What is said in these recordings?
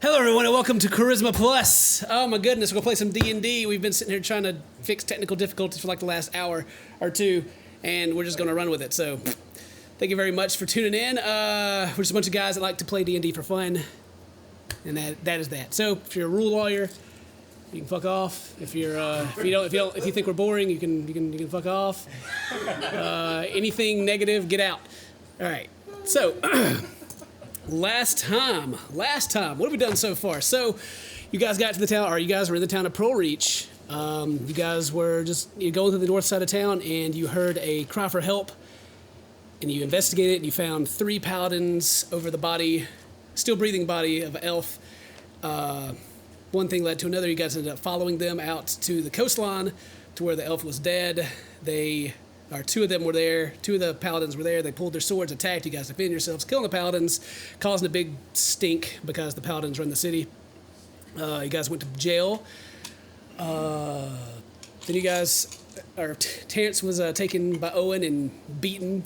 Hello, everyone, and welcome to Charisma Plus. Oh my goodness, we're gonna play some D&D. We've been sitting here trying to fix technical difficulties for like the last hour or two, and we're just gonna run with it. So, thank you very much for tuning in. We're just a bunch of guys that like to play D&D for fun, and that is that. So, if you're a rule lawyer, you can fuck off. If you think we're boring, you can fuck off. Anything negative, get out. All right. So. Last time, what have we done so far? So, you guys got to the town, or you guys were in the town of Pearl Reach. You guys were you're going to the north side of town, and you heard a cry for help, and you investigated, and you found 3 paladins over the still breathing body of an elf. One thing led to another. You guys ended up following them out to the coastline, to where the elf was dead. Two of them were there. 2 of the paladins were there. They pulled their swords, attacked. You guys defended yourselves, killing the paladins, causing a big stink because the paladins run the city. You guys went to jail. Then you guys, Terrence was taken by Owen and beaten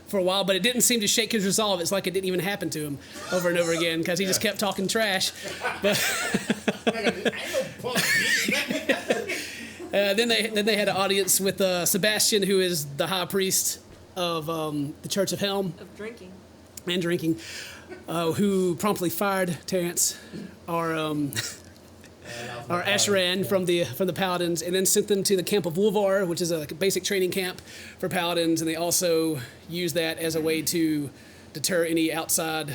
for a while, but it didn't seem to shake his resolve. It's like it didn't even happen to him over and over again because he just kept talking trash. But then they had an audience with Sebastian, who is the high priest of the Church of Helm. Of drinking. And drinking, who promptly fired Terrence, our Asheran from the Paladins, and then sent them to the camp of Wolvar, which is a basic training camp for Paladins, and they also use that as a way to deter any outside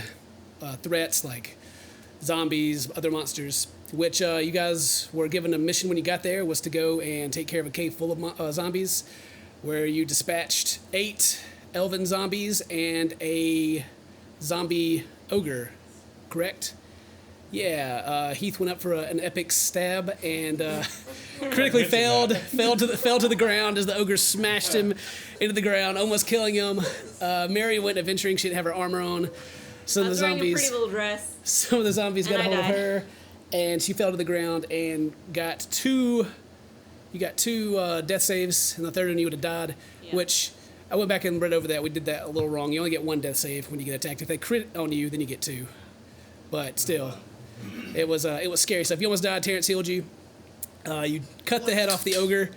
threats like zombies, other monsters. Which you guys were given a mission when you got there, was to go and take care of a cave full of zombies, where you dispatched 8 elven zombies and a zombie ogre, correct? Yeah, Heath went up for an epic stab and critically fell to the ground as the ogre smashed him into the ground, almost killing him. Mary went adventuring; she didn't have her armor on. Some of the zombies, wearing a pretty little dress. Some of the zombies got a hold of her. And she fell to the ground and got 2. You got 2 death saves, and the third one you would have died. Yeah. Which I went back and read over that. We did that a little wrong. You only get 1 death save when you get attacked. If they crit on you, then you get 2. But still, it was scary. So if you almost died, Terrence healed you. You cut the head off the ogre.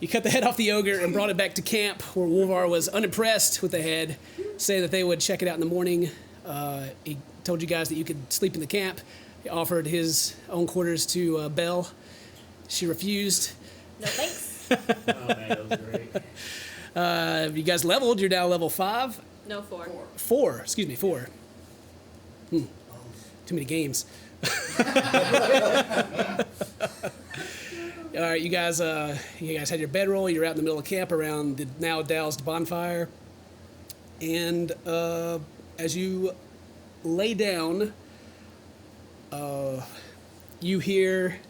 You cut the head off the ogre and brought it back to camp, where Wolvar was unimpressed with the head, saying that they would check it out in the morning. He told you guys that you could sleep in the camp. He offered his own quarters to Belle. She refused. No thanks. Oh man, that was great. You guys leveled. You're now level 5. No, 4. 4. Excuse me, 4. Too many games. All right, you guys had your bedroll. You're out in the middle of camp around the now doused bonfire, and as you lay down. You hear...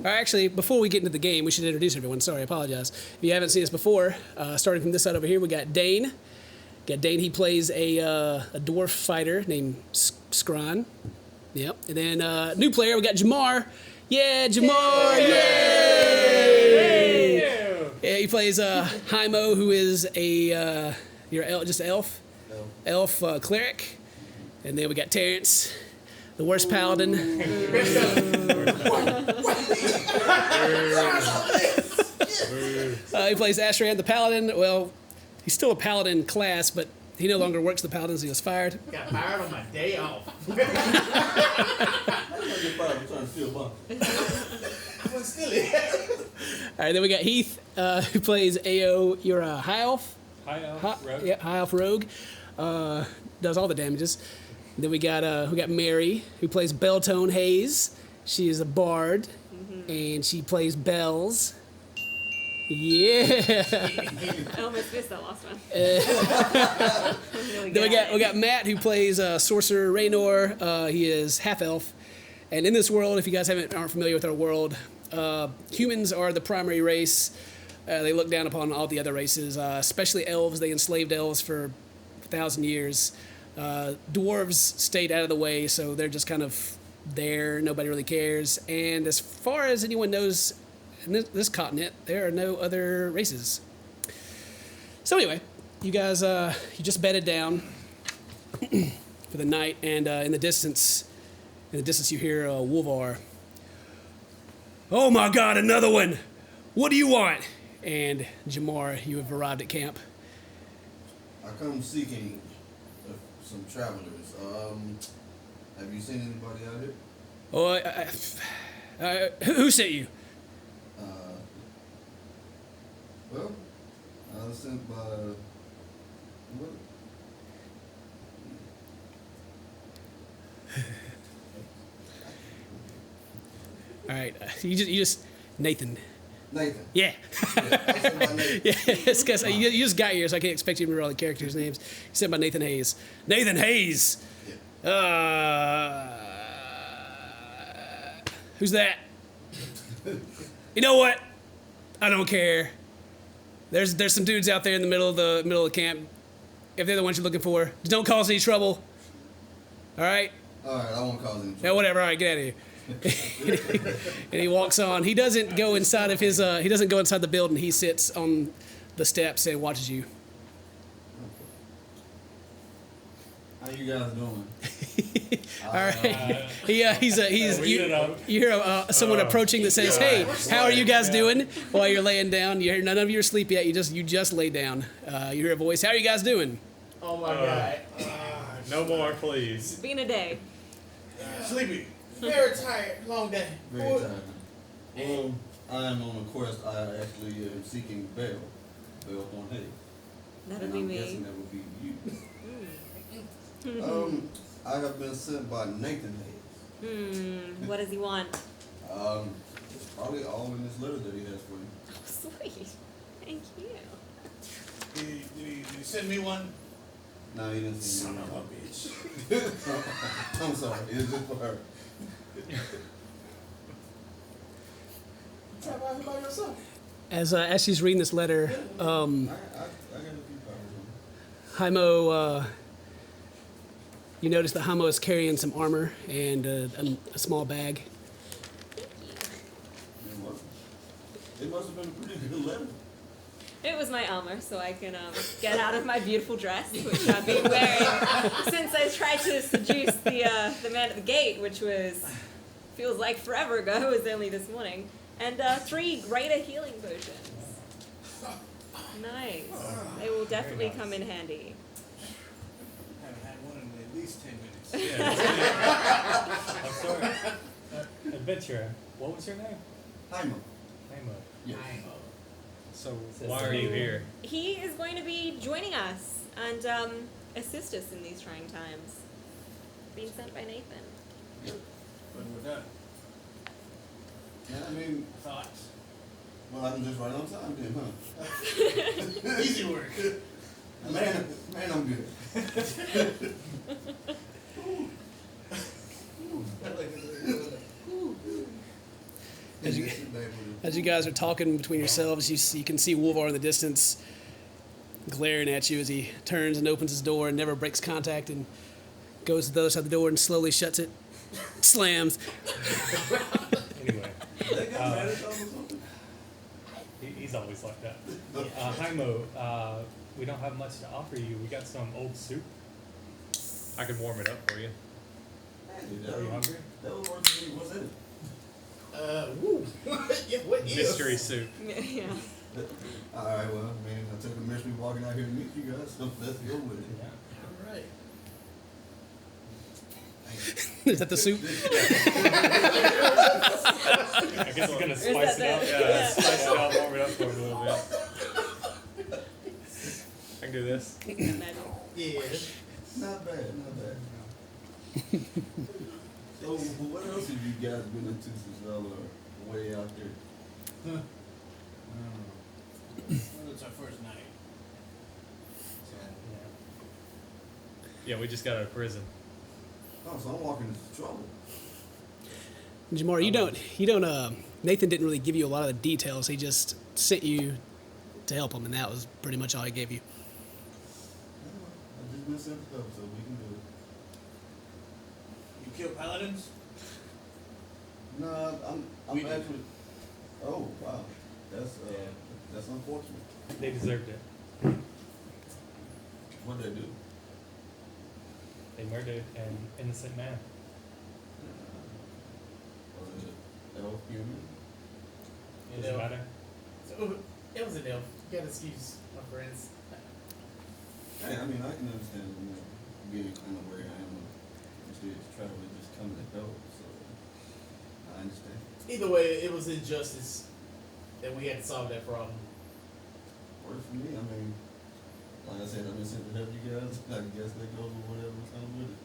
Actually, before we get into the game, we should introduce everyone. Sorry, I apologize. If you haven't seen us before, starting from this side over here, we got Dane. He plays a dwarf fighter named Scron. Yep. And then new player, we got Jamar. Yeah, Jamar! Yay! Yeah, he plays Hymo, who is just an elf. No. Elf Cleric. And then we got Terrence. The worst paladin. He plays Asheran, the paladin. Well, he's still a paladin class, but he no longer works the paladins. He was fired. Got fired on my day off. I'm trying to steal a bunch. I was steal it. All right, then we got Heath, who plays AO. You're a high elf. Rogue. Yeah, high elf rogue. Does all the damages. Then we got Mary, who plays Belltone Hayes. She is a bard, and she plays bells. Yeah. I almost missed that last one. Really Then we got Matt, who plays Sorcerer Raynor. He is half elf, and in this world, if you guys aren't familiar with our world, humans are the primary race. They look down upon all the other races, especially elves. They enslaved elves for 1,000 years. Dwarves stayed out of the way, so they're just kind of there. Nobody really cares. And as far as anyone knows, in this continent, there are no other races. So anyway, you guys, you just bedded down for the night, and in the distance, In the distance, you hear Wolvar. Oh my God, another one! What do you want? And Jamar, you have arrived at camp. I come seeking some travelers. Have you seen anybody out here? Oh, who sent you? Well, I was sent by. What? All right, you just Nathan. Nathan. Yeah. Yeah, I was sent by Nathan. Yeah, it's because you just got here, so I can't expect you to remember all the characters' names. You said by Nathan Hayes. Nathan Hayes. Yeah. Who's that? You know what? I don't care. There's some dudes out there in the middle of the camp. If they're the ones you're looking for, just don't cause any trouble. All right? All right, I won't cause any Yeah, trouble. whatever. All right, get out of here. And he walks on. He doesn't go inside of his. He doesn't go inside the building. He sits on the steps and watches you. How you guys doing? All right. You hear someone approaching that says, "Hey, how are you guys doing?" While you're laying down, you hear none of you are asleep yet. You just lay down. You hear a voice. How are you guys doing? Oh my God. No more, please. It's been a day. Sleepy. Very tired. Long day. Very tired. I am on a quest. I actually am seeking Bell on Hay. That would And be I'm me. guessing that would be you. I have been sent by Nathan Hayes. What does he want? It's probably all in this letter that he has for you. Oh, sweet. Thank you. Did he send me one? No, he didn't send Son me. of a bitch. I'm sorry. It's just for her. Try by by yourself. As she's reading this letter, I got a few powers on. Haimo, you notice that Haimo is carrying some armor and a small bag. It must have been a pretty good letter. It was my armor, so I can get out of my beautiful dress, which I've been wearing since I tried to seduce the man at the gate, which feels like forever ago. It was only this morning. And 3 greater healing potions. Nice. They will definitely come in handy. Haven't had one in at least 10 minutes. I'm sorry. Adventurer, what was your name? Haimo. Name Yeah. So why are you here? He is going to be joining us and assist us in these trying times. Being sent by Nathan. When we're done. Yeah, I mean, Thoughts. well, I'm just right on time then, huh? Easy work. Man, I'm good. As you guys are talking between yourselves, you can see Wolvar in the distance glaring at you as he turns and opens his door and never breaks contact and goes to the other side of the door and slowly shuts it, slams. Anyway, They got mad at y'all or something? he's always like that. Haimo, we don't have much to offer you. We got some old soup. I can warm it up for you. Hey, Are you hungry? that was worth for me. What's in it? Woo. Yeah, what is? Mystery soup. Yeah. Alright, well, I mean, I took a mystery walking out here to meet you guys, so let's go with it. Yeah. All right. Is that the soup? I guess it's gonna Is spice it that up. the- Yeah, yeah. spice it up, warm it up for a little bit. I can do this. Yeah. Not bad, not bad. So, what else have you guys been into since y'all are way out there? Well, it's our first night. Yeah, we just got out of prison. Oh, so I'm walking into trouble. Jamar, you don't. Nathan didn't really give you a lot of the details. He just sent you to help him, and that was pretty much all he gave you. I just been sent up, so we can do it. You kill paladins? No, I'm We do. actually. Oh wow, that's unfortunate. They deserved it. What'd they do? They murdered an innocent man. an elf. You got an excuse, my friends. Hey, I mean, I can understand, being kind of where I am, instead of traveling, just coming to help, so I understand. Either way, it was injustice, and we had to solve that problem. Works for me, I mean, like I said, I've been sent to help you guys, I guess that goes with whatever's come with it.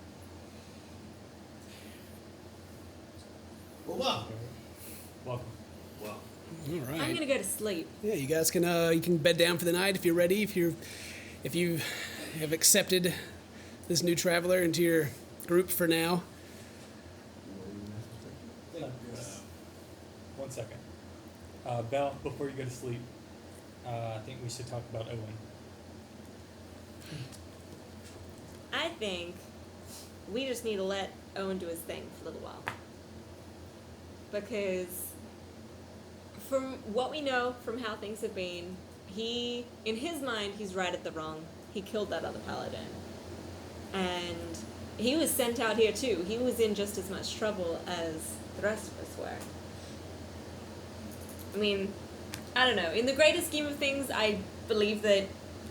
Well, welcome. Welcome. Well, All right. I'm gonna go to sleep. Yeah, you guys can you can bed down for the night if you're ready. If you have accepted this new traveler into your group for now. One second. Belle, before you go to sleep, I think we should talk about Owen. I think we just need to let Owen do his thing for a little while. Because from what we know from how things have been, in his mind, he's right at the wrong. He killed that other paladin. And he was sent out here too. He was in just as much trouble as the rest of us were. I mean, I don't know. In the greater scheme of things, I believe that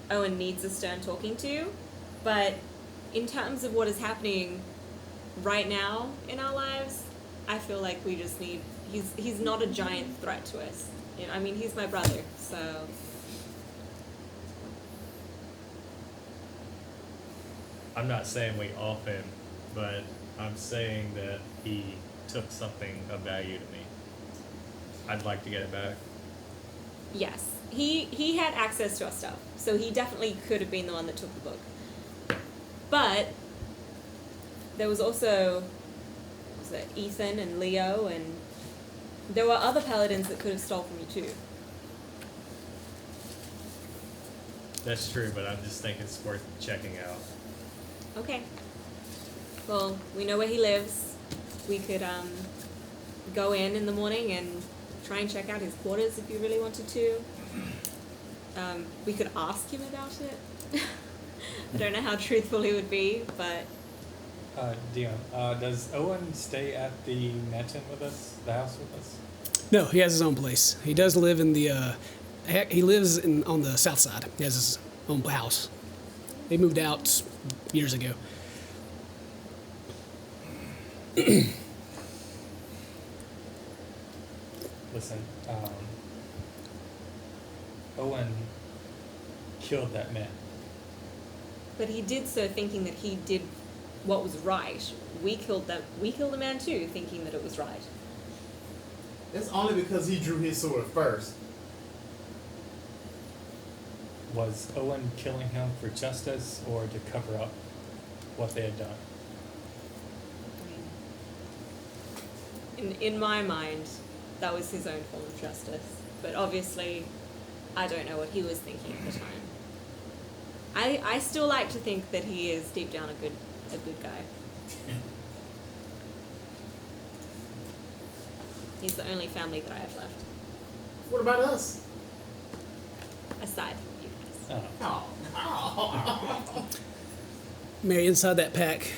Owen needs a stern talking to. But in terms of what is happening right now in our lives, I feel like we just need... He's not a giant threat to us. You know, I mean, he's my brother, so... I'm not saying we off him, but I'm saying that he took something of value to me. I'd like to get it back. Yes. He had access to our stuff, so he definitely could have been the one that took the book. But there was also... was it Ethan and Leo, and there were other paladins that could have stole from you too. That's true, but I just think it's worth checking out. Okay. Well, we know where he lives. We could go in the morning and try and check out his quarters if you really wanted to. We could ask him about it. I don't know how truthful he would be, but... Dion, does Owen stay at the mansion with us, the house with us? No, he has his own place. He does live in the. He lives on the south side. He has his own house. He moved out years ago. Listen, Owen killed that man. But he did so thinking that he did what was right. We killed the man too, thinking that it was right. that's only because he drew his sword first. Was Owen killing him for justice or to cover up what they had done? In my mind, that was his own form of justice. But obviously, I don't know what he was thinking at the time. I still like to think that he is deep down a good guy. He's the only family that I have left, What about us? aside from you guys. Oh. Mary, inside that pack,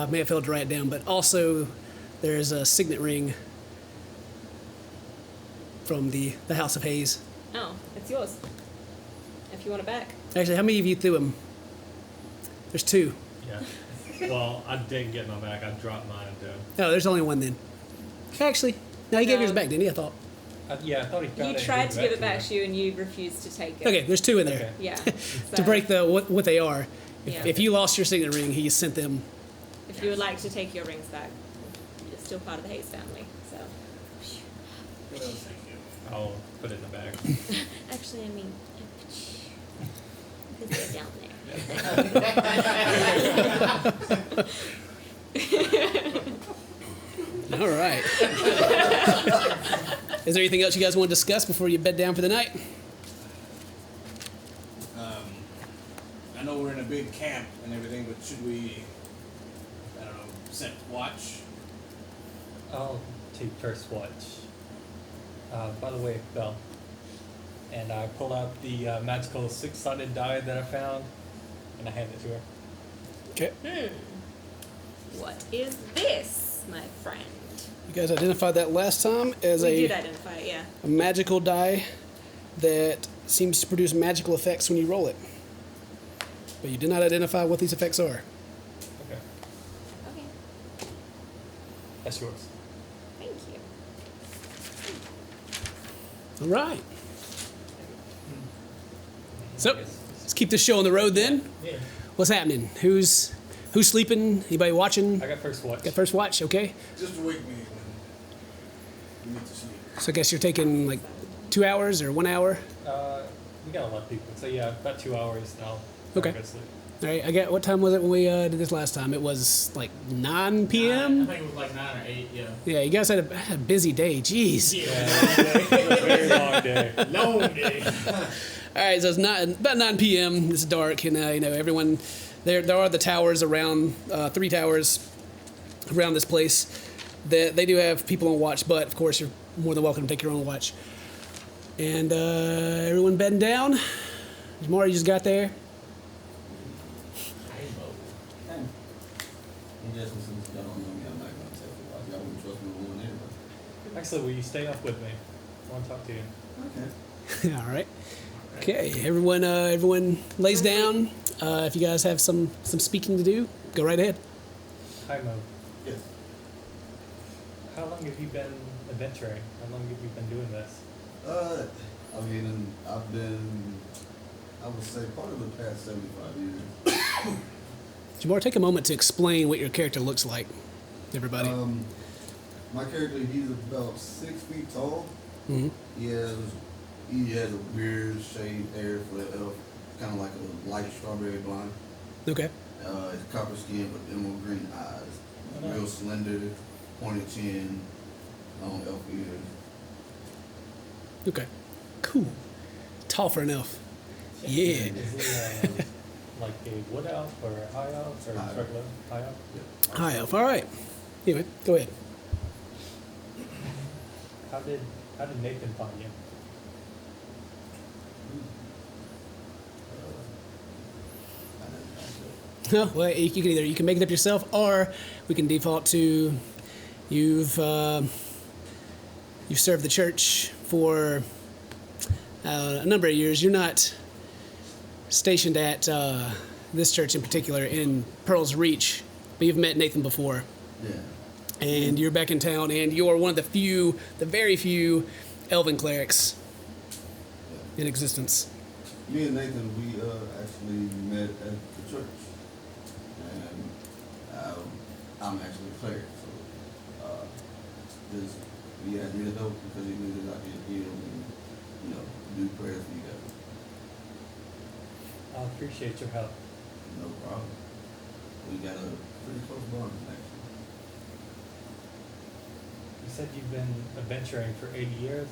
may have failed to write it down, but also there's a signet ring from the House of Hayes. Oh, it's yours. If you want it back. Actually, how many of you threw him? There's two. Yeah. Well, I didn't get my back. I dropped mine into him. No, there's only one then. Actually, no, he gave yours back, didn't he? I thought. Yeah, I thought he found He it. tried to give it back to you, and you refused to take it. Okay, there's two in there. Okay. Yeah. To So, break what they are. Yeah. If you lost your signet ring, he sent them. if you would like to take your rings back, you're still part of the Hayes family. So, What else thank you? I'll put it in the bag. actually, I mean, because they're down there. All right. Is there anything else you guys want to discuss before you bed down for the night? I know we're in a big camp and everything, but should we, I don't know, set watch? I'll take first watch. By the way, Belle. And I pull out the magical six-sided die that I found, and I hand it to her. Okay. What is this, my friend? You guys identified that last time as We a did identify it, yeah. magical die that seems to produce magical effects when you roll it. But you did not identify what these effects are. Okay. Okay. That's yours. Thank you. All right. So let's keep this show on the road then. Yeah. What's happening? Who's sleeping? Anybody watching? I got first watch. Got first watch, okay. Just wake me when you need to sleep. So I guess you're taking like 2 hours or 1 hour. We got a lot of people. So yeah, about 2 hours now. Okay. Go to sleep. All right. I get. What time was it when we did this last time? It was like 9 I p.m. think it was like 9 or 8. Yeah. Yeah, you guys had a busy day. Jeez. Yeah. Very long day. Long day. All right, so it's about 9 p.m. It's dark, and everyone. There are the towers around, 3 towers around this place. They do have people on watch, but of course you're more than welcome to take your own watch. And everyone bedding down. Mara, you just got there. I'm guessing since y'all don't know me, I'm not gonna tell you why. Y'all wouldn't trust me with one anyway. Actually, will you stay up with me? I want to talk to you. Okay. All right. Okay, everyone lays down. If you guys have some speaking to do, go right ahead. Hi, Mo. Yes. How long have you been adventuring? How long have you been doing this? I mean, I've been, I would say, part of the past 75 years. Jamar, take a moment to explain what your character looks like, everybody. My character, he's about 6 feet tall. Mm-hmm. He has a weird shaved hair for the elf, kind of like a light strawberry blonde. Okay. His copper skin with emerald green eyes. Oh, nice. Real slender, pointed chin, long elf ears. Okay. Cool. Tall for an elf. Yeah. Is he like a wood elf or a high elf or High a elf. regular high elf? Hi, elf. All right. Anyway, go ahead. How did Nathan find you? I didn't ask that. No, well, you can make it up yourself, or we can default to you've served the church for a number of years. You're not stationed at this church in particular in Pearl's Reach, but you've met Nathan before, Yeah. and you're back in town, and you're one of the very few elven clerics in existence. Me and Nathan, we actually met at the church, and I'm actually a cleric, so he asked me to help because he knew that I could heal and do prayers for you guys. I appreciate your help. No problem. We got a pretty close bond actually. You said you've been adventuring for 80 years,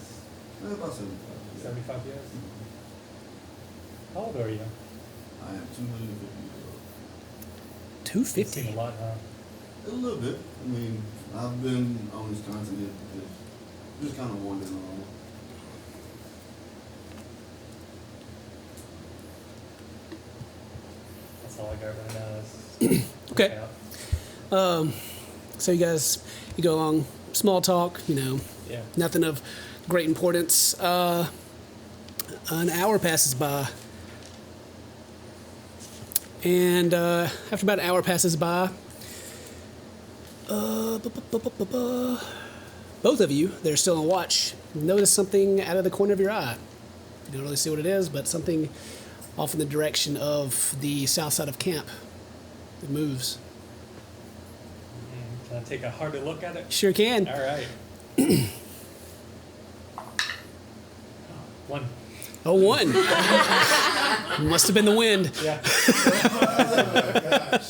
About 75. Yeah. 75 years? How old are you? I am 250 years old. You've seen 250. a lot, huh? A little bit. I mean, I've been on this continent just kind of wandering around. That's all I got right now. Okay. Yeah. So you go along, small talk, Yeah. nothing of great importance. An hour passes by. And after about an hour passes by, both of you, they're still on watch, notice something out of the corner of your eye. You don't really see what it is, but something off in the direction of the south side of camp. It moves. Can I take a harder look at it? Sure can. All right. One. Oh, one. Must have been the wind. Yeah.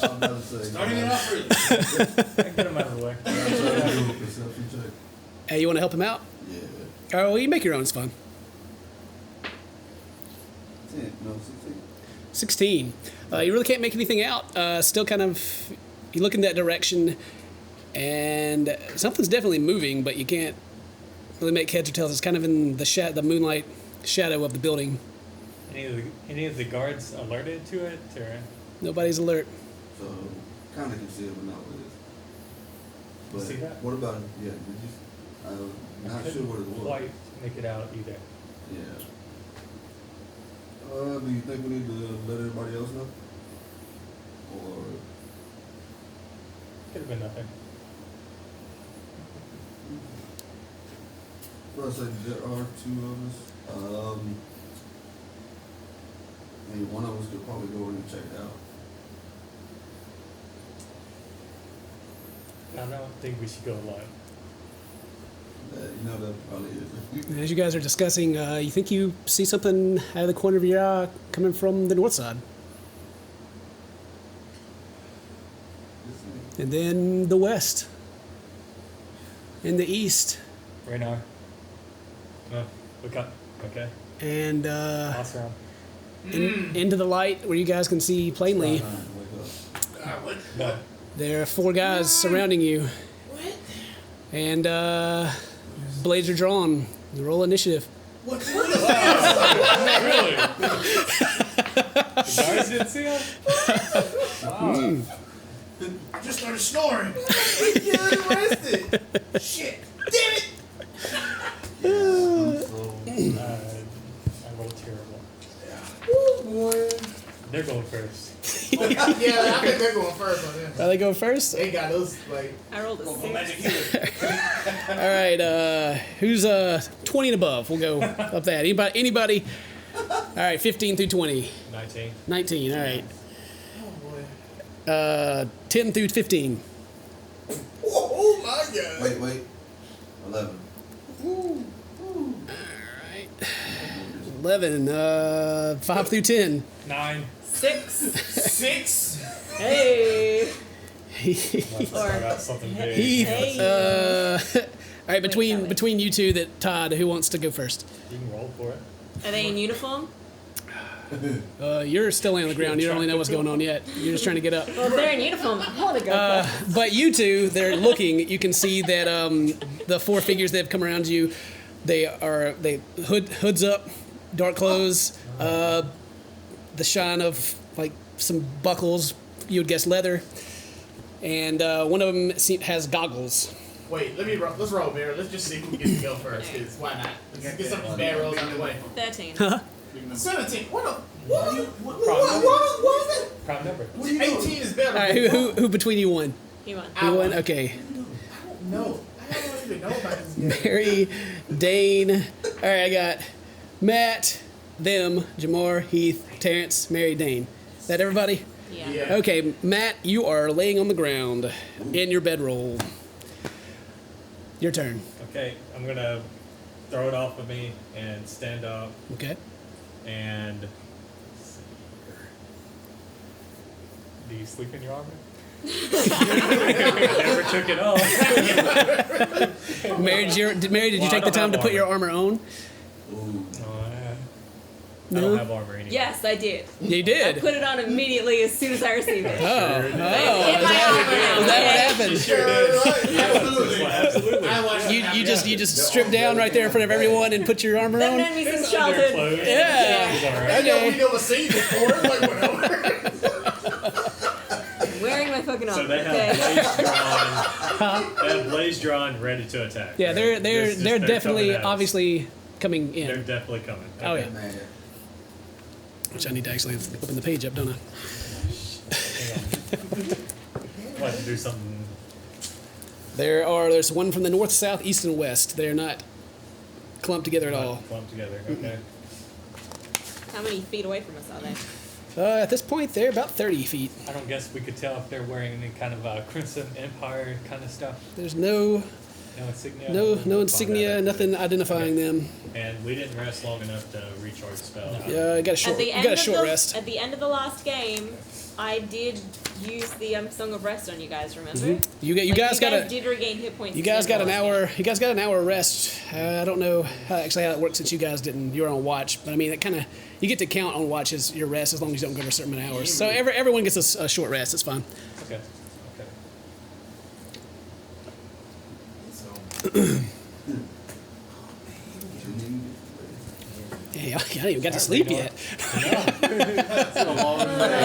I'm about to say. Starting it off early. Get him out of the way. I'm trying to do a perception check. Hey, you want to help him out? Yeah. Oh, well, you make your own. It's fun. 16. 16. You really can't make anything out. Still kind of, you look in that direction, and something's definitely moving, but you can't really make heads or tails. It's kind of in the moonlight shadow of the building. Any of the guards alerted to it, or? Nobody's alert. So, kind of can see it, but not what it is. You But see that? what about it? Yeah, did you? I'm not sure what it was. Quite make it out either. Yeah. Do you think we need to let everybody else know? Or Could have been nothing. well, I said there are 2 of us. Maybe one of us could probably go in and check it out. I don't think we should go alone. That probably is. As you guys are discussing, you think you see something out of the corner of your eye coming from the north side. And then the west. And the east. Right now. Look up. Okay. And Toss around. into the light where you guys can see plainly. No. There are 4 guys surrounding you. What? And blades are drawn. You roll initiative. What? Really? The guys didn't see us? Wow. I just started snoring. Get arrested. Shit. Damn it. I rolled terrible. Oh boy. They're going first. Yeah, I think they're going first on this. Are they going first? They got those like. I rolled a Go 6. magic here. All right. Who's 20 and above? We'll go up that. Anybody? All right. 15 through 20. 19. 19. All right. Oh boy. 10 through 15. Oh my god. Wait. 11. All right. 11. 5 through 10. 9. 6. 6. Hey. Unless I got something big. Heath. Hey. All right. Between you two that tied, who wants to go first? You can roll for it. Are they in uniform? You're still laying on the ground. You don't really know what's going on yet. You're just trying to get up. Well, if they're in uniform, I want to go first. But you two, they're looking. You can see that the 4 figures that have come around you, they hoods up, dark clothes, the shine of like some buckles. You would guess leather, and one of them has goggles. Wait, let's roll, Bear. Let's just see who gets to go first. 'Cause why not? Let's get some of these bad rolls out of the way. 13. 17. What a. Prime What was it? Prime number. 18 is better. All right, who between you won? He won. You won. Okay. No. I don't even know about this game. Mary, Dane. All right, I got Matt, them, Jamar, Heath, Terrence, Mary, Dane. Is that everybody? Yeah. Yeah. Okay, Matt, you are laying on the ground in your bedroll. Your turn. Okay, I'm gonna throw it off of me and stand up Okay. and. Do you sleep in your armor? Never took it off. Mary, did you Well, take I the don't time to have put your armor. armor on? Ooh. I don't have armor anymore. Yes, I did. You I did. put it on immediately as soon as I received it. Oh, In my armor now. is that what okay? happened? Sure did. Absolutely. Absolutely. I watched You just stripped down right there in front of everyone and put your armor That on? made me It's since under childhood. clothes. Yeah. It's all I right. know we Okay. never seen before. It's like whatever. Wearing my fucking armor. So they have okay. blades drawn. They have blades drawn, ready to attack. Yeah, right? they're This is- definitely coming at us. obviously coming They're in. definitely coming. Oh Okay. yeah. Man. Which I need to actually open the page up, don't I? I'd like to do something. There's one from the north, south, east, and west. They're not clumped together at all. Clump together. Okay. How many feet away from us are they? At this point, they're about 30 feet. I don't guess we could tell if they're wearing any kind of Crimson Empire kind of stuff. There's no No insignia. no We'll find insignia, out. nothing identifying them. And we didn't rest long enough to recharge spell. Yeah, I got a short, you got a short rest. At the end of the last game, I did use the Song of Rest on you guys. Remember? You Like, guys got did regain hit points. you at the guys end got of an the last hour. game. You guys got an hour rest. I don't know how it works since you guys didn't. You were on watch, but I mean, it kind of you get to count on watch as your rest as long as you don't go over a certain amount of hours. So everyone gets a short rest. It's fine. Okay. Okay. Hey, I ain't even got to sleep yet.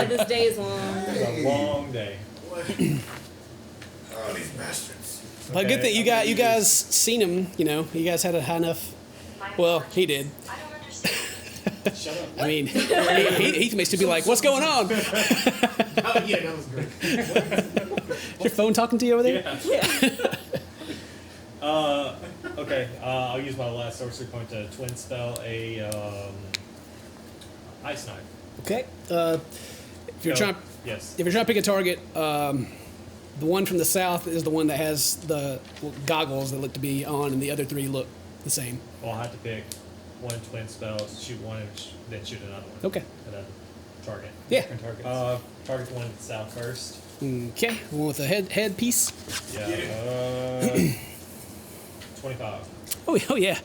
This day is long. It's a long day. Oh, these bastards. But good that you guys seen him. You know, you guys had a high enough. Well, he did. I don't understand. Shut up. I mean, he may still be like, "What's going on?" Is Oh, yeah, that was great. your phone talking to you over there? Okay, I'll use my last sorcery point to twin spell a ice knife. Okay. If you're trying, Yes. if you're trying to pick a target, the one from the south is the one that has the goggles that look to be on, and the other three look the same. Well, I'll have to pick one twin spell, shoot one, and then shoot another one. Okay. At a target. Yeah. Different targets. Target the one at the south first. Okay. One with a head piece. Yeah. 25. Oh yeah.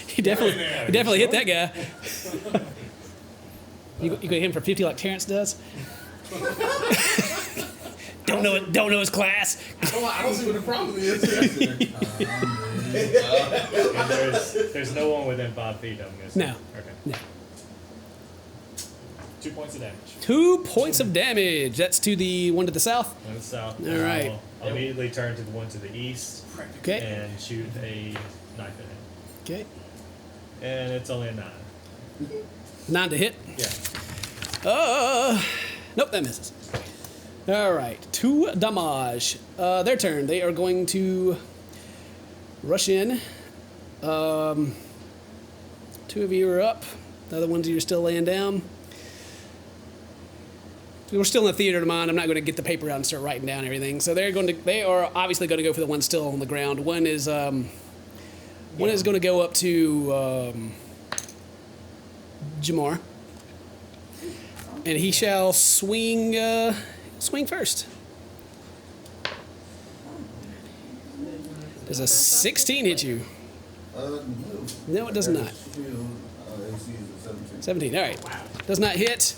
He definitely hit that guy. You go hit him for 50 like Terrence does. Don't know his class. I don't see what the problem is. And there's no one within 5 feet, I'm guessing. No. Okay. No. 2 points of damage. 2 points of damage. That's to the one to the south. One to the south. All right. I'll immediately turn to the one to the east Okay. and shoot a knife at him. Okay. And it's only a 9. 9 to hit. Yeah. Nope, that misses. All right, 2 damage. Their turn. They are going to rush in. 2 of you are up. The other ones you're still laying down. We're still in the theater of mind. I'm not going to get the paper out and start writing down everything. So they are obviously going to go for the one still on the ground. One is going to go up to Jamar, and he shall swing first. Does a 16 hit you? No. No, it does not. AC is a 17. 17. All right. Does not hit.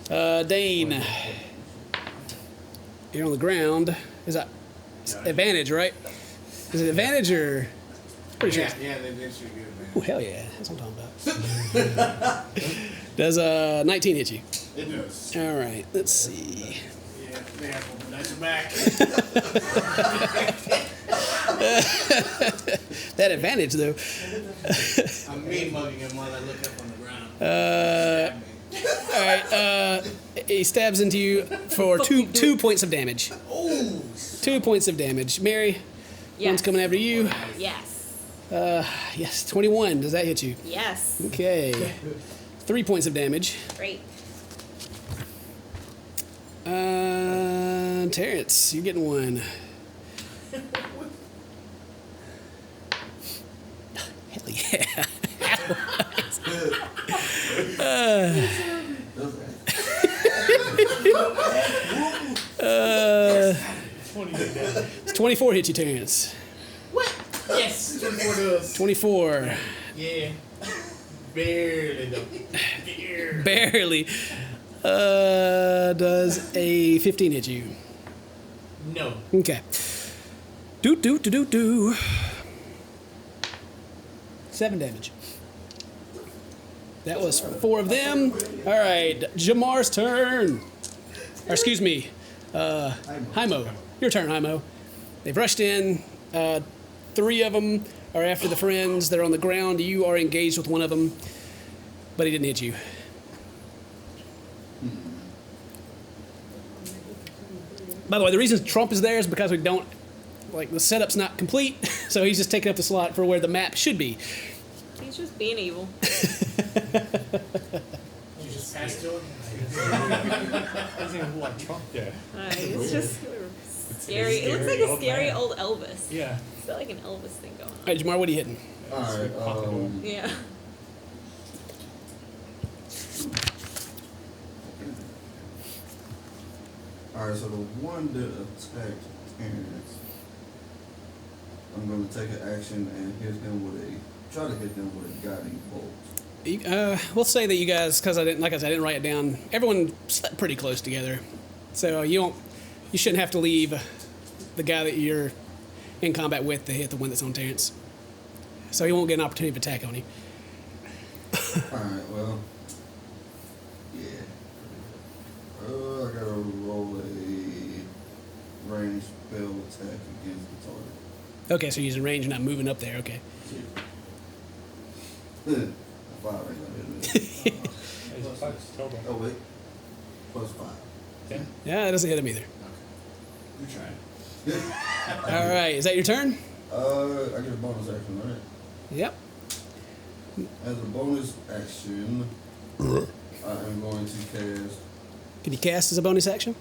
Dane, you're on the ground. Is that advantage, right? Is it advantage or? Pretty sure. Yeah, they did shoot good, man. Oh, hell yeah. That's what I'm talking about. Does 19 hit you? It does. All right. Let's see. Yeah, they have one. That's your back. That advantage, though. I'm mean mugging him while I look up on the ground. All right. He stabs into you for two points of damage. Oh, 2 points of damage. Mary, one's coming after you. Yes. Yes, 21. Does that hit you? Yes. Okay. 3 points of damage. Great. Terrence, you're getting one. Hell yeah. It's 24 hit you, Terrence. yes, 24 does. 24. Yeah. Barely, though. Barely. Does a 15 hit you? No. Okay. Do. 7 damage. That was 4 of them. All right, Jamar's turn. Or excuse me, Hymo. Your turn, Hymo. They've rushed in. 3 of them are after the friends. They're on the ground. You are engaged with one of them, but he didn't hit you. By the way, the reason Trump is there is because we don't, the setup's not complete, so he's just taking up the slot for where the map should be. He's just being evil. You just passed to him? Doesn't even look like Trump there. It's just scary. It looks like a scary man. old Elvis. Yeah. It's got like an Elvis thing going on. All right, Jamar, what are you hitting? Alright, Yeah. alright, so the one that attacked Terrence, I'm gonna take an action and try to hit them with a guiding bolt. We'll say that you guys, because I didn't write it down. Everyone slept pretty close together, so you shouldn't have to leave the guy that you're in combat with to hit the one that's on Terrence. So he won't get an opportunity to attack on you. Alright, well, yeah. I gotta roll a ranged spell attack against the target. Okay, so you're using range, not moving up there. Okay. 5 ain't gonna hit it. It's 5 total. Oh wait, plus 5. 10. Yeah, that doesn't hit him either. You're trying. All right, is that your turn? I get a bonus action, right? Yep. As a bonus action, I am going to cast. Can you cast as a bonus action?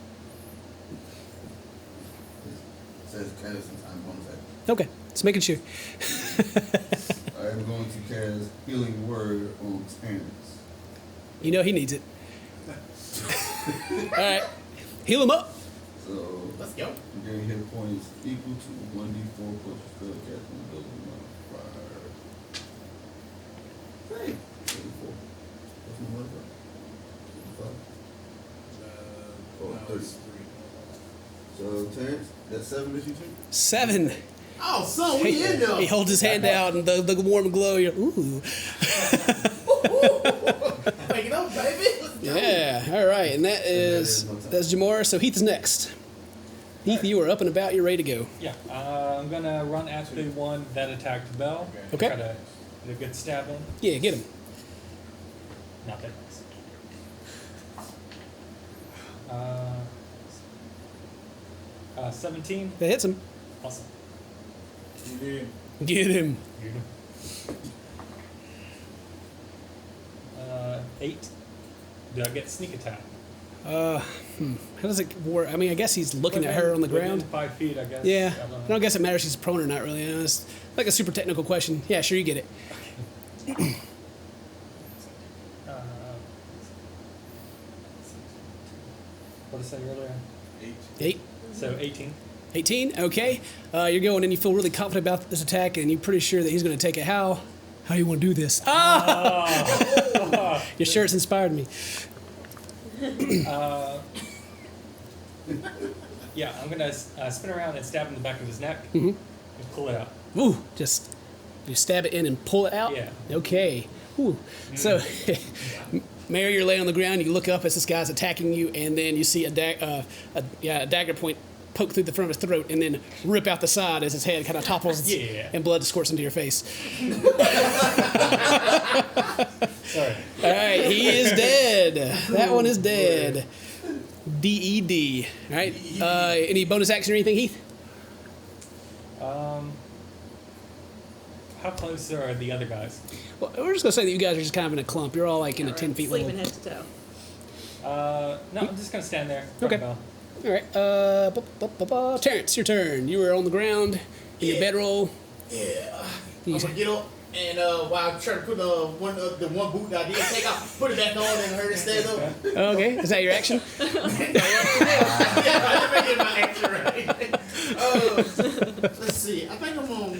It says cast as I'm bonus action. Okay, just making sure. I am going to cast Healing Word on Terrence. You know he needs it. All right, heal him up. So Let's go. you gain hit points equal to 1d4 plus your spell casting ability modifier. Hey, 34. What's my modifier? 5. No, Oh, it's 30. So Terrence, that's 7 that you take? 7. Oh, son, we in there. He holds his hand out and the warm glow. You're, ooh. Wake it up, baby. Let's go. Yeah, all right, and that's Jamar. So Heath is next. Heath, you are up and about. You're ready to go. Yeah, I'm gonna run after the one that attacked Bell. Okay. Try to get a good stab in. Yeah, get him. Nothing. 17. That hits him. Awesome. You did. Get him. 8. Do I get sneak attack? How does it work? I mean, I guess he's looking at her on the Within ground. 5 feet, I guess. Yeah, I don't I know. don't guess it matters if he's prone or not, really. It's like a super technical question. Yeah, sure, you get it. What did I say earlier? 8. So 18. 18, okay. You're going and you feel really confident about this attack, and you're pretty sure that he's going to take it. How do you want to do this? Ah! Your shirt's inspired me. Yeah, I'm gonna spin around and stab him in the back of his neck Mm-hmm. and pull it out. Ooh, just you stab it in and pull it out? Yeah. Okay. Ooh. So, Mary, you're laying on the ground. You look up as this guy's attacking you, and then you see a dagger point poke through the front of his throat and then rip out the side as his head kind of topples Yeah. and blood squirts into your face. Sorry. All right, he is dead. That one is dead. DED. All right. Any bonus action or anything, Heath? How close are the other guys? Well, we're just gonna say that you guys are just kind of in a clump. You're all like in a 10 feet Sleeping level. head to toe. No, I'm just gonna stand there. Okay. Bell. All right. Terrence, your turn. You were on the ground in your bedroll. Yeah. You I'm gonna get up and while I'm trying to put the one boot that I did take off, put it back on and her to stand up. Okay. Is that your action? Yeah, I didn't get my action right. Let's see. I think I'm on.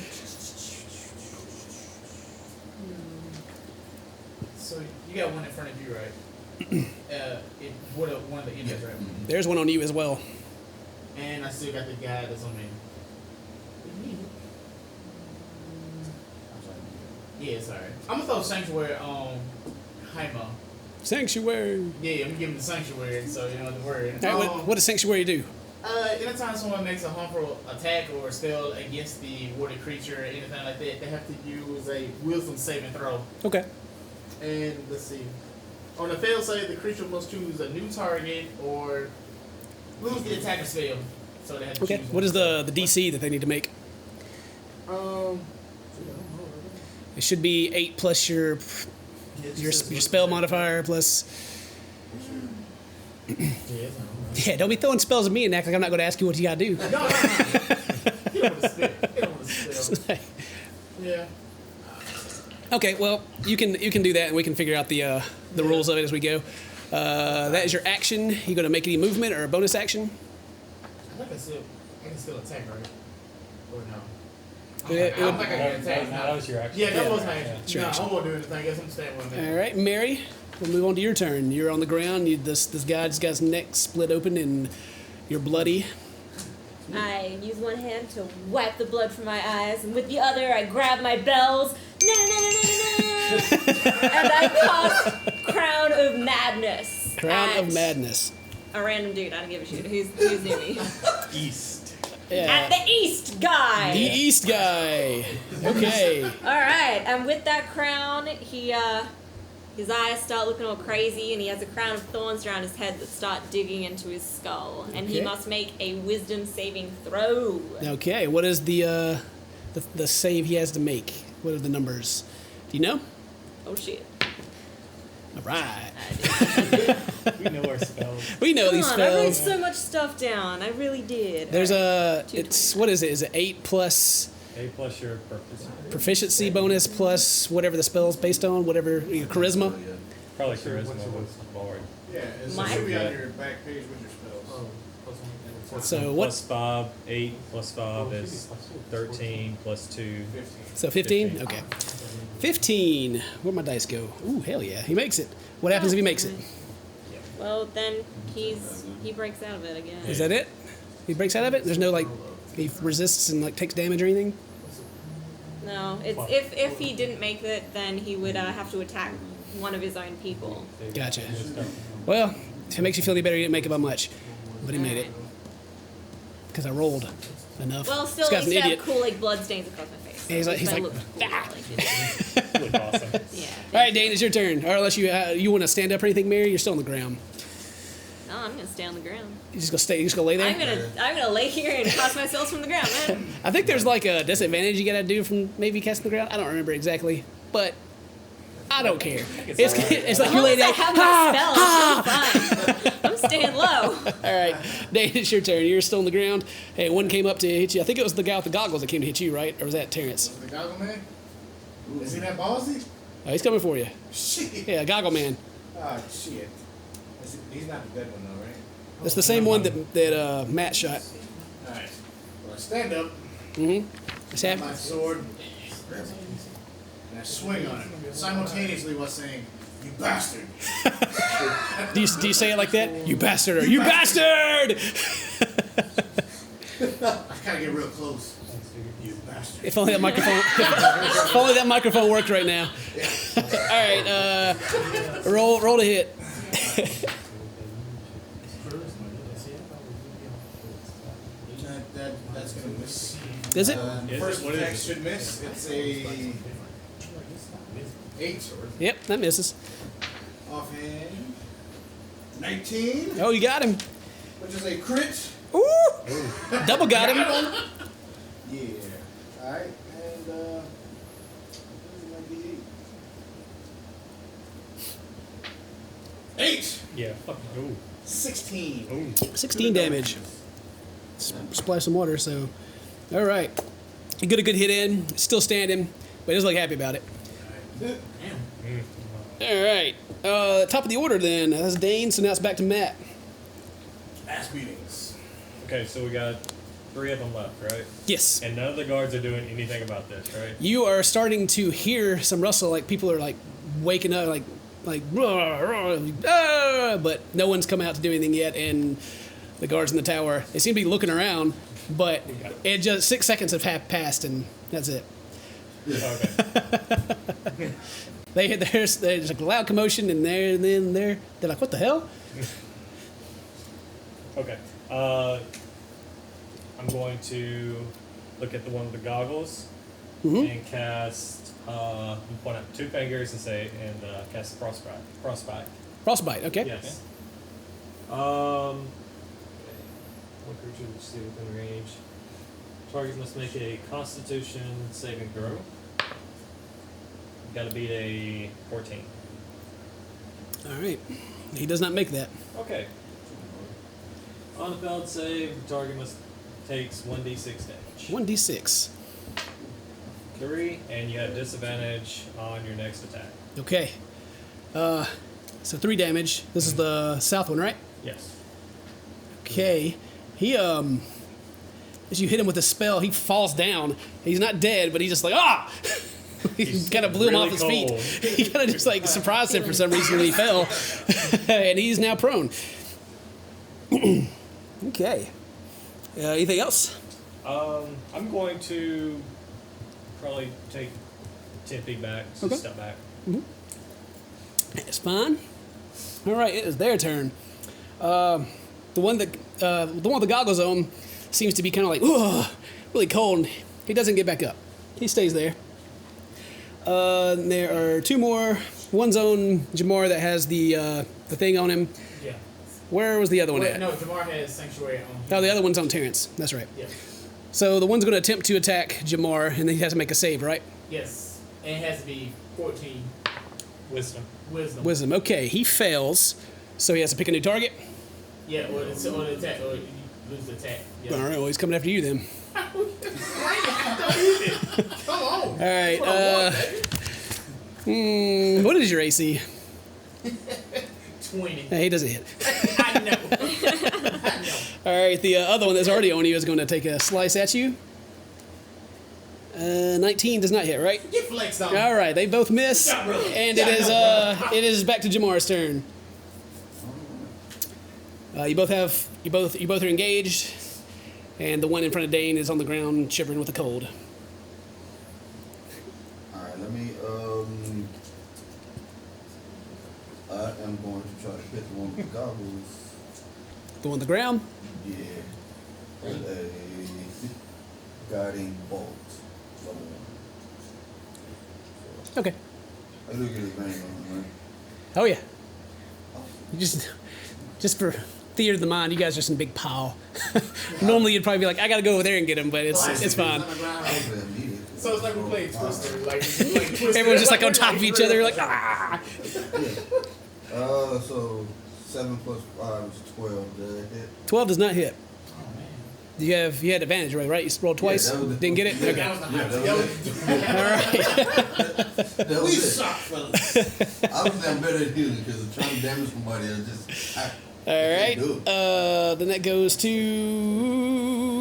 So you got one in front of you, right? One of the enemies, right? There's one on you as well. And I still got the guy that's on me. Yeah, sorry. I'm gonna throw Sanctuary on Haima. Sanctuary. Yeah, I'm gonna give him the Sanctuary, so you don't have to worry. All right, what does Sanctuary do? Anytime someone makes a harmful attack or spell against the warded creature or anything like that, they have to use a Wisdom saving throw. Okay. And let's see. On a fail save, the creature must choose a new target or lose the attacker spell. So they have to Okay. choose What one. is the DC that they need to make? It should be 8 plus your spell modifier plus. Yeah, don't be throwing spells at me and act like I'm not going to ask you what you got to do. No. Get on the spell. Get on the spell. Yeah. Okay, well, you can do that, and we can figure out the rules of it as we go. That is your action. You going to make any movement or a bonus action? I think I can still attack, right? Or no? It I don't would- think I can attack. That was your action. Yeah, that Yeah. was my action. It's your No, action. I won't do anything. I guess I'm staying with me. All right, Mary, we'll move on to your turn. You're on the ground. This guy's got his neck split open, and you're bloody. I use one hand to wipe the blood from my eyes, and with the other, I grab my bells. No, and I cast Crown of Madness. Crown at of Madness. A random dude. I don't give a shit. Who's near me? East. At Yeah. the East guy. The East guy. Okay. All right, and with that crown, he his eyes start looking all crazy, and he has a crown of thorns around his head that start digging into his skull. And he Okay. must make a wisdom saving throw. Okay, what is the save he has to make? What are the numbers? Do you know? Oh shit. All right. We know our spells. We know Come these on, I wrote spells. so much stuff down. I really did. There's Alright. it's, what is it? Is it 8 plus 8 plus your purpose. proficiency bonus plus whatever the spell's based on, whatever, your charisma? Probably charisma was bard. Yeah, it My- should be on your back page with your spells. So what? Plus 5, 8 plus 5 is 13 plus 2. 15. So 15? 15. Okay. 15. Where'd my dice go? Ooh, hell yeah. He makes it. What happens if he makes it? Well, then he breaks out of it again. Is that it? He breaks out of it? There's no, like, he resists and, like, takes damage or anything? No, it's if he didn't make it, then he would have to attack one of his own people. Gotcha. Well, if it makes you feel any better, he didn't make it by much. But he made it. Because I rolled enough. Well, still, This at guy's least an I have idiot. cool like blood stains across my face. Yeah, he's like- At least he's I like, looked cool, "Ah." like, Look awesome. yeah. All right, Dane, it's your turn. Or unless you want to stand up or anything, Mary, you're still on the ground. No, I'm gonna stay on the ground. You just gonna stay. You just gonna lay there. I'm gonna lay here and toss myself from the ground, man. I think there's like a disadvantage you gotta do from maybe casting the ground. I don't remember exactly, but I don't care. It's like As you're long laying as I there. have my spells, I'm fine. I'm staying low. All right, Dane, it's your turn. You're still on the ground. Hey, one came up to hit you. I think it was the guy with the goggles that came to hit you, right? Or was that Terrence? The goggle man? Is he that ballsy? Oh, he's coming for you. Shit. Yeah, goggle man. Oh, shit. He's not the dead one, though, right? That's the same one that Matt shot. Alright. Well, I stand up, Mm-hmm. What's my happening? sword, and I swing on him, simultaneously while saying, "You bastard!" Do you say it like that? You bastard! Or, you bastard! I kind of get real close. You bastard. If only that microphone. If only that microphone worked right now. All right, roll to hit. That's gonna miss. Is it? First attack should miss. It's a 8 Yep, that misses. offhand. 19, Oh, you got him. which is a crit. Ooh! Double got him. Yeah. Alright, and where's my D8? 8! Yeah, fucking 16. 16 damage. Splash some water, so. All right. You get a good hit in. Still standing, but he doesn't look happy about it. All right. Top of the order then. That's Dane, so now it's back to Matt. Ass beatings. Okay, so we got 3 of them left, right? Yes. And none of the guards are doing anything about this, right? You are starting to hear some rustle, like people are like waking up, like but no one's come out to do anything yet, and the guards in the tower, they seem to be looking around, but it just 6 seconds have passed, and that's it. Okay. There's like a loud commotion, and they're like, what the hell? Okay. I'm going to look at the one with the goggles and cast. Point out 2 fingers and say cast frostbite. Frostbite, okay. Yes. One creature which stay within range. Target must make a Constitution saving throw. Got to beat a 14. All right. He does not make that. Okay. On a failed save, the target takes 1d6 damage. 1d6. 3, and you have disadvantage on your next attack. Okay. So 3 damage. This is the south one, right? Yes. Okay. He as you hit him with a spell, he falls down. He's not dead, but he's just like, ah! He kind of blew him really off his cold. feet. He kind of just like surprised him for some reason when he fell, and he's now prone. Okay. Anything else? I'm going to probably take 10 feet back, just Okay. step back. It's fine. All right, it is their turn. The one with the goggles on seems to be kind of like, ugh, really cold. And he doesn't get back up. He stays there. There are 2 more One's on Jamar that has the thing on him. Yeah. Where was the other one Wait, at? no, Jamar has Sanctuary on him. Oh, the other one's on Terrence. That's right. Yeah. So the one's going to attempt to attack Jamar, and then he has to make a save, right? Yes. And it has to be 14 Wisdom. wisdom. Okay, he fails, so he has to pick a new target. Yeah, or the attack, or you lose the attack. Yeah. All right, well, he's coming after you then. Come on. All right. That's what I want, What is your AC? baby. 20. He doesn't hit. I know. All right, the other one that's already on you is going to take a slice at you. 19 does not hit, right? Get flexed on. All right, they both miss, Yeah, bro. and Yeah, it is back to Jamar's turn. You both are engaged, and the one in front of Dane is on the ground shivering with the cold. Alright, let me, I am going to try to hit the one with the goggles. Go on the ground. Yeah. With a guiding bolt. Level 1. Okay. I do get advantage on it, right? Oh yeah. You just for theater of the mind, you guys are just in a big pile. Normally you'd probably be like, I gotta go over there and get him, but it's fine. Hopefully I need it. So it's like we played Twister. Like Twister. Everyone's just like on top of each other, like ah. So 7 plus 5 is 12. Did I hit? 12 does not hit. Oh man. You had advantage, right? You rolled twice. that was- Didn't get it. yeah, Okay. That was the Yeah, that All right. was it. That We was it. suck, fellas. Obviously, I'm better at healing because I'm trying to damage somebody. All right. do it. Then that goes to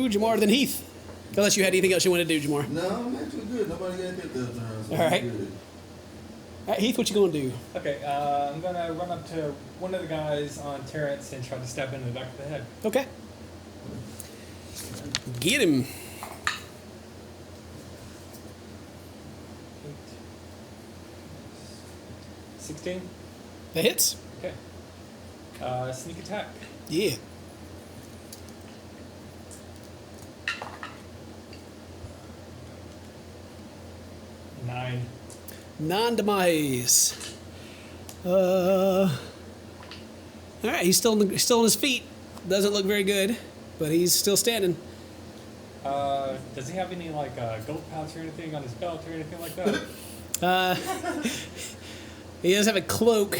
Jamar, then Heath. Unless you had anything else you wanted to do, Jamar. No, I'm actually good. Nobody got hit that turn. So All right. I'm good. All right, Heath, what you gonna do? Okay, I'm gonna run up to one of the guys on Terrence and try to stab him in the back of the head. Okay. Get him. 16. That hits. Okay. Sneak attack. Yeah. Nine. Non-demise. All right, he's still on his feet. Doesn't look very good, but he's still standing. Does he have any like gold pouch or anything on his belt or anything like that? He does have a cloak,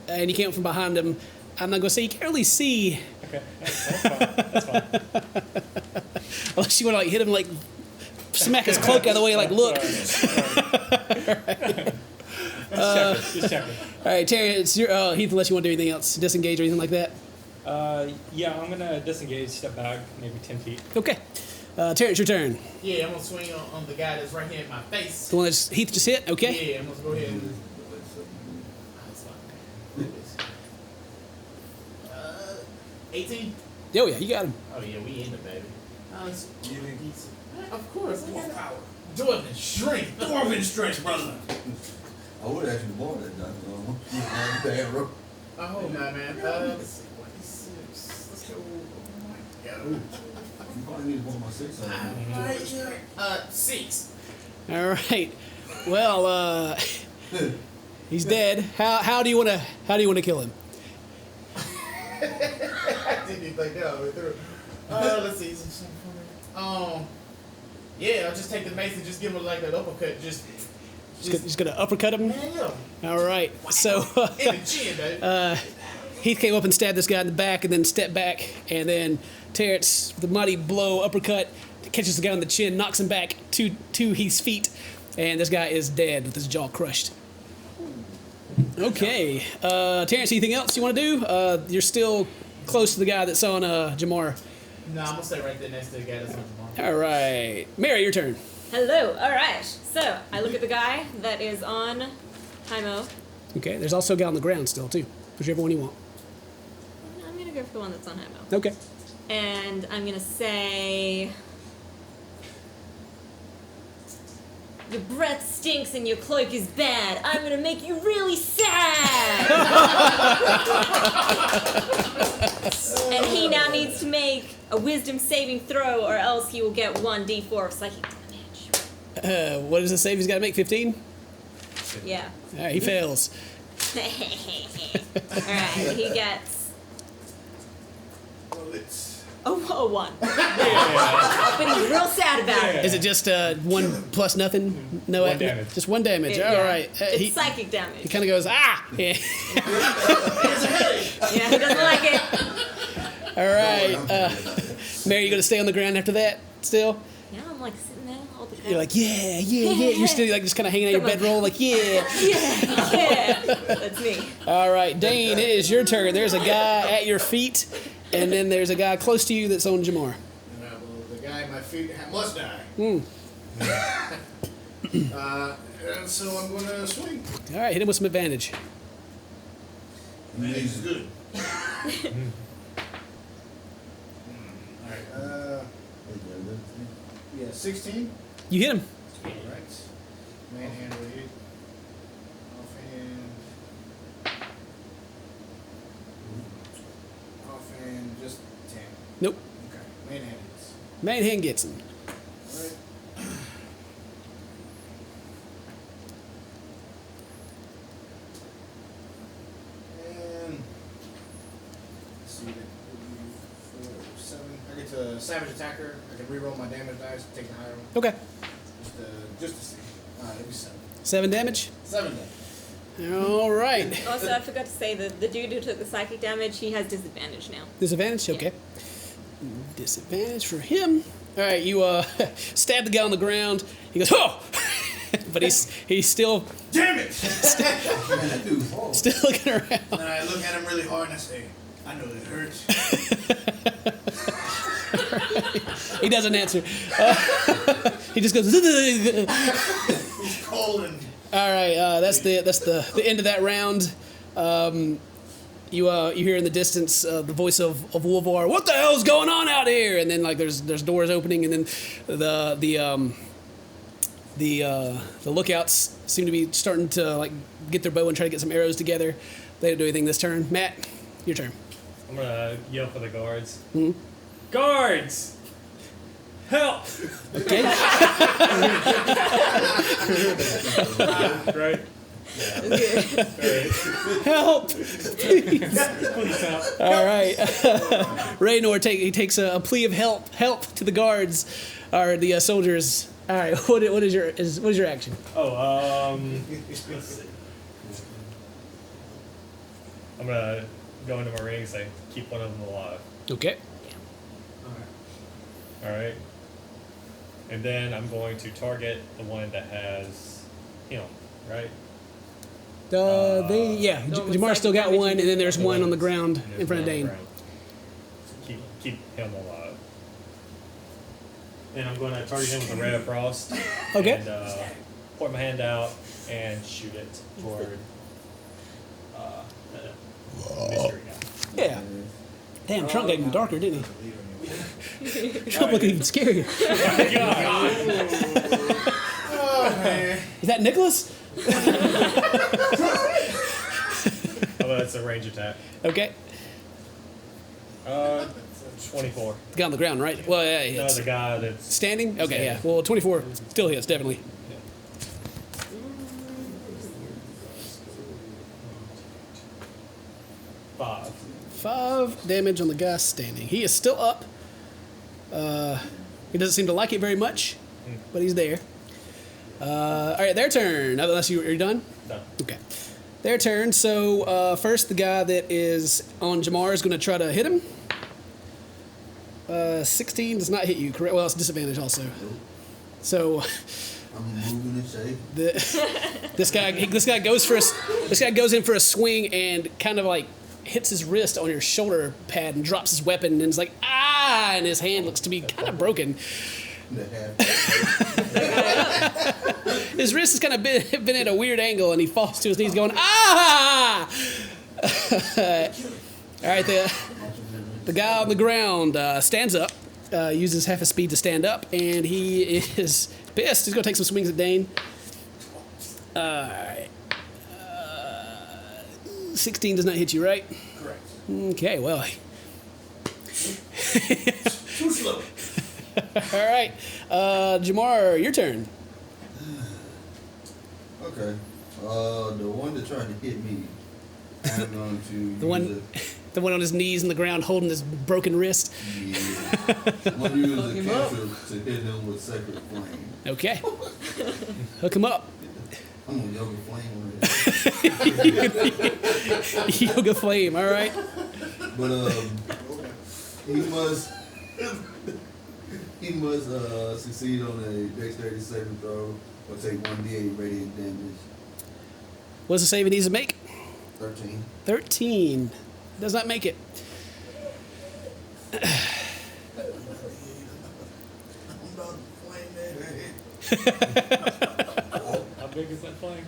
and you came from behind him. I'm not gonna say you can't really see Okay, that's fine. That's fine. unless you want to like hit him, like smack his cloak out of the way, like look. Just checking. All right, Terry, it's your Heath. Unless you want to do anything else, disengage or anything like that. Yeah, I'm gonna disengage, step back, maybe 10 feet. Okay, Terrence, your turn. Yeah, I'm gonna swing on the guy that's right here in my face. The one that Heath just hit. Okay. Yeah, I'm gonna go ahead and. 18. Oh yeah, you got him. Oh yeah, we in the baby. Giving Of course, I got Dwarven strength. dwarven strength, brother. I would actually bought that done. Bad rope. Oh my man. Let's see, 26. Let's go. Oh my god. You probably need one of my 6 on. 6. All right. Well, he's dead. How do you want to kill him? I didn't even think that all the way through. Let's see. Yeah, I'll just take the mace and just give him like an uppercut. Just gonna uppercut him. man, yeah. All right. So In the chin, baby. Heath came up and stabbed this guy in the back, and then stepped back, and then Terrence, with a mighty blow, uppercut, catches the guy on the chin, knocks him back to Heath's feet, and this guy is dead with his jaw crushed. Okay, Terrence, anything else you want to do? You're still close to the guy that's on Jamar. No, I'm gonna stay right there next to the guy that's on the All right, Mary, your turn. Hello. All right. So I look at the guy that is on Hymo. Okay, there's also a guy on the ground still too. Whichever one you want. I'm gonna go for the one that's on Hymo. Okay. And I'm gonna say, your breath stinks and your cloak is bad. I'm gonna make you really sad. And he now needs to make a wisdom saving throw, or else he will get 1d4 of psychic damage. What does it say? He's got to make 15. Yeah. All right, he fails. Alright, he gets Bullets. a 1. But he's real sad about it. Is it just 1 plus nothing? No, One damage. Just 1 damage. Yeah. All right. It's He psychic damage. he kind of goes ah. Yeah. Yeah, he doesn't like it. All right. Mary, you gonna stay on the ground after that? Still? Yeah, I'm like sitting there all the time. You're like yeah. You're still like just kind of hanging out your bedroll like yeah. Yeah, that's me. All right, Dane, it is your turn. There's a guy at your feet, and then there's a guy close to you that's on Jamar. Well, the guy at my feet must die. And so I'm going to swing. All right, hit him with some advantage. That is good. Alright, yeah, 16. You hit him. Alright. Manhandle hit. Offhand, just 10. Nope. Okay, manhandle hits. Manhand gets him. Alright. And let's see, that would be 4, 7. I get to savage attacker. I can reroll my damage dice, take the higher one. Okay. Just to see. It'd be 7. 7 damage. 7 damage. All right. Also, I forgot to say that the dude who took the psychic damage, he has disadvantage now. Disadvantage? Okay. Disadvantage for him. All right, you stab the guy on the ground. He goes, oh! But he's still Damn it! still looking around. And I look at him really hard and I say, I know that hurts. He doesn't answer. He just goes. He's cold and All right, that's the end of that round. You hear in the distance the voice of Wolvar. What the hell's going on out here? And then like there's doors opening, and then the lookouts seem to be starting to like get their bow and try to get some arrows together. They didn't do anything this turn. Matt, your turn. I'm gonna yell for the guards. Guards! Help! Okay. Right? Help! Please. Please help. All right. Raynor takes a plea of help to the guards or the soldiers. All right. What is your action? Oh, let's see. I'm gonna go into my ring and say, keep one of them alive. Okay. Alright. And then I'm going to target the one that has heal, right? Jamar's still got one, and then there's one on the ground in front of Dane. Keep him alive. And I'm going to target him with a ray of frost. Okay. And point my hand out and shoot it toward the mystery guy. Yeah. Damn, Trump got even darker, didn't he? Trump looked even scarier. oh man. Is that Nicholas? Oh, that's a range attack. Okay. 24. The guy on the ground, right? Well, yeah, he No, hits. the guy that's Standing? Okay, yeah. Well, 24 still hits, definitely. five. 5 damage on the guy standing. He is still up. He doesn't seem to like it very much, but he's there. All right, their turn. Unless you're done? Done. Okay. Their turn. So first, the guy that is on Jamar is going to try to hit him. 16 does not hit you, correct? Well, it's disadvantage also. So I'm moving and shaking. this guy goes in for a swing and kind of like hits his wrist on your shoulder pad and drops his weapon and is like ah, and his hand looks to be kind of broken. His wrist has kind of been at a weird angle, and he falls to his knees going, ah! All right, the guy on the ground stands up, uses half his speed to stand up, and he is pissed. He's going to take some swings at Dane. All right. 16 does not hit you, right? Correct. Okay, well. Too slow. All right. Jamar, your turn. Okay. The one that tried to hit me, I'm going to The one, the one on his knees on the ground holding his broken wrist. Yeah. I'm going to use Hook a him up. cantrip to hit him with Sacred Flame. Okay. Hook him up. I'm going to Yoga Flame on it. Yoga flame. All right. But he must succeed on a dexterity saving throw or take 1d8 radiant damage. What's the save he needs to make? 13. 13. Does not make it. I'm about to flame that. How big is that flame?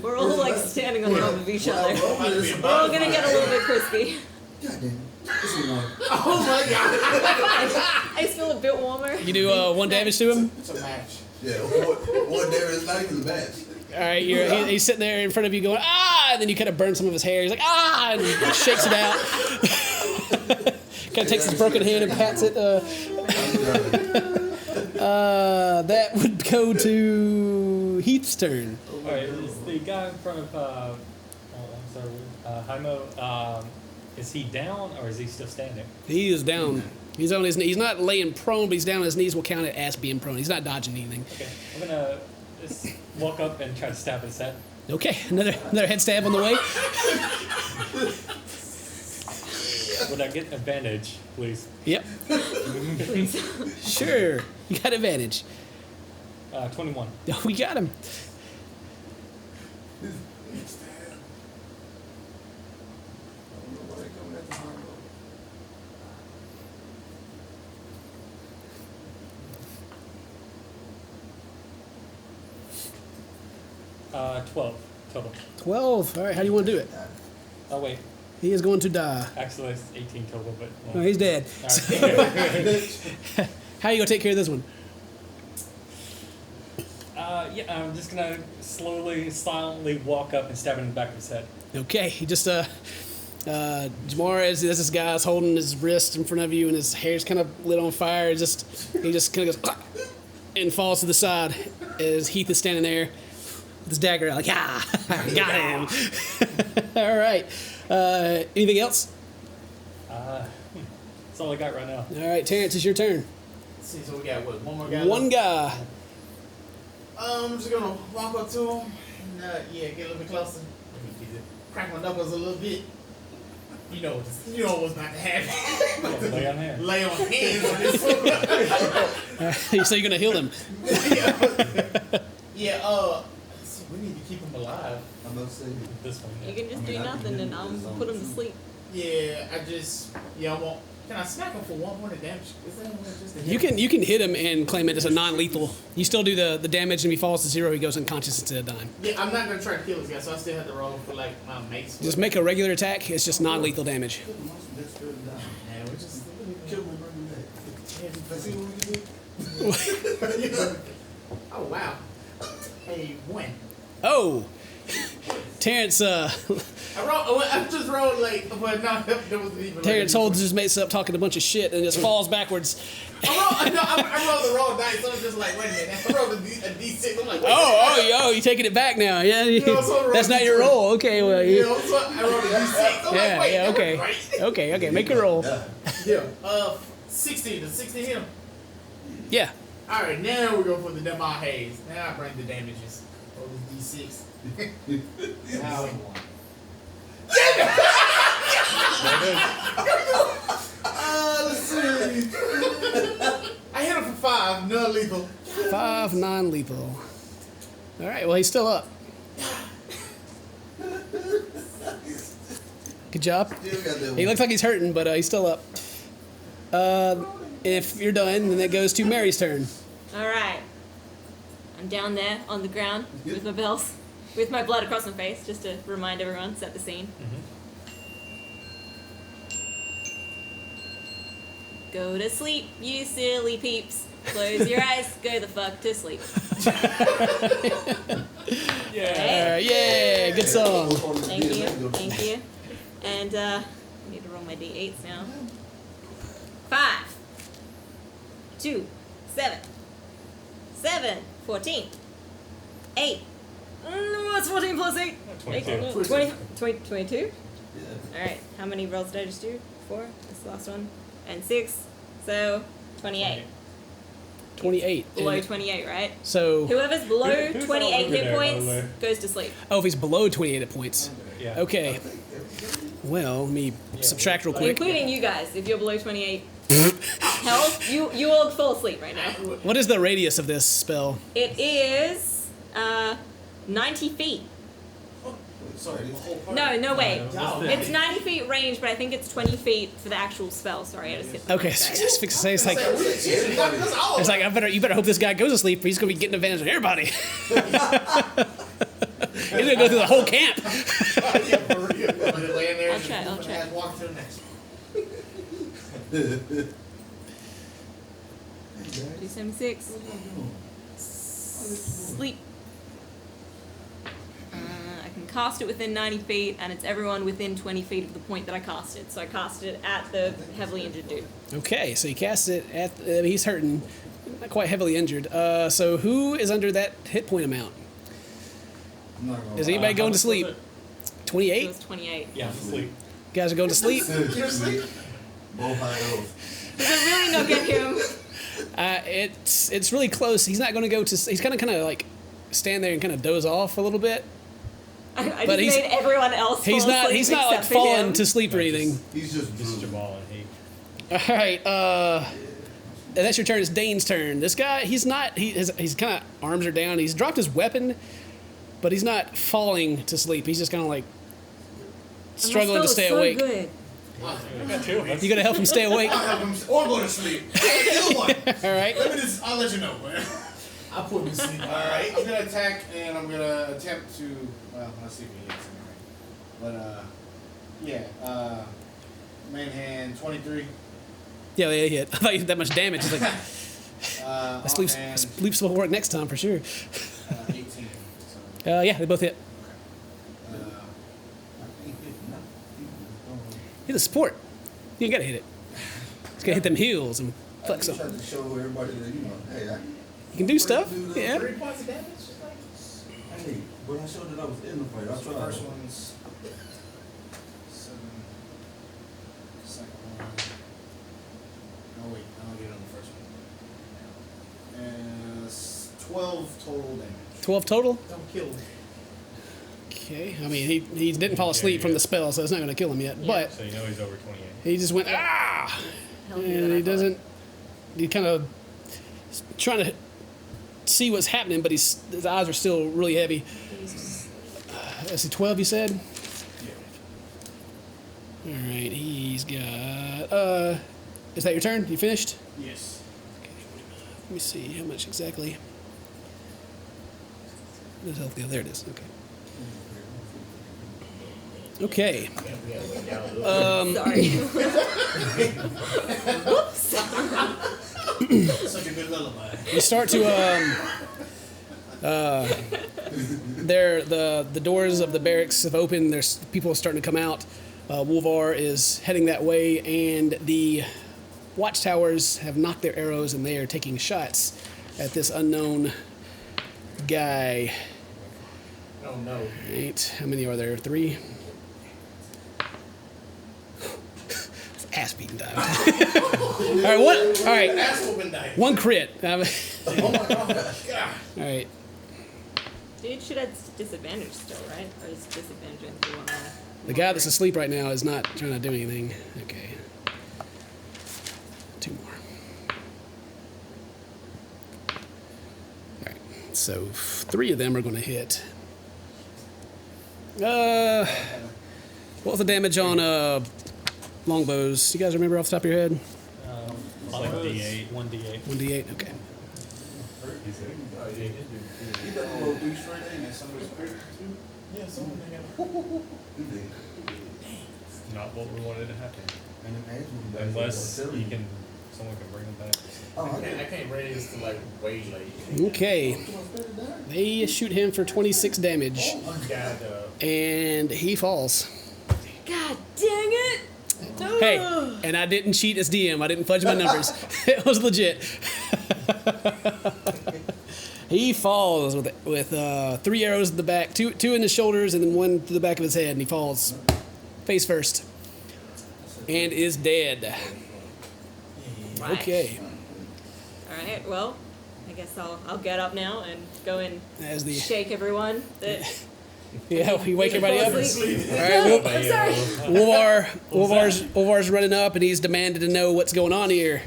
We're all like standing on top of each other. We're all gonna get a little bit crispy. God damn it. This is one. Oh my god. I just feel a bit warmer. You do 1 damage to him. It's a match. Yeah, one damage is not even a match. All right, he's sitting there in front of you going, ah, and then you kind of burn some of his hair. He's like, ah, and he shakes it out. Kind of takes his broken hand and pats it. That would go to Heath's turn. Alright, is the guy in front of, Jaimo, is he down or is he still standing? He is down. He's on his knees. He's not laying prone, but he's down on his knees. We'll count it as being prone. He's not dodging anything. Okay, I'm gonna just walk up and try to stab his head. Okay, another head stab on the way. Would I get advantage, please? Yep, Please. sure. You got advantage. 21. Oh, we got him. Uh, 12 total. 12. All right, how do you want to do it? Oh wait, He is going to die. actually it's 18 total, but Oh, he's dead. Alright. How are you going to take care of this one? Yeah, I'm just gonna slowly, silently walk up and stab him in the back of his head. Okay, he just, Jamar, as this guy's holding his wrist in front of you and his hair's kind of lit on fire, he just kind of goes, and falls to the side as Heath is standing there with his dagger out, like, got him. All right. Anything else? That's all I got right now. All right, Terrence, it's your turn. Let's see, so we got what? One more guy? One guy. I'm just gonna walk up to him and get a little bit closer. Crack my knuckles a little bit. You know what's about to happen. Lay on hands. Lay on hands on this one. So you're going to heal him. We need to keep him alive. I'm about to say This one. You Yeah. can just do nothing and I'll put him to sleep. Yeah, I want. Can I smack him for 1 point of damage? Is that just a hit? You can hit him and claim it as a non-lethal. You still do the damage, and if he falls to 0, he goes unconscious instead of dying. Yeah, I'm not gonna try to kill this guy, so I still have to roll for like my mace. Just make a regular attack. It's just non-lethal damage. Man, we just. kill him and bring him back. Let's see what we can do. Oh wow. Hey, when? Oh, Terrence. I just rolled like, but no, that wasn't even. Terrence like, holds his mace up, talking a bunch of shit, and just falls backwards. I rolled the wrong dice, so I'm just like, wait a minute. I rolled a D6. I'm like, wait. You taking it back now? Yeah, so that's not your roll. Okay, well, Yeah, so I rolled a D6. I'm like, wait, that was okay, right. okay, make a roll. Yeah. 16. Does 16 hit him? Yeah. All right, now we're going for the Demo Haze. Now I bring the damages. Roll this D6. Now we won. Let's see. I hit him for 5, non-lethal. 5 non-lethal. All right. Well, he's still up. Good job. He looks like he's hurting, but he's still up. If you're done, then it goes to Mary's turn. Alright. I'm down there on the ground with my bells, with my blood across my face, just to remind everyone, set the scene. Go to sleep, you silly peeps. Close your eyes, go the fuck to sleep. Yeah, good song. Thank you. And I need to roll my d8s now. 5, 2, 7, 14, 8, What's 14 plus 8? 22. 22? Yeah. Alright, how many rolls did I just do? 4? That's the last one. And 6. So, 28. 28. Below And 28, right? so, Whoever's below Who's 28 over hit there, by the points way? goes to sleep. oh, if he's below 28 hit points. Yeah. Okay. Well, let me subtract real quick. Including you guys, if you're below 28 health, you all fall asleep right now. What is the radius of this spell? It is 90 feet. Sorry, the whole part. No way. Oh, It's 90 feet range, but I think it's 20 feet for the actual spell. Sorry, I just hit the Okay, wrong so guy. just fix it. It's like That's all. it's like you better hope this guy goes to sleep, or he's gonna be getting advantage of everybody. He's gonna go through the whole camp. Laying there, I'll try, I'll try. and walk to the next one. 276. Sleep. I can cast it within 90 feet, and it's everyone within 20 feet of the point that I cast it. So I cast it at the heavily injured dude. Okay, so he casts it at. He's hurting, not quite heavily injured. So who is under that hit point amount? I'm not gonna Is lie. anybody going to how much sleep? was it? It 28. was 28. Yeah, sleep. Guys are going to sleep. You're asleep? Both high elves. Does it really not get him? It's really close. He's not going to go to. He's gonna kind of like stand there and kind of doze off a little bit. I But just he's- made everyone else He's fall not. asleep He's not like except for falling him. to sleep or anything. He's just Just Drew. Jamal and he. All right. That's your turn. It's Dane's turn. This guy, he's not. He's kind of arms are down. He's dropped his weapon, but he's not falling to sleep. He's just kind of like struggling to stay awake. Good. I got 2 of us. You gonna help him stay awake? I'll help him or go to sleep. Either one. All right. I'll let you know, man. I put him to sleep. Alright, I'm gonna attack and I'm gonna attempt to, well, let's see if he hits anyway. But, yeah, main hand 23. Yeah, they hit. I thought you had that much damage. It's like Offhand, sleeps will work next time for sure. 18. So, Yeah, they both hit. Hit the support. You ain't gotta hit it. It's gonna hit them heels and I flex just them. tried to show everybody that, hey, You can do stuff. that. Yeah. 3 points of damage? Hey, but I showed that I was in the fight. I the tried. first one's 7. Second one. Oh, wait, I don't get it on the first one. And 12 total damage. 12 total. Don't kill him. Okay. I mean, he didn't fall asleep from the spell, so it's not gonna kill him yet. But So you know he's over 28. he just went ah, Healthier than and I he thought. doesn't. He kind of trying to see what's happening, but his eyes are still really heavy. Let's see, 12. You said. All right. He's got. Is that your turn? You finished? Yes. Let me see how much exactly. Where's health go? There it is. Okay. Okay. Sorry. Such a good lullaby. You start to the doors of the barracks have opened. There's people starting to come out. Wolvar is heading that way, and the watchtowers have knocked their arrows, and they are taking shots at this unknown guy. Oh no. 8. How many are there? 3. Ass beating die. All right, one. All right, Ass whooping dice. one crit. Oh my god. All right. Dude should have disadvantage still, right? Or is disadvantage in 3-1-1? The guy that's asleep right now is not trying to do anything. Okay. 2 more. All right. So 3 of them are going to hit. What was the damage on longbows? You guys remember off the top of your head? It's like D8. 1D8. 1d8. Okay. He got a little 3 straight And somebody's crit too. Yeah, someone got Not what we wanted to happen. And Unless someone can bring him back. I can't raise to like way late. Okay. They shoot him for 26 damage, God, and he falls. God dang it! Hey, and I didn't cheat as DM. I didn't fudge my numbers. It was legit. He falls with 3 arrows in the back, two in his shoulders, and then 1 to the back of his head, and he falls face first, and is dead. Right. Okay. All right. Well, I guess I'll get up now and go and As the shake everyone. yeah, you wake everybody up. Fall All asleep. right, I'm sorry. Wolvar's running up, and he's demanded to know what's going on here.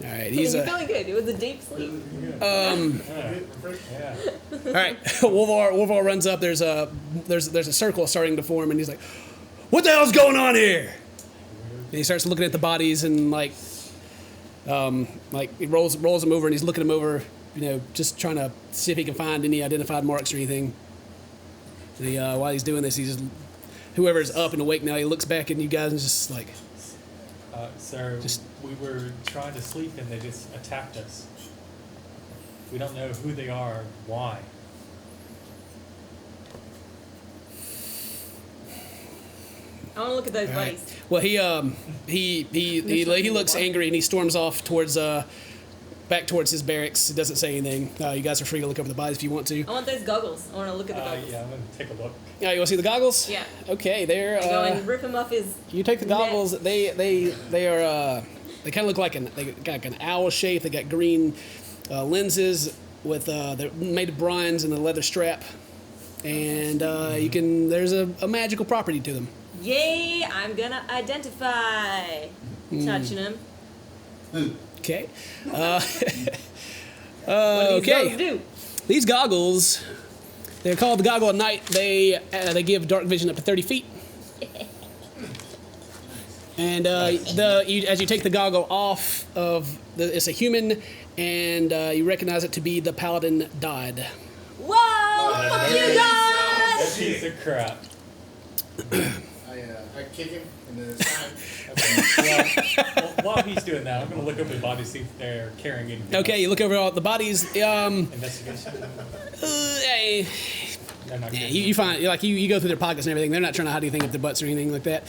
All right, he's You're feeling good. It was a deep sleep. Yeah. all right. Wolvar runs up. There's a circle starting to form, and he's like, "What the hell's going on here?" And he starts looking at the bodies and like he rolls them over, and he's looking them over, just trying to see if he can find any identified marks or anything. And while he's doing this, he's just, whoever's up and awake now, he looks back at you guys and just like, Sir, we were trying to sleep and they just attacked us. We don't know who they are, why. I want to look at those all right. buddies. Well, he looks angry and he storms off towards back towards his barracks. He doesn't say anything. You guys are free to look over the bodies if you want to. I want those goggles. I want to look at the goggles. Yeah, I'm gonna take a look. You want to see the goggles? Yeah. Okay, they're. I go and rip him off his. You take the goggles. They are. They kind of look like they got like an owl shape. They got green lenses with they're made of bronze and a leather strap, and there's a magical property to them. Yay! I'm gonna identify. Touching him. Okay. What do these Okay. goggles do? These goggles, they're called the Goggle of Night. They give dark vision up to 30 feet. And as you take the goggle off it's a human, and you recognize it to be the Paladin died. Whoa! Fuck you guys! Piece of crap. I kick him in the side. Well, while he's doing that, I'm gonna look over the body, see if they're carrying anything. Okay, you look over all the bodies. Investigation. Hey, They're not yeah, good. you find you go through their pockets and everything. They're not trying to hide anything up their butts or anything like that.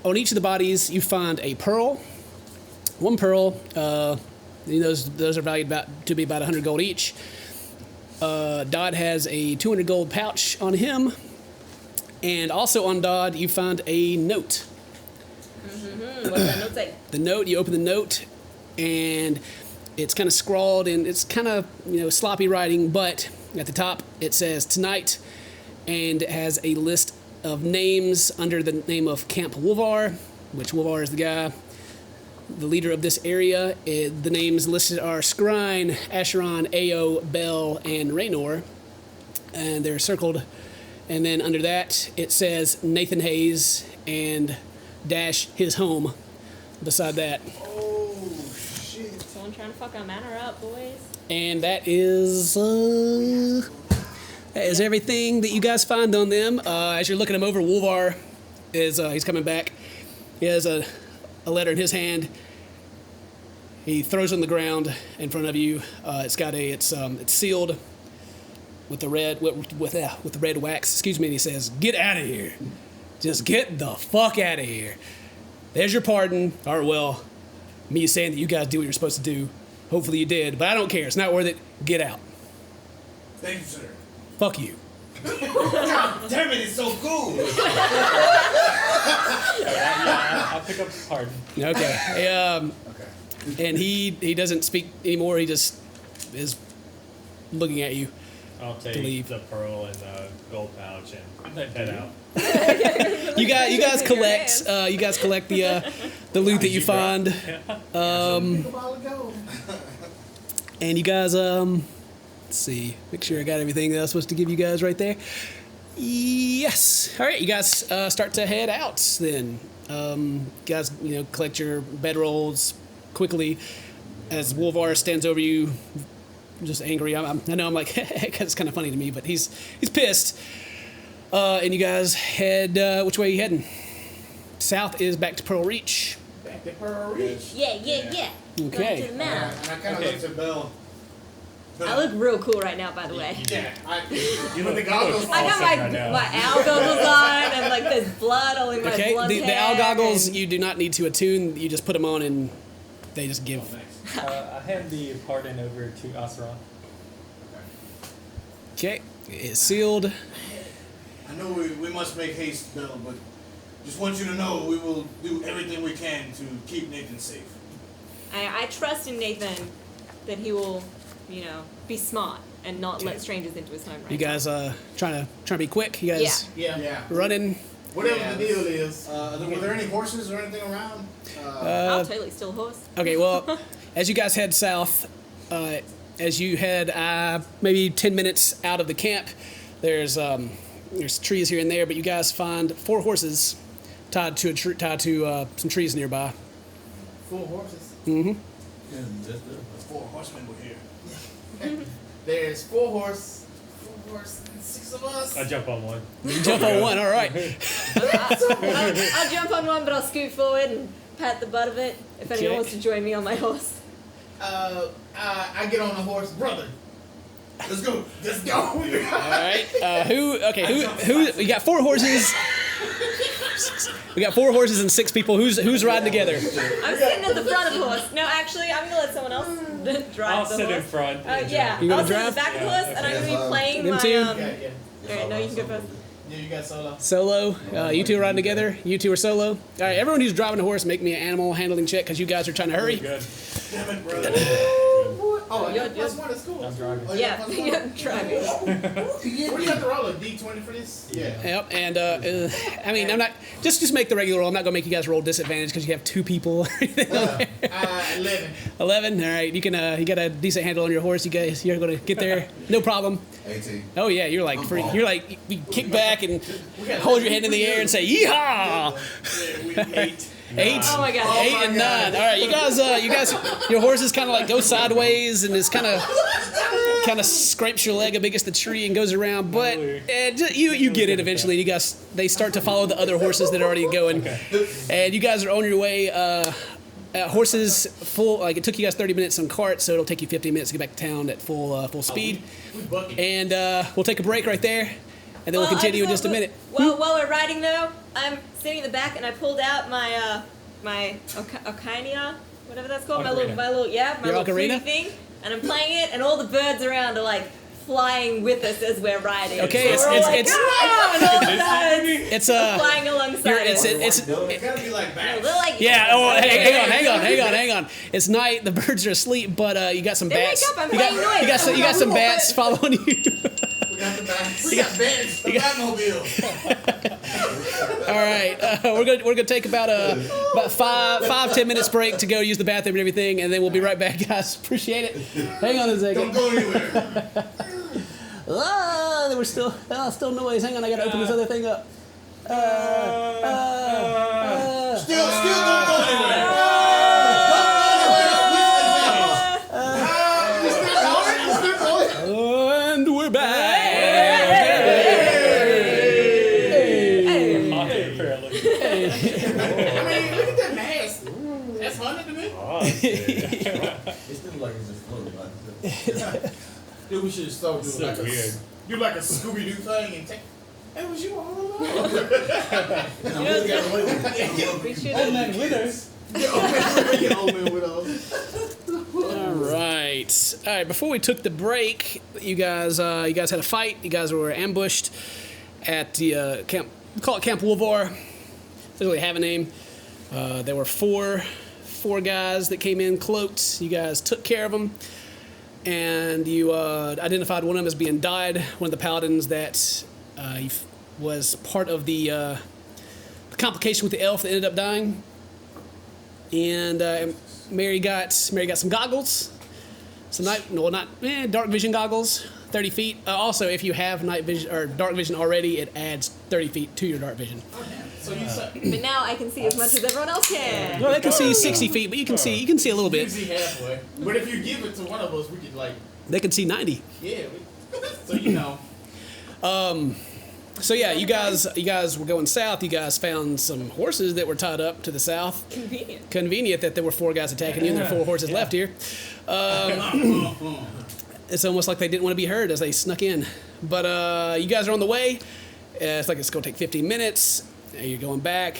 On each of the bodies, you find a pearl. 1 pearl. Those are valued to be about 100 gold each. Dodd has a 200 gold pouch on him. And also on Dodd, you find a note. What does that note say? The note, you open the note, and it's kind of scrawled, and it's kind of sloppy writing, but at the top it says tonight, and it has a list of names under the name of Camp Wolvar, which Wolvar is the guy, the leader of this area. The names listed are Scrine, Acheron, Ao, Bell, and Raynor, and they're circled. And then under that, it says Nathan Hayes and dash his home beside that. Oh shit! Someone trying to fuck our manor up, boys. And that is everything that you guys find on them. As you're looking them over, Wolvar he's coming back. He has a letter in his hand. He throws it on the ground in front of you. It's sealed with the red with the red wax. Excuse me. And he says, "Get out of here. Just get the fuck out of here. There's your pardon." Or well, me saying that you guys do what you're supposed to do. Hopefully you did, but I don't care. It's not worth it. Get out. Thank you, sir. Fuck you. God damn it! It's so cool. I'll pick up the pardon. Okay. And he doesn't speak anymore. He just is looking at you. I'll take Leave. the pearl and the gold pouch and head out. You guys collect. You guys collect the loot that you find. And you guys let's see. Make sure I got everything that I was supposed to give you guys right there. Yes. All right. You guys start to head out then. You guys collect your bedrolls quickly as Wolvar stands over you. Just angry. I know I'm like, it's kind of funny to me, but he's pissed. And you guys head, which way are you heading? South is back to Pearl Reach. Back to Pearl Reach. Yeah. Okay. Going to the And manor. I kind of looked at Bell. I look real cool right now, by the way. Yeah. You With look the goggles. I got awesome right now. my owl goggles on and like there's blood all in my Okay. blunt The hair owl goggles and- you do not need to attune. You just put them on and they just give. Oh, thanks. I hand the pardon over to Asaron. Okay, it's sealed. I know we must make haste, Bill, but just want you to know we will do everything we can to keep Nathan safe. I trust in Nathan that he will, be smart and not Okay. let strangers into his home. Right You guys trying to be quick? You guys Yeah. running? Whatever Yeah. the deal is. Were there any horses or anything around? I'll totally steal a horse. Okay, well, as you guys head south, as you head maybe 10 minutes out of the camp, there's trees here and there, but you guys find 4 horses tied to some trees nearby. 4 horses. Yeah, just The 4 horsemen were here. There's 4 horses, and 6 of us. I jump on one. You jump on one, all right. I'll jump on one, but I'll scoot forward and pat the butt of it if anyone Okay. wants to join me on my horse. I get on the horse, brother. Let's go. Let's go. All right. Who? We got 4 horses. We got 4 horses and 6 people. Who's riding together? I'm sitting at the front of the horse. No, actually, I'm gonna let someone else drive I'll the sit horse. in front. Yeah, You gonna I'll sit at drive? the back of the Yeah. horse, and I'm gonna be playing Them my two? Yeah. Alright, no, you can go first. Yeah, you got solo. Solo. You 2 are riding together. You 2 are solo. All right. Everyone who's driving a horse, make me an animal handling check because you guys are trying to hurry. Good. Damn it, brother. Oh, You're- yeah, plus 1 is cool. I'm driving. Oh, Yeah, plus you're 1? driving. What do you have to roll, a D20 for this? Yeah. Yep. And I mean, I'm not just make the regular roll. I'm not gonna make you guys roll disadvantage because you have 2 people. 11. 11. All right. You can. You got a decent handle on your horse. You're gonna get there. No problem. 18. Oh yeah. You're like free. You're like you kick back and hold your head in the air and say yeehaw. Yeah, we 8. 8. Oh my god. 8 and 9. All right, you guys, your horses kind of like go sideways and it's kind of scrapes your leg up against the tree and goes around. But you get it eventually. You guys, they start to follow the other horses that are already going, and you guys are on your way. Horses full. Like it took you guys 30 minutes on carts, so it'll take you 15 minutes to get back to town at full speed. We bucket. And we'll take a break right there, and then we'll continue in just a minute. Well, while we're riding though, I'm sitting in the back and I pulled out my ocarina, whatever that's called, my Ocarina. little Your little ocarina? flute thing, and I'm playing it, and all the birds around are like flying with us as we're riding. Okay, so we're all like, "Ah!" and all the birds It's flying alongside us. It's gotta be like They're bats. like, Yeah. Oh, hang on. It's night. The birds are asleep, but you got some They wake bats. up, I'm you got playing noise. you got some bats following you. We got the bats. We got bats. The Batmobile. All right, we're gonna take about 5-10 minutes break to go use the bathroom and everything, and then we'll be right back, guys. Appreciate it. Hang on a Don't second. go anywhere. There was still noise. Hang on, I gotta open this other thing up. Still don't go anywhere. And we're back. Apparently. I mean, look at that mask. That's funny to me. It still like it's just floating like Dude, we should just start doing So like weird. do like a Scooby-Doo thing and take. It was you all along. You know, we should. Get old man with us. All right. Before we took the break, you guys had a fight. You guys were ambushed at the camp. We call it Camp Wolvar. Doesn't really have a name. There were four guys that came in cloaked. You guys took care of them, and you identified one of them as being died. One of the paladins that was part of the complication with the elf that ended up dying. And Mary got some goggles, some dark vision goggles, 30 feet. Also, if you have night vision or dark vision already, it adds 30 feet to your dark vision. So you suck. But now I can see as much as everyone else can. Well, they can see 60 feet, but you can see a little bit. Easy halfway. But if you give it to one of us, we could like, They can see 90. yeah. So you know. So yeah, you guys were going south. You guys found some horses that were tied up to the south. Convenient. Convenient that there were 4 guys attacking you, and there are 4 horses left here. It's almost like they didn't want to be heard as they snuck in. But you guys are on the way. It's like it's going to take 15 minutes. You're going back.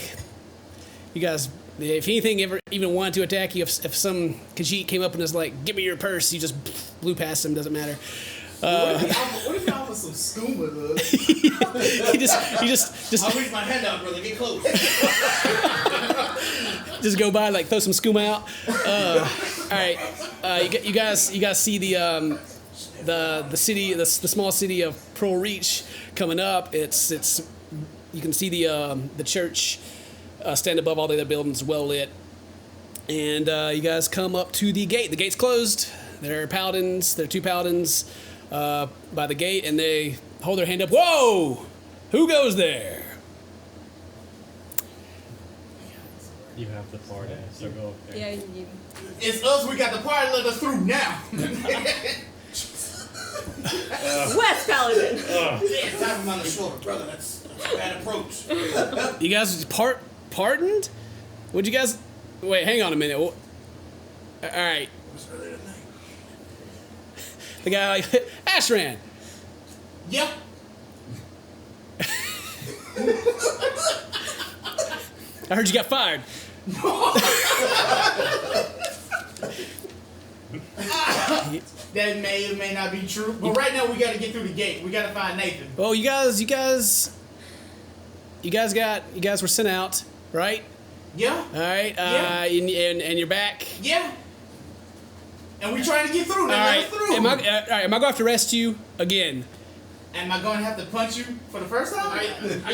You guys If anything ever even wanted to attack you, if some Khajiit came up and was like, "Give me your purse," you just blew past him. Doesn't matter. What if you offer some skooma, look? you just I'll reach my hand out, brother. Get close. just go by, like throw some skooma out. All right, you guys see the city, the small city of Pearl Reach coming up. It's you can see the church stand above all the other buildings, well lit, and you guys come up to the gate. The gate's closed. There are paladins. There are 2 paladins by the gate, and they hold their hand up. Whoa! Who goes there? You have the party, so go up there. Yeah, you. It's us. We got the party. Let us through now. West Paladin! Yeah, tap him on the shoulder, brother. That's a bad approach. You guys pardoned? Would you guys... Wait, hang on a minute. All right. What's earlier tonight? The guy like, Ashran! Yep. I heard you got fired. That may or may not be true. But right now we got to get through the gate. We got to find Nathan. Well, you guys were sent out, right? Yeah. All right. Yeah. And you're back. Yeah. And we trying to get through. All Now right. let us through. Am I going to have to arrest you again? Am I going to have to punch you for the first time? Oh, yeah. Ring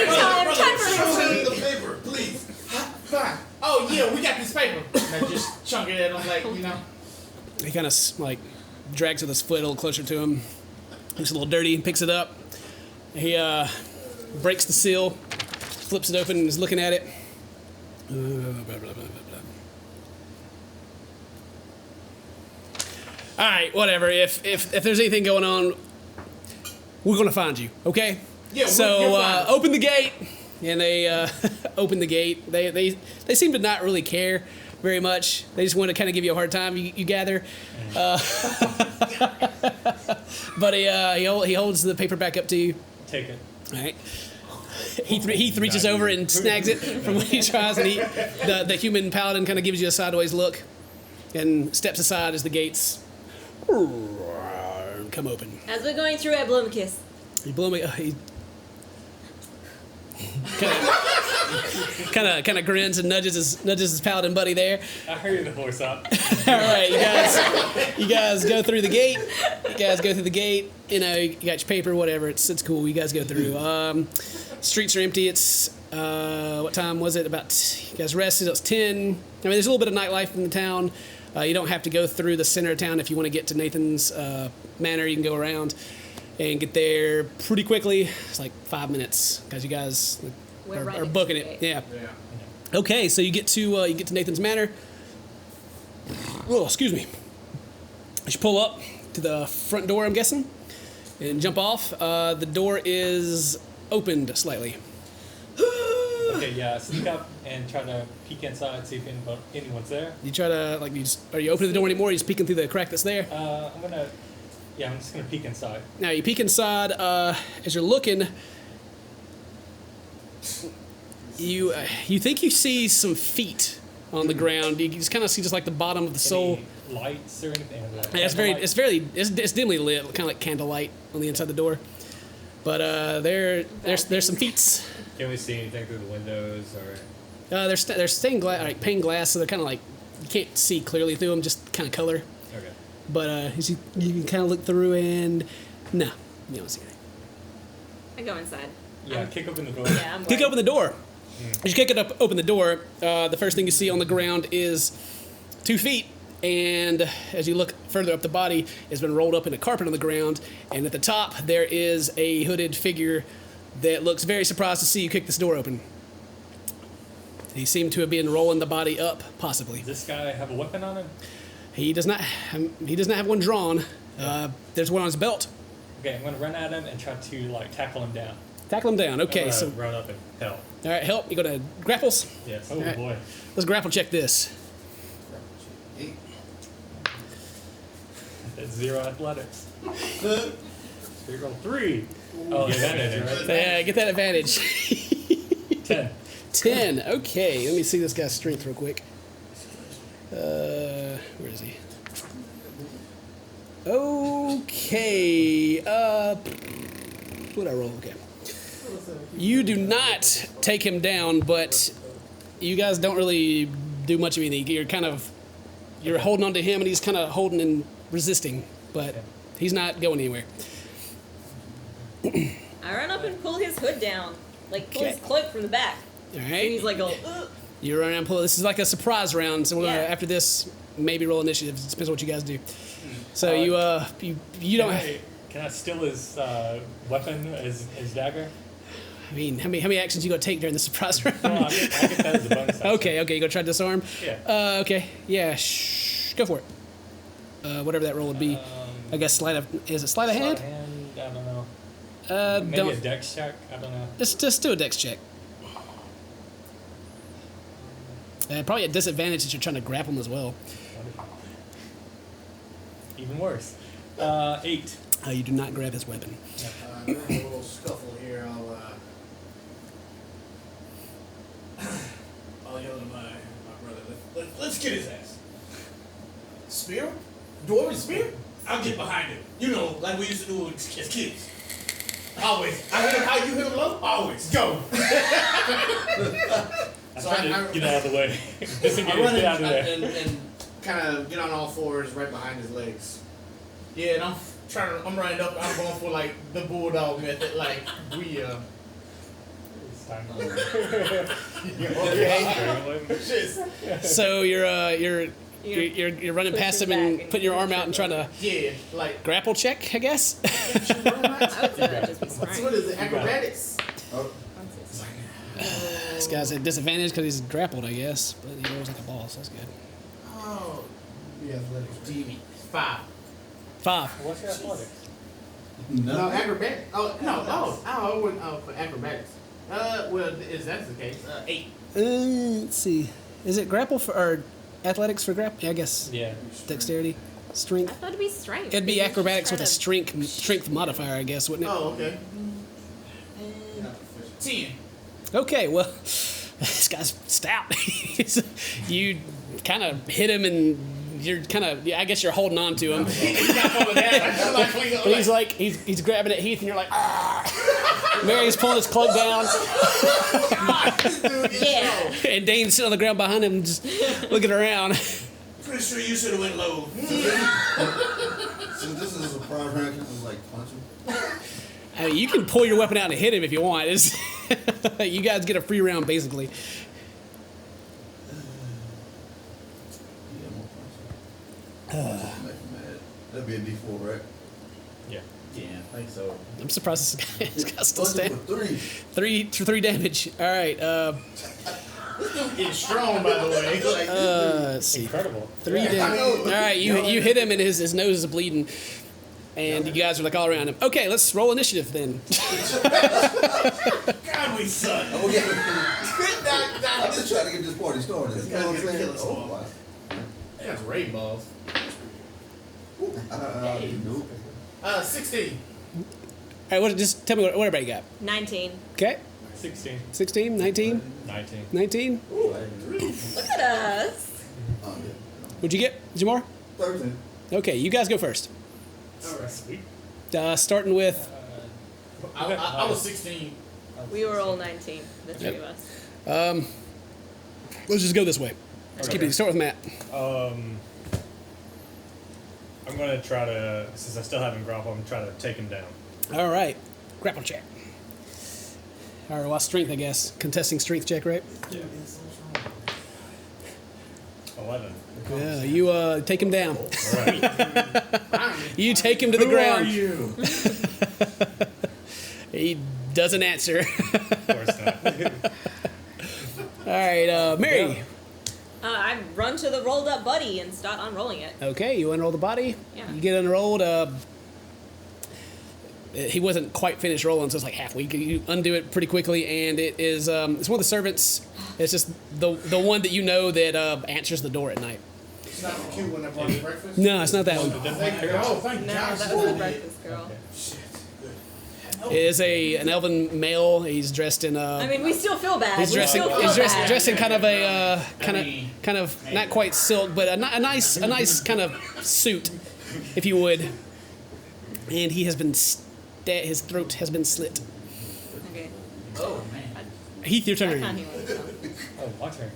time for Show me the paper, please. Fine. Oh, yeah, we got this paper. And I just chunk it at him like, you know. He kind of like drags with his foot a little closer to him. Looks a little dirty, picks it up. He breaks the seal, flips it open, and is looking at it. Blah, blah, blah, blah, blah. All right, whatever. If there's anything going on, we're gonna find you, okay? Yeah. So open the gate, and they open the gate. They seem to not really care very much. They just want to kind of give you a hard time. You gather, but he holds the paper back up to you. Take it. All right. He reaches over and snags it from what he tries, and the human paladin kind of gives you a sideways look, and steps aside as the gates come open. As we're going through, I blow him a kiss. You blow me. He kind of grins and nudges his paladin buddy there. I hurry the horse up. All right, you guys go through the gate. You know, you got your paper, whatever. It's cool. You guys go through. Streets are empty. It's what time was it? You guys rested. It was 10. I mean, there's a little bit of nightlife in the town. You don't have to go through the center of town if you want to get to Nathan's manor. You can go around and get there pretty quickly. It's like 5 minutes because you guys are booking it. Yeah. Okay, so you get to Nathan's manor. Oh, excuse me. You should pull up to the front door, I'm guessing, and jump off. The door is opened slightly. Okay, yeah, sneak up and try to peek inside, see if anyone's there. You try to are you opening the door anymore? Or are you just peeking through the crack that's there? I'm just gonna peek inside. Now you peek inside. As you're looking, you think you see some feet on the ground. You just kind of see just like the bottom of the sole. Any lights or anything? Like It's dimly lit, kind of like candlelight on the inside of the door. But there's some feet. Can we see anything through the windows or? They're stained glass, like pane glass, so they're kind of like you can't see clearly through them, just kind of color. Okay. But you can kind of look through and no, you don't see anything. I go inside. Yeah, kick open the door. Yeah, I'm Kick open the door. As you kick it up, open the door, the first thing you see on the ground is 2 feet. And as you look further up, the body has been rolled up in a carpet on the ground. And at the top, there is a hooded figure that looks very surprised to see you kick this door open. He seemed to have been rolling the body up, possibly. Does this guy have a weapon on him? He does not have one drawn. There's one on his belt. Okay, I'm gonna run at him and try to tackle him down. Tackle him down. Okay, I'm so gonna run up and help. all right, help. You go to grapples. Yes. Oh Alright. boy. Let's grapple check this. That's 0 athletics. We roll 3. Oh, yeah, that is right. Yeah, get that advantage. 10. 10. Okay, let me see this guy's strength real quick. Where is he? Okay. What did I roll? Okay. You do not take him down, but you guys don't really do much of anything. You're holding on to him, and he's kind of holding and resisting, but he's not going anywhere. I run up and pull his hood down, like pull his Okay. cloak from the back. All And right. he's like, going, ugh. You run around and pull. This is like a surprise round, so we're gonna Yeah. after this maybe roll initiative. It depends on what you guys do. So you don't. Can I steal his weapon, his dagger? I mean, how many actions you gonna take during the surprise round? No, I get that as a bonus action. Okay, you gonna try to disarm? Yeah. Okay, yeah, go for it. Whatever that roll would be. I guess sleight of hand? Sleight of hand, I don't know. Maybe a Don't. dex check? I don't know. Just do a dex check. Probably at disadvantage since you're trying to grapple him as well. Even worse. 8. You do not grab his weapon. There's a little scuffle here. I'll yell to my brother. Let's get his ass. Spear? Dwarven spear? I'll get behind him. You know, like we used to do as kids. Always. I hit him how you hit him low? Always. Go. I'm So trying I- to get out of the way. Disengage, I run get out of there. and kind of get on all fours right behind his legs. Yeah, and I'm running up, I'm going for like the bulldog method, like we It's time to okay. Just, So you're running Push past him him and back putting your arm out and trying to yeah, like grapple check, I guess. I would say that'd just be so smart. what is it? Acrobatics? Oh, This guy's at disadvantage because he's grappled, I guess, but he rolls like a boss. That's good. Oh, yeah, athletics. TV 5. 5. What's your athletics? No, acrobatics. Oh no, I wouldn't for acrobatics. Well, is that the case? 8. Let's see. Is it grapple or athletics for grapple? Yeah, I guess. Yeah. Dexterity, I strength. thought it'd be strength. It'd be because he's acrobatics with a trying strength modifier, I guess, wouldn't it? Oh, okay. 10. Okay, well, this guy's stout. You kind of hit him, and you're kind of, I guess you're holding on to him. He's not falling down. I just like, But he's grabbing at Heath, and you're like, ah. Mary's pulling his cloak down, dude, Yeah. and Dane's sitting on the ground behind him, just looking around. Pretty sure you should have went low. so this is a surprise round. Can I just like punch him? I mean, you can pull your weapon out and hit him if you want. You guys get a free round, basically. Yeah, I'm gonna punch him. Make him mad. That'd be a D4, right? Yeah. yeah, I think so. I'm surprised this guy's still Punch him standing. for 3. Three damage. All right. Getting strong, by the way. Like, Let's see. Incredible. 3 I damage. know. All right, you hit him, and his nose is bleeding, and you guys are like all around him. Okay, let's roll initiative then. God, we suck. I'm just trying to get this party started. You know what I'm gonna kill saying? us Oh, all. wow. That's raid balls. Nope. 16. All right, just tell me what everybody got. 19. Okay, 16. 16, 19, 19. 19. Look at us. What'd you get, Jamar? 13. Okay, you guys go first. Alright. Sweet. Starting with. I was 16. We were all 19, the three Yep. of us. Let's just go this way. Let's keep it. Start with Matt. I'm gonna try to, since I still haven't grappled, I'm trying to take him down. All right, grapple check. All right, well, strength, I guess. Contesting strength check, right? Yeah. 11. Yeah, you take him down. Alright. You take him to the ground. you? He doesn't answer. Of course not. All right, Mary. Yeah. I run to the rolled up buddy and start unrolling it. Okay, you unroll the body. Yeah. You get unrolled. He wasn't quite finished rolling, so it's like halfway. You undo it pretty quickly, and it is it's one of the servants. It's just the one that you know that answers the door at night. It's not the cute one that brought you breakfast? No, it's not that one. Thank you. Oh, thank No, gosh. that was the breakfast girl. Shit, good. It is an elven male. He's dressed in I mean, we still feel bad. He's We dressing. still feel He's bad. dressed in kind of a kind of not quite silk, but a nice kind of suit, if you would. And he has been his throat has been slit. Okay. Oh man. Heath, your I turn. can't heal myself. Oh, my turn.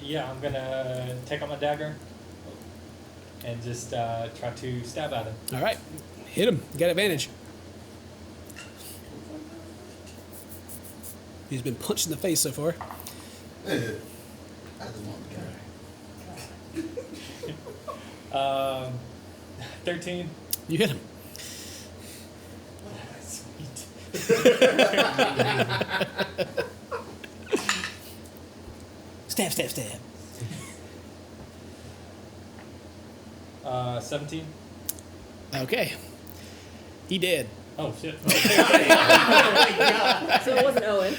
Yeah, I'm gonna take out my dagger and just try to stab at him. All right, hit him. You got advantage. He's been punched in the face so far. I just want to 13. You hit him. Sweet. Stab. 17. Okay. He did. Oh shit. So it wasn't Owen.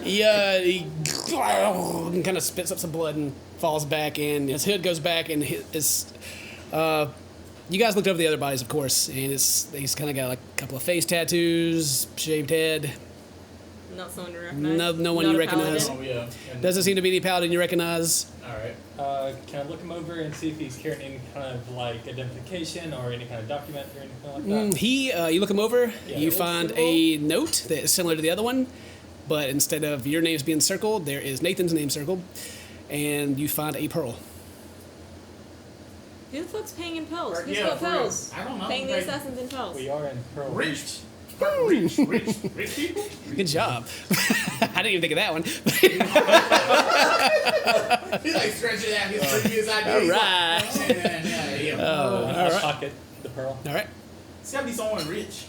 He kind of spits up some blood and falls back, and his hood goes back, and you guys looked over the other bodies, of course, and he's kind of got like a couple of face tattoos, shaved head. Not someone you recognize. No one Not you a recognize. paladin? Oh yeah. Doesn't seem to be any paladin you recognize. All right. Can I look him over and see if he's carrying any kind of like identification or any kind of document or anything like that? You look him over, Yeah. you find a note that is similar to the other one, but instead of your names being circled, there is Nathan's name circled, and you find a pearl. Who the fuck's paying in pearls? Who's Yeah, got for real. pearls? I don't know. Paying the Like, assassins in pearls. We are in Pearl Rich. Rich people. Good job. I didn't even think of that one. He like stretching out his previous idea. All He's like, right. yeah. All I right. pocket the pearl. All right. It's gotta be someone rich.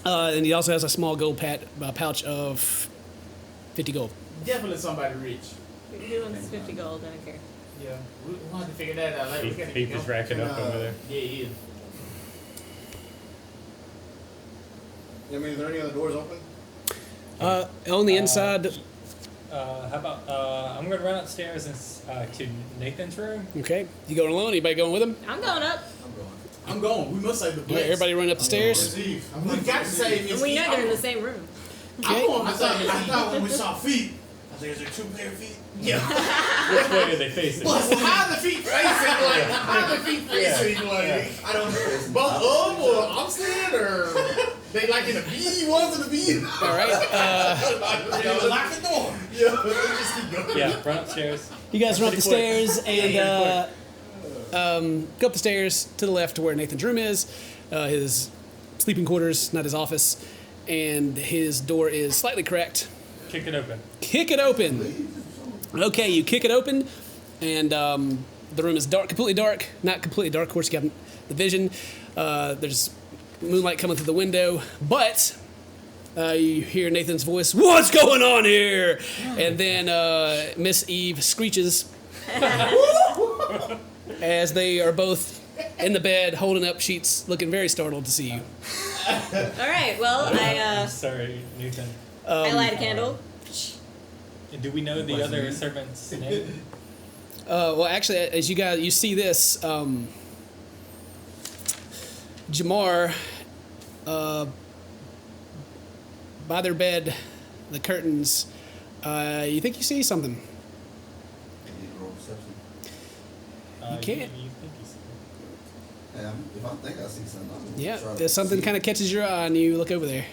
And he also has a small gold pouch of 50 gold. Definitely somebody rich. Who wants 50 gold? I don't care. Yeah, we'll have to figure that out later. We gotta Heath is racking up over there. Yeah, he is. I mean, are there any other doors open? On the inside, How about I'm gonna run upstairs and to Nathan's room. okay. You going alone? Anybody going with him? I'm going up. I'm going. We must save the All place. right, everybody run up the stairs. Eve. We got to save Miss And we know Eve. they're in the same room. Okay. I thought when we saw feet, I was like, is there 2 pair of feet? Yeah. Which way are they facing? But how are the feet facing? Like, how are the feet facing? Like, I don't know. both up or opposite or they like in the B ones and the B. All right. Lock the door. Yeah, let's just keep going. Yeah, run upstairs. You guys run up the Pretty quick. stairs and go up the stairs to the left to where Nathan's room is, his sleeping quarters, not his office, and his door is slightly cracked. Kick it open. Kick it open. Okay, you kick it open, and the room is dark, completely dark. Not completely dark, of course, you have the vision. There's moonlight coming through the window, but you hear Nathan's voice, "What's going on here?" And then Miss Eve screeches as they are both in the bed, holding up sheets, looking very startled to see you. All right. Well, Sorry, Nathan. I light a candle. Do we know the other servant's name? Well, actually, as you see this, Jamar, by their bed, the curtains, you think you see something? You can't. You think he's... If I think I see something, I'm gonna Yeah, try to there's something see. kind of catches your eye, and you look over there.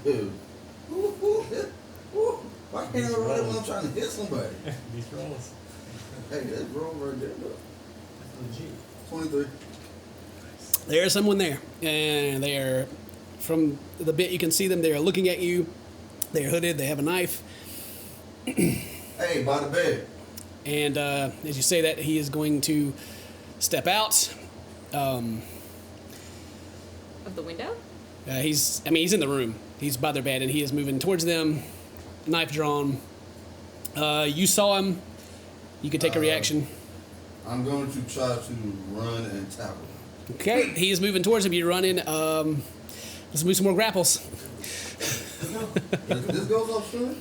Dude. Why can't I roll it when I'm trying to hit somebody? These rolls. Hey, that's roll right there. Look. 23. There's someone there, and they are, from the bit you can see them, they are looking at you. They are hooded. They have a knife. Hey, by the bed. And as you say that, he is going to step out. Of the window? He's in the room. He's by their bed, and he is moving towards them, knife drawn. You saw him. You could take a reaction. I'm going to try to run and tackle him. Okay, he is moving towards him. You're running. Let's move some more grapples. This goes up straight?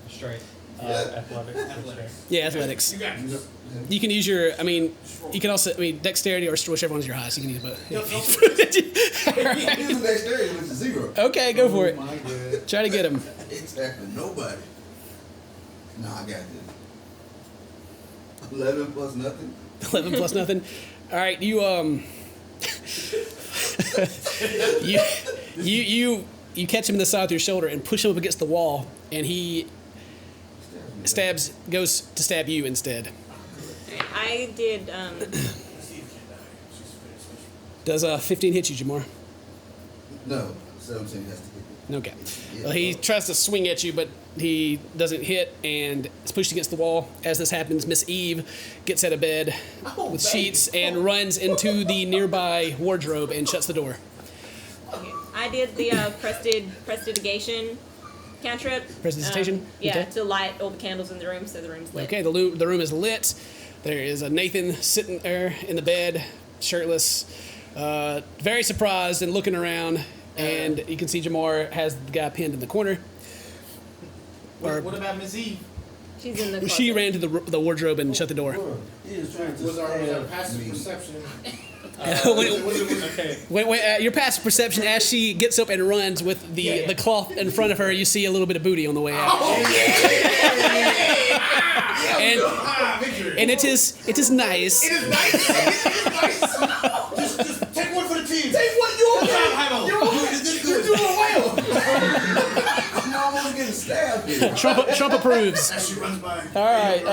Straight. Athletics. Athletics. Yeah, athletics. You got this. You can use your, you can also, dexterity or whichever one's your highest. You can use both. Don't- He's a dexterity, which is 0. Okay, go for it. My God. Try to get him. Exactly. Nobody. Nah, I got this. 11 plus nothing. 11 plus nothing. All right, you catch him in the side with your shoulder and push him up against the wall, and he goes to stab you instead. I did. Does 15 hit you, Jamar? No, 17 has to hit me. Okay. Well, he tries to swing at you, but he doesn't hit and is pushed against the wall. As this happens, Miss Eve gets out of bed with sheets and runs into the nearby wardrobe and shuts the door. Okay. I did the prestidigitation cantrip. Prestidigitation? Yeah, Okay. to light all the candles in the room so the room's lit. Okay, the room is lit. There is a Nathan sitting there in the bed, shirtless, very surprised and looking around. And you can see Jamar has the guy pinned in the corner. What about Miss Eve? She's in the closet. She ran to the wardrobe and shut the door. He is trying to Was our stab passive me. perception? Okay. Wait, your passive perception as she gets up and runs with the cloth in front of her, you see a little bit of booty on the way out. And it is nice. It is nice. Just take one for the team. Take one. You're doing well. I'm almost getting stabbed here. Trump approves. As she runs by. All right.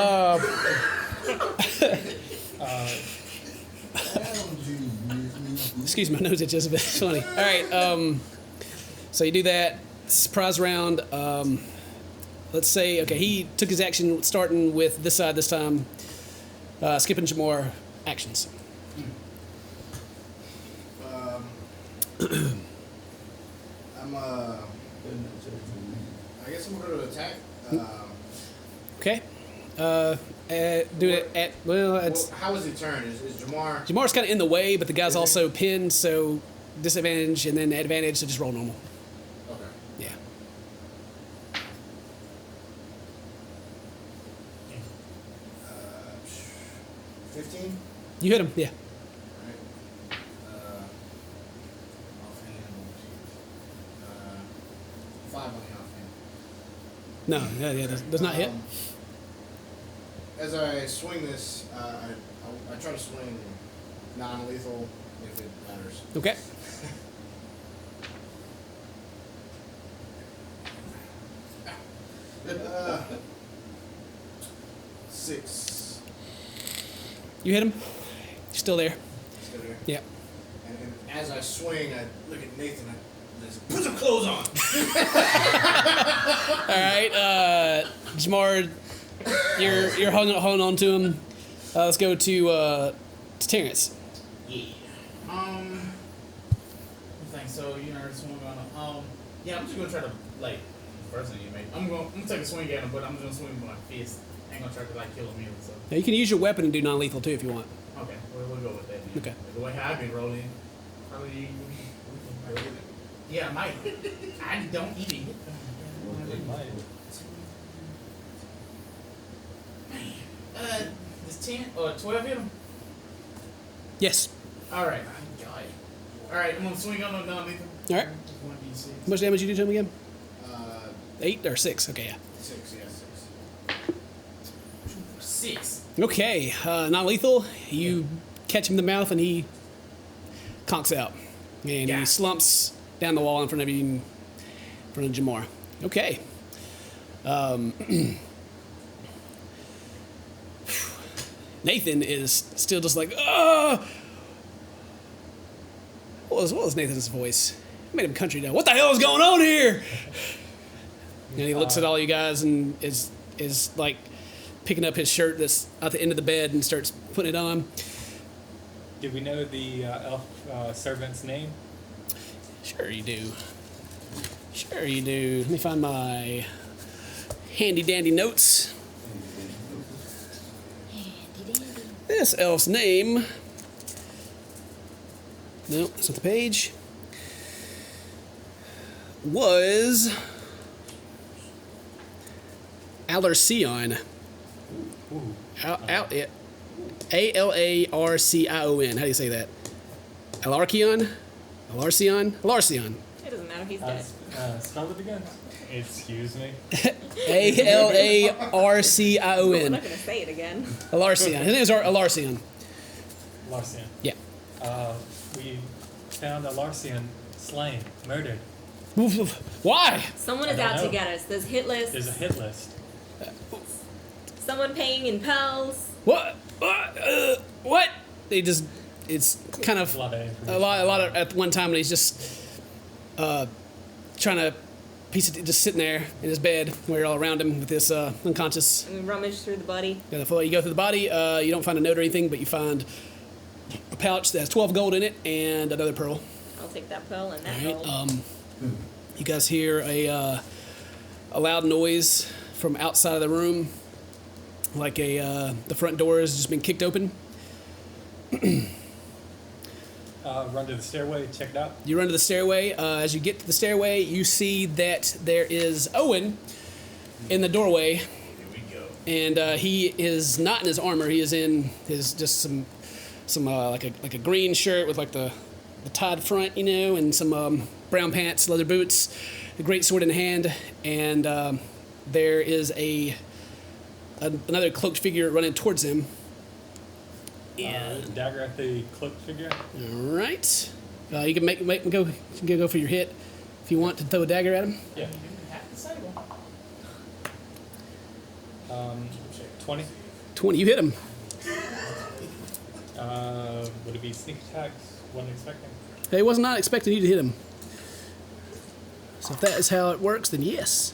Excuse my nose itches a bit. It's funny. All right. So you do that. Surprise round. Let's say, okay, he took his action starting with this side this time. Skipping some more actions. I guess I'm going to attack. Okay. Do it at, well, it's, How is it turned? Is Jamar? Jamar's kind of in the way, but the guy's also pinned, so disadvantage and then advantage, so just roll normal. Okay. Yeah. Uh, 15. You hit him, yeah. Right. Offhand. 5 on the offhand. No, yeah, does not hit. As I swing this, I try to swing non-lethal if it matters. Okay. Uh, 6. You hit him. You're still there. Still there. Yeah. And as I swing, I look at Nathan. I just put some clothes on. All right, Jamar, you're holding on to him. Let's go to Terrence. Yeah. Thanks. So you know, swing on. Yeah, I'm just gonna try to like. First thing you make. I'm gonna take a swing at him, but I'm just gonna swing with my fist. I ain't gonna try to like kill him either. So. Now, you can use your weapon and do non-lethal too if you want. Okay, we'll go with that. Then. Okay. The way I've been rolling, probably. Yeah, I might. I don't even hit them. It might. Does 10 or 12 hit him? Yes. All right. God. All right, I'm gonna swing on the non-lethal. All right. 1d6. How much damage you do to him again? 8 or 6? Okay, yeah. 6, yeah, 6. 6. Okay, non-lethal. You catch him in the mouth and he conks out. And Yeah. he slumps down the wall in front of you, in front of Jamar. Okay. Nathan is still just like, oh! What was Nathan's voice? It made him country now. What the hell is going on here? And he looks at all you guys and is like picking up his shirt that's at the end of the bed and starts putting it on. Do we know the elf servant's name? Sure you do. Sure you do. Let me find my handy dandy notes. This elf's name. No, that's not the page. Alarcion. Ooh. Alarcion. How do you say that? Alarcion? Alarcion? Alarcion. It doesn't matter. He's dead. Spell it again. Excuse me. Alarcion. I'm not gonna say it again. Alarcion. His name is Alarcion. Larcian. Yeah. We found a Larcian slain, murdered. Why? Someone I is don't out know. to get us. There's hit lists. There's a hit list. Someone paying in pels. What? What? They just. It's kind of A lot of information. a lot of at one time when he's just trying to piece it, just sitting there in his bed where you're all around him with this unconscious. And we rummage through the body. You go through the body. You don't find a note or anything, but you find a pouch that has 12 gold in it and another pearl. I'll take that pearl and that All right. gold. You guys hear a loud noise from outside of the room, like the front door has just been kicked open. Run to the stairway, check it out. You run to the stairway. As you get to the stairway, you see that there is Owen in the doorway. Here we go. And he is not in his armor. He is in his just some like a green shirt with like the tied front, you know, and some brown pants, leather boots, a great sword in hand, and there is another cloaked figure running towards him. Dagger at the cloaked figure. All right. You can make go. You can go for your hit if you want to throw a dagger at him. Yeah. 20. 20. You hit him. Would it be sneak attacks? Wasn't expecting. He was not expecting you to hit him. So if that is how it works, then yes.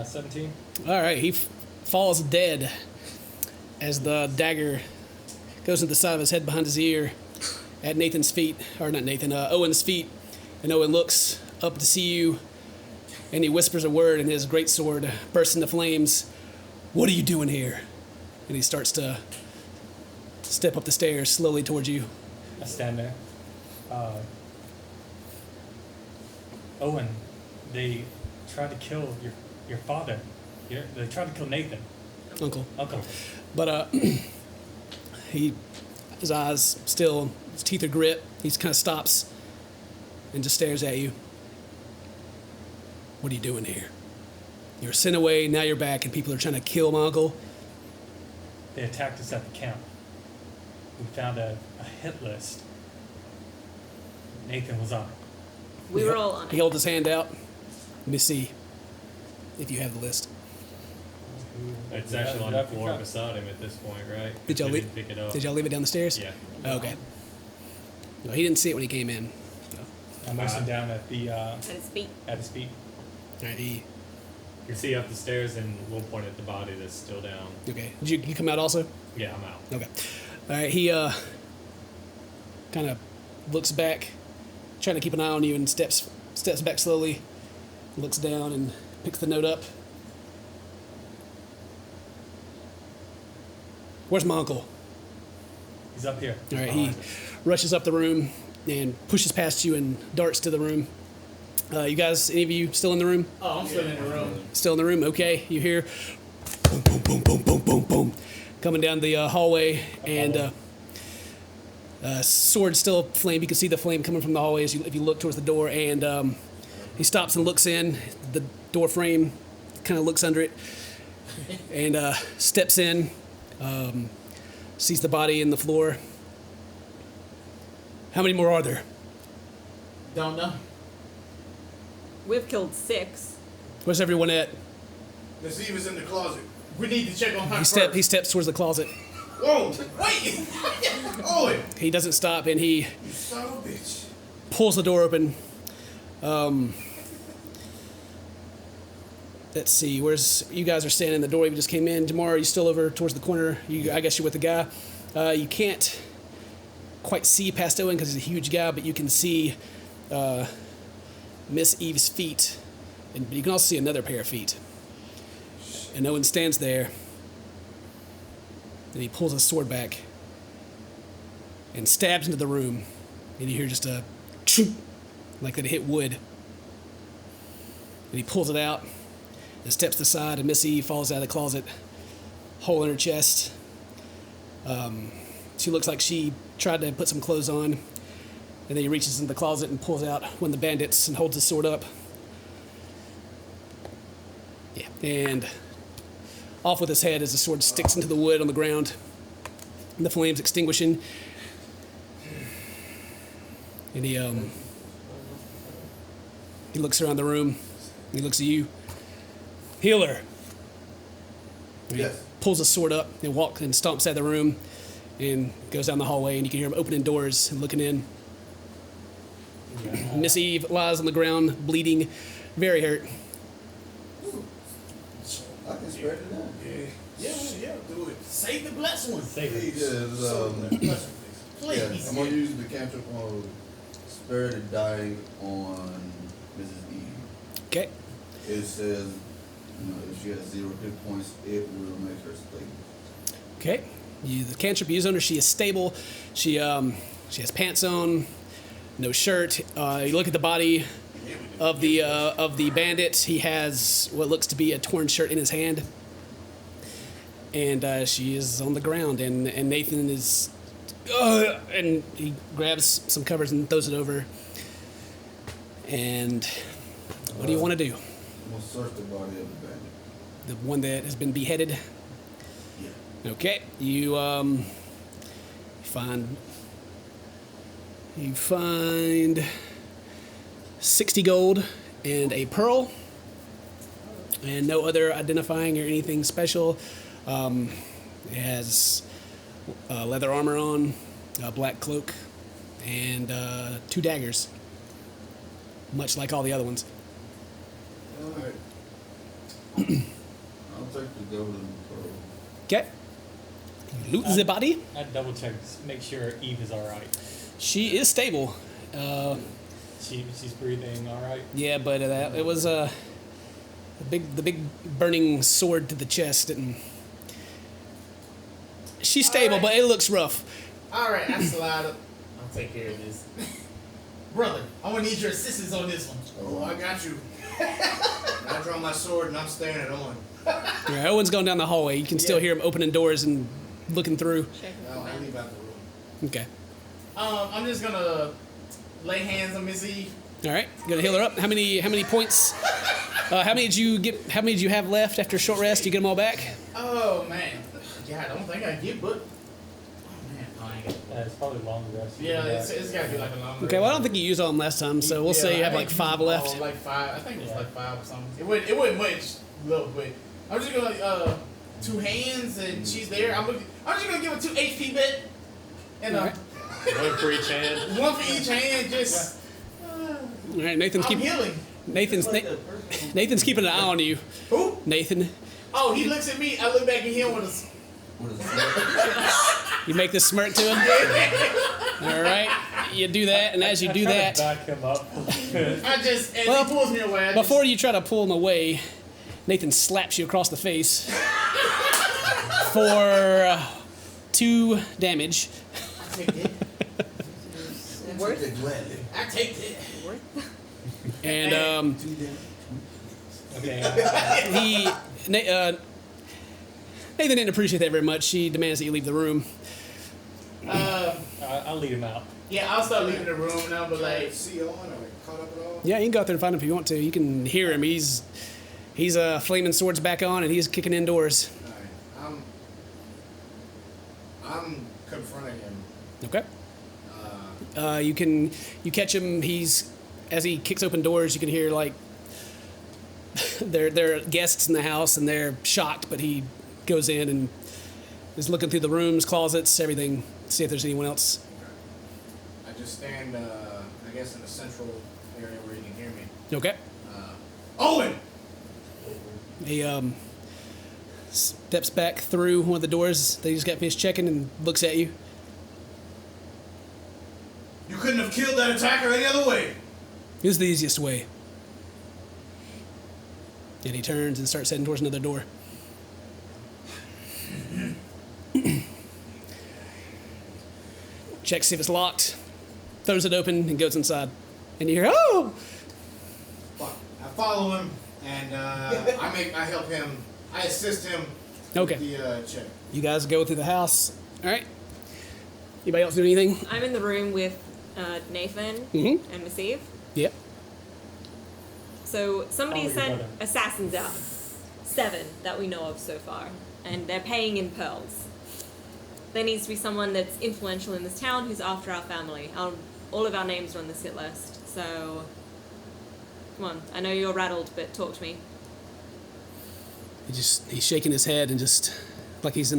17. All right, he falls dead as the dagger goes into the side of his head behind his ear at Nathan's feet, or not Nathan, Owen's feet. And Owen looks up to see you, and he whispers a word, and his great sword bursts into flames. What are you doing here? And he starts to step up the stairs slowly towards you. I stand there. Owen, they tried to kill your father. They tried to kill Nathan. Uncle. Uncle. But his eyes still, his teeth are grit. He kind of stops and just stares at you. What are you doing here? You were sent away, now you're back, and people are trying to kill my uncle. They attacked us at the camp. We found a hit list. Nathan was on it. We were all on He it. held his hand out. Let me see if you have the list. It's actually on the floor beside him at this point, right? Did y'all He leave? didn't pick it up? Did y'all leave it down the stairs? Yeah. Oh, okay. No, he didn't see it when he came in. So. I motioned down at the At his feet. at his feet. All right, You can see up the stairs, and we'll point at the body that's still down. okay. Did you come out also? Yeah, I'm out. Okay. All right. He kind of looks back, trying to keep an eye on you, and steps back slowly, looks down, and picks the note up. Where's my uncle? He's up here. All right. He rushes up the room and pushes past you and darts to the room. You guys, any of you still in the room? Oh, I'm still in the room. Still in the room? Okay. You hear boom, boom, boom, boom, boom, boom, boom, coming down the hallway, and sword still flame. You can see the flame coming from the hallway if you look towards the door, and he stops and looks in. The door frame kind of looks under it, and steps in, sees the body in the floor. How many more are there? Don't know. We've killed 6. Where's everyone at? The thief is in the closet. We need to check on her He first. steps towards the closet. Whoa! Wait! Owen! He doesn't stop, and he You son of a bitch. pulls the door open. Let's see. You guys are standing in the door. You just came in. Jamar, are you still over towards the corner? I guess you're with the guy. You can't quite see past Owen because he's a huge guy, but you can see Miss Eve's feet, but you can also see another pair of feet. And Owen stands there, and he pulls his sword back and stabs into the room, and you hear just a choop, like that it hit wood. he pulls it out and steps to the side, and Miss Eve falls out of the closet, hole in her chest. She looks like she tried to put some clothes on, and then he reaches into the closet and pulls out one of the bandits and holds his sword up. Yeah, and off with his head as the sword sticks into the wood on the ground, and the flames extinguishing. And he looks around the room. He looks at you. Healer. And Yes. He pulls his sword up and walks and stomps out of the room and goes down the hallway, and you can hear him opening doors and looking in. Miss Eve lies on the ground, bleeding, very hurt. I can spread it out. Yeah, do it. Save the blessed one. Save it. Please, Please. yeah, I'm gonna use the cantrip on spare the dying on Mrs. Eve. Okay. It says, if she has 0 hit points, it will make her stable. Okay. The cantrip you use on her, she is stable. She has pants on, no shirt. You look at the body of the bandit. He has what looks to be a torn shirt in his hand, and she is on the ground. And Nathan is, and he grabs some covers and throws it over. And what do you want to do? I'm gonna search the body of the bandit. The one that has been beheaded. Yeah. Okay, you find 60 gold and a pearl, and no other identifying or anything special. It has leather armor on, a black cloak, and 2 daggers, much like all the other ones. Alright. I'll take the gold and the pearl. Okay. Loot the body. I double check, make sure Eve is all right. She is stable. She's breathing all right. Yeah, but it was the big burning sword to the chest, and she's stable, All right. but it looks rough. Alright, I slide up. I'll take care of this. Brother, I'm gonna need your assistance on this one. Oh, I got you. I draw my sword and I'm staring at Owen. Yeah, Owen's going down the hallway. You can still hear him opening doors and looking through. No, I leave out the room. Okay. I'm just gonna lay hands on Miss Eve. All right. Gonna heal her up. How many points? How many did you get? How many did you have left after a short rest? You get them all back? Oh man. Yeah, I don't think I get, but oh man, I ain't got. It's probably long rest. Yeah, it's gotta be like a long. Okay. Well, I don't think you used all them last time, so we'll say you have like 5 left. Like 5. I think it was like 5 or something. It wasn't much, little, but I'm just gonna 2 hands and she's there. I'm just gonna give her 2 HP bet, and All right. One for each hand. 1 for each hand. Just All right. Nathan's I'm healing. Nathan's keeping an eye on you. Who? Nathan, Oh, he looks at me. I look back at him with a. What is that? you make this smirk to him. All right. You do that, and as you do Try to that, back him up. I just as Well, he pulls me away. before you try to pull him away, Nathan slaps you across the face for 2 damage. I take it. Worth Take it gladly. I take it. And Okay. Nathan didn't appreciate that very much. He demands that you leave the room. I'll lead him out. Yeah, I'll start leaving the room now, but like, See Owen, are we caught up at all? Yeah, you can go out there and find him if you want to. You can hear him. He's flaming swords back on, and he's kicking indoors. Alright, I'm confronting him. Okay. You catch him. As he kicks open doors, you can hear like there are guests in the house, and they're shocked. But he goes in and is looking through the rooms, closets, everything, see if there's anyone else. I just stand, I guess, in the central area where you can hear me. Okay. Owen! He steps back through one of the doors that he just got finished checking and looks at you. You couldn't have killed that attacker any other way. It was the easiest way. And he turns and starts heading towards another door. Checks if it's locked, throws it open, and goes inside. And you hear, oh! I follow him, And I help him. I assist him. Okay. With the check. You guys go through the house. All right. Anybody else do anything? I'm in the room with Nathan Mm-hmm. and Miss Eve. Yep. So somebody Oh, your sent brother. assassins out. 7 that we know of so far. And they're paying in pearls. There needs to be someone that's influential in this town who's after our family. All of our names are on this hit list. So, come on. I know you're rattled, but talk to me. He's shaking his head and just like he's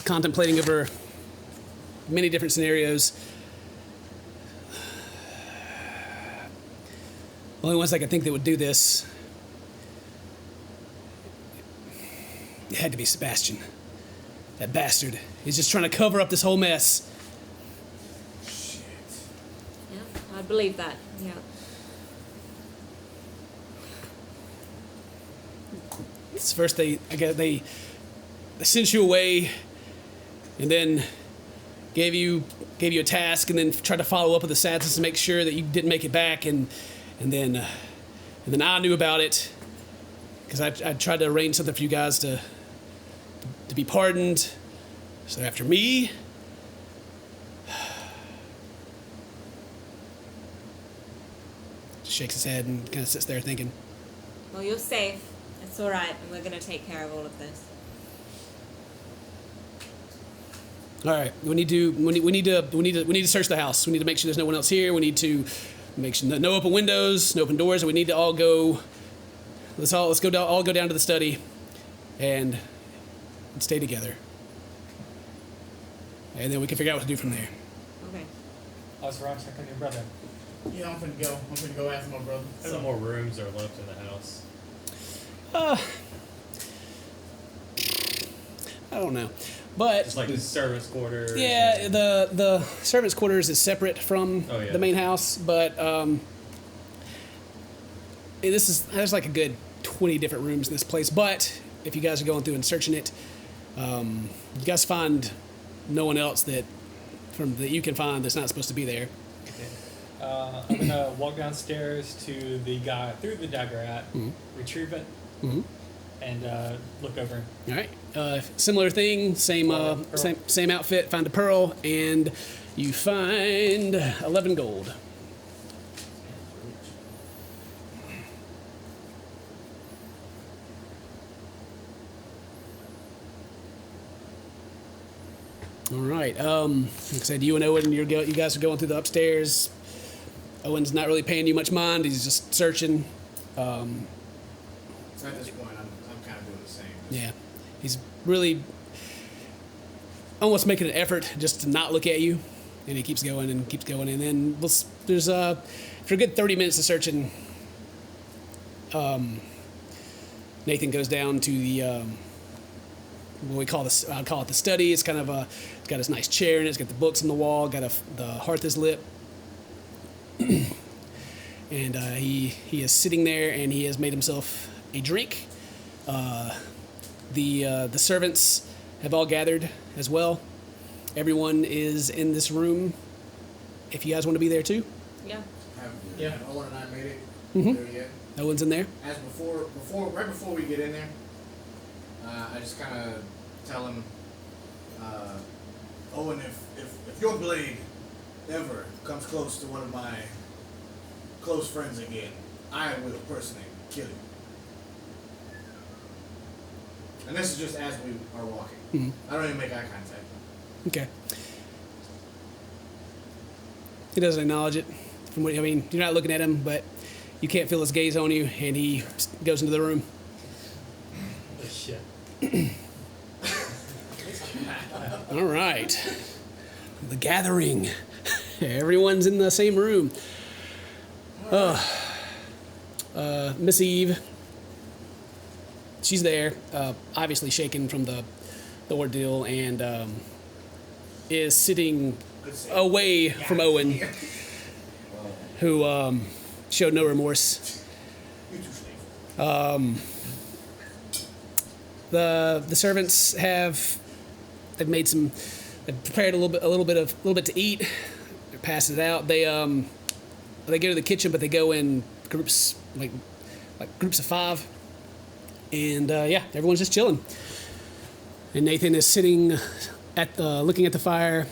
contemplating over many different scenarios. The only ones I could think that would do this, it had to be Sebastian. That bastard. He's just trying to cover up this whole mess. Shit. Yeah, I believe that. Yeah. It's first they sent you away, and then gave you a task, and then tried to follow up with assassins to make sure that you didn't make it back, and then I knew about it because I tried to arrange something for you guys to be pardoned. So after me, shakes his head and kind of sits there thinking. Well, you're safe. It's all right, and we're gonna take care of all of this. All right, we need to search the house. We need to make sure there's no one else here. We need to make sure no open windows, no open doors. And we need to all go. Let's go down to the study, and stay together. And then we can figure out what to do from there. Okay. I was wrong. Check on your brother. Yeah, I'm finna go. I'm finna go ask my brother. How many more rooms are left in the house? I don't know, but Just like the servants' quarters. yeah, the servants' quarters is separate from Oh, yeah. the main house, but there's like a good 20 different rooms in this place. But if you guys are going through and searching it, you guys find no one else that you can find that's not supposed to be there. I'm gonna walk downstairs to the guy I threw the dagger at, retrieve it, and look over. All right. Similar thing, same outfit. Find a pearl, and you find 11 gold. All right. Like I said, you and Owen, you guys are going through the upstairs. Owen's not really paying you much mind. He's just searching. At this point, I'm kind of doing the same. Yeah, he's really almost making an effort just to not look at you, and he keeps going, and then there's for a good 30 minutes of searching. Nathan goes down to the what we call this. I'd call it the study. It's kind of it's got this nice chair in it. It's got the books on the wall. The hearth is lit. And he is sitting there, and he has made himself a drink. The servants have all gathered as well. Everyone is in this room. If you guys want to be there too, Yeah. Yeah. Owen and I made it Mhm. there yet. no one's in there. As right before we get in there, I just kind of tell him, Owen, if your blade ever comes close to one of my close friends again, I will personally kill you. And this is just as we are walking. Mhm. I don't even make eye contact. Okay. He doesn't acknowledge it. You're not looking at him, but you can't feel his gaze on you, and he goes into the room. Oh, shit. All right. The gathering. Everyone's in the same room. Miss Eve. She's there, obviously shaken from the ordeal, and is sitting away from Owen, who showed no remorse. You too, slave. The servants they've prepared a little bit to eat. They're passing it out. They go to the kitchen, but they go in groups, like like groups of 5. And yeah, everyone's just chilling. And Nathan is sitting at looking at the fire,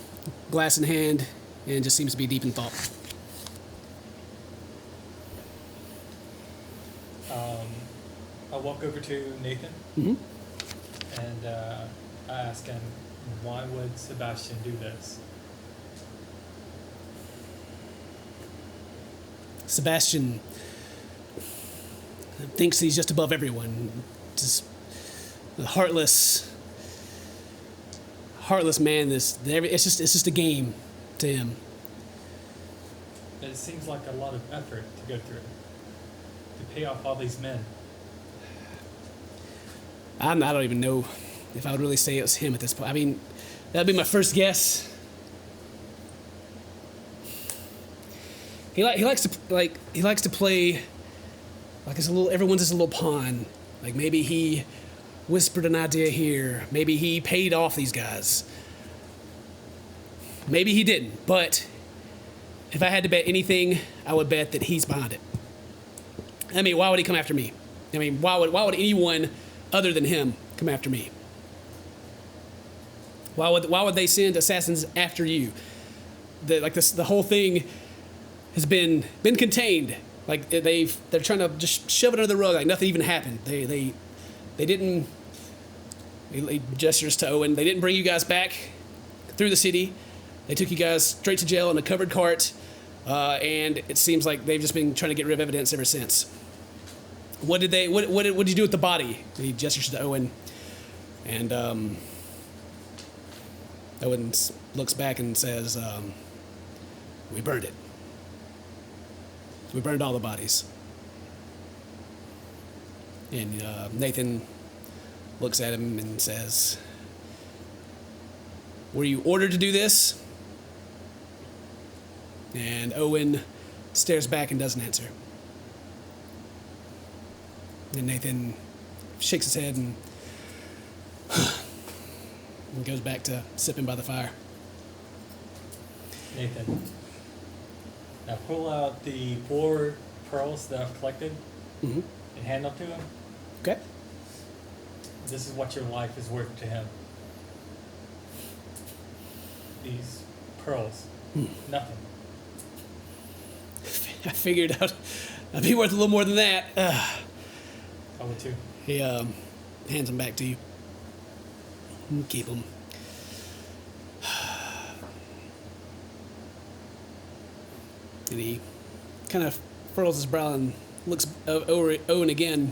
glass in hand, and just seems to be deep in thought. I walk over to Nathan Mm-hmm. and I ask him, why would Sebastian do this? Sebastian thinks he's just above everyone. Just a heartless man. It's just a game to him. It seems like a lot of effort to go through to pay off all these men. I don't even know if I would really say it was him at this point. I mean, that'd be my first guess. He likes to play like everyone's just a little pawn. Like maybe he whispered an idea here. Maybe he paid off these guys. Maybe he didn't. But if I had to bet anything, I would bet that he's behind it. I mean, why would he come after me? I mean, why would anyone other than him come after me? Why would they send assassins after you? The whole thing has been contained. Like they're trying to just shove it under the rug, like nothing even happened. They didn't. He gestures to Owen. They didn't bring you guys back through the city. They took you guys straight to jail in a covered cart, and it seems like they've just been trying to get rid of evidence ever since. What did you do with the body? He gestures to Owen, and Owen looks back and says, "We burned it. We burned all the bodies." And Nathan looks at him and says, "Were you ordered to do this?" And Owen stares back and doesn't answer. And Nathan shakes his head and goes back to sipping by the fire. Nathan, now pull out the 4 pearls that I've collected Mm-hmm. and hand them to him. Okay. This is what your life is worth to him. These pearls, nothing. I figured I'd be worth a little more than that. I would too. He hands them back to you. Keep them. And he kind of furrows his brow and looks over at Owen again.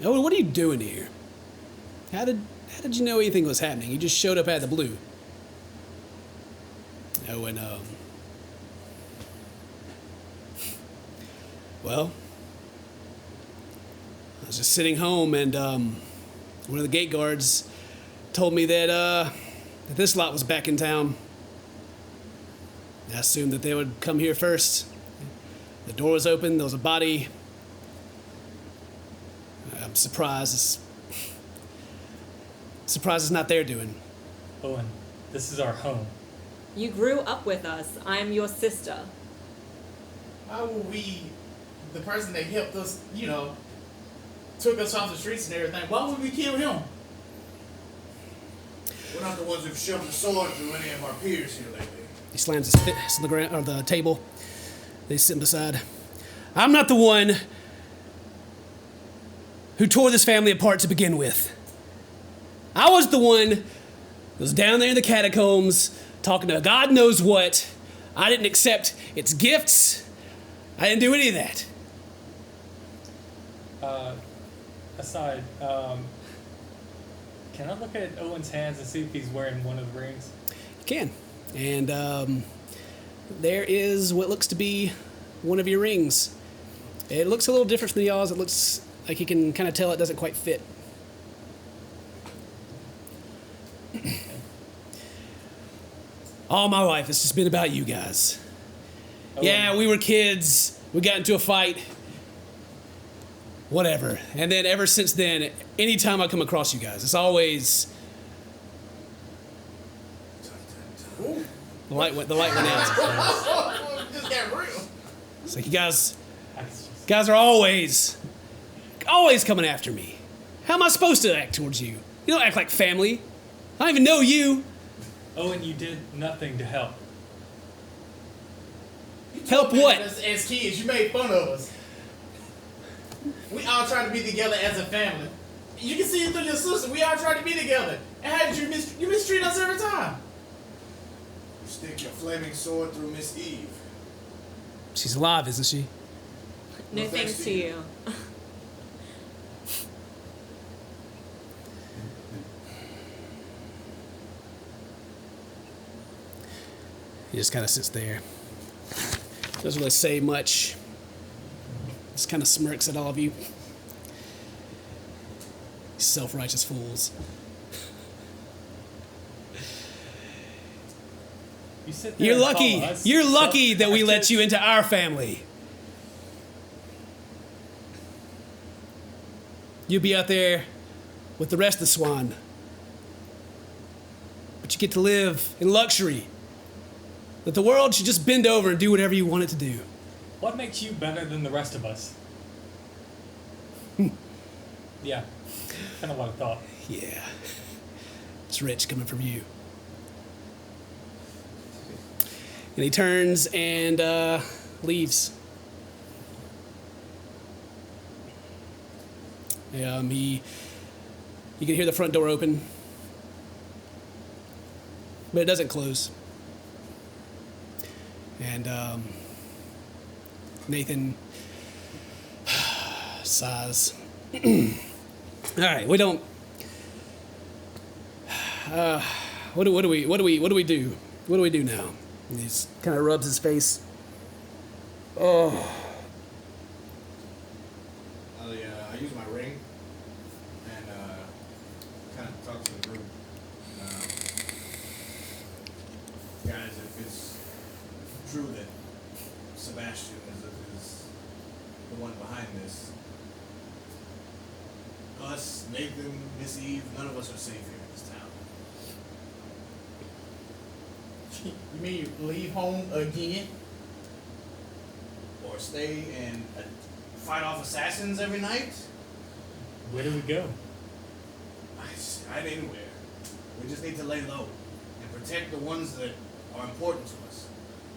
Owen, what are you doing here? How did you know anything was happening? You just showed up out of the blue. Owen, well, I was just sitting home and one of the gate guards told me that this lot was back in town. I assumed that they would come here first. The door was open, there was a body. I'm surprised it's not their doing. Owen, this is our home. You grew up with us. I'm your sister. How will we, the person that helped us, took us off the streets and everything, why would we kill him? We're not the ones who've shoved the sword through any of our peers here lately. He slams his fist on the ground or the table. They sit beside. I'm not the one who tore this family apart to begin with. I was the one that was down there in the catacombs talking to God knows what. I didn't accept its gifts. I didn't do any of that. Aside, can I look at Owen's hands and see if he's wearing one of the rings? You can. And there is what looks to be one of your rings. It looks a little different from y'all's. It looks like you can kind of tell it doesn't quite fit. All my life, it's just been about you guys. Yeah, we were kids. We got into a fight. Whatever. And then ever since then, anytime I come across you guys, it's always... The light went out. Just got real. It's like you guys are always always coming after me. How am I supposed to act towards you? You don't act like family. I don't even know you. Owen, you did nothing to help. You told Help me what? As kids, you made fun of us. We all tried to be together as a family. You can see it through your sister. We all tried to be together. And how did you mistreat us every time? You stick your flaming sword through Miss Eve. She's alive, isn't she? No Well, thanks to you. He just kind of sits there. Doesn't really say much. Just kind of smirks at all of you. Self-righteous fools. You sit there You're and lucky. call us You're lucky that we let self-righteous. you into our family. You'll be out there with the rest of the swan. But you get to live in luxury. That the world should just bend over and do whatever you want it to do. What makes you better than the rest of us? Yeah, kind of what I thought. Yeah. It's rich coming from you. And he turns and leaves. You can hear the front door open, but it doesn't close. And Nathan sighs. All right, we don't. What do we do? What do we do now? And he kind of rubs his face. Oh. I use my ring and kind of talk to the group. Guys, if it's true that Sebastian is the one behind this, us, Nathan, Miss Eve, none of us are safe here in this town. You mean you leave home again? Or stay and fight off assassins every night? Where do we go? I'd anywhere. We just need to lay low and protect the ones that are important to us.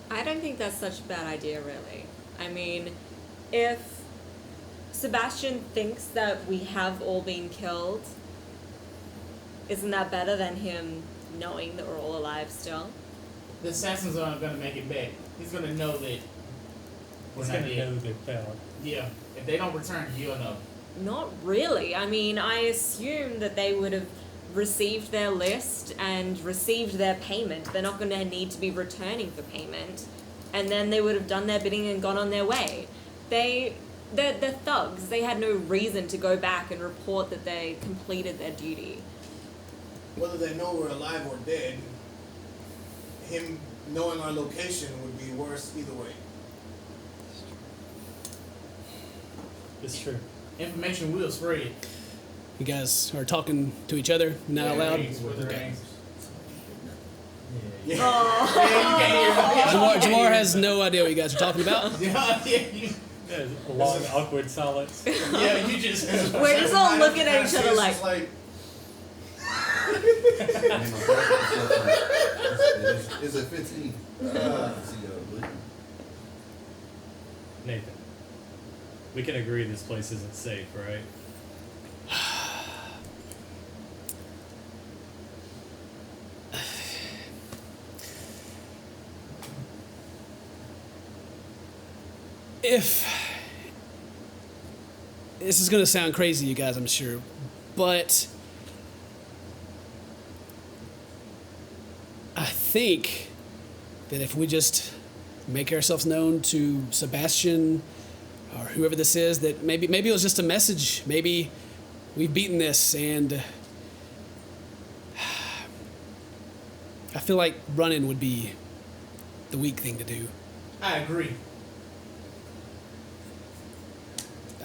I don't think that's such a bad idea, really. I mean, if Sebastian thinks that we have all been killed, isn't that better than him knowing that we're all alive still? The assassins aren't gonna make it back. He's gonna know that we're He's not gonna dead. know they failed. Yeah. If they don't return, you'll know. Not really. I mean, I assume that they would have received their list and received their payment. They're not going to need to be returning for payment. And then they would have done their bidding and gone on their way. They're thugs. They had no reason to go back and report that they completed their duty. Whether they know we're alive or dead, him knowing our location would be worse either way. It's true. Information will spread. You guys are talking to each other, not out loud. With their Okay. rings. Yeah. Jamar has no idea what you guys are talking about. There's a long, awkward silence. Yeah, you just. We're just all looking at each other It's like, just like Is it 15? Nathan, we can agree this place isn't safe, right? If this is going to sound crazy, you guys, I'm sure, but I think that if we just make ourselves known to Sebastian or whoever this is, that maybe it was just a message. Maybe we've beaten this, and I feel like running would be the weak thing to do. I agree.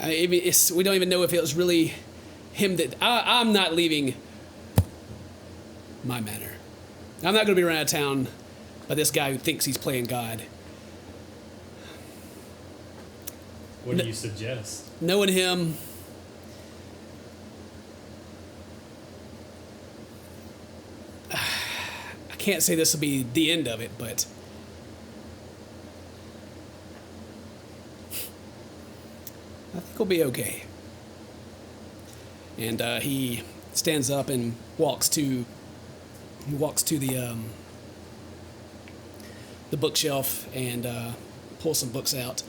I mean, we don't even know if it was really him that... I'm not leaving my manor. I'm not going to be run out of town by this guy who thinks he's playing God. What do you suggest? Knowing him, can't say this will be the end of it, but I think we'll be okay. And he stands up and walks to the bookshelf and pulls some books out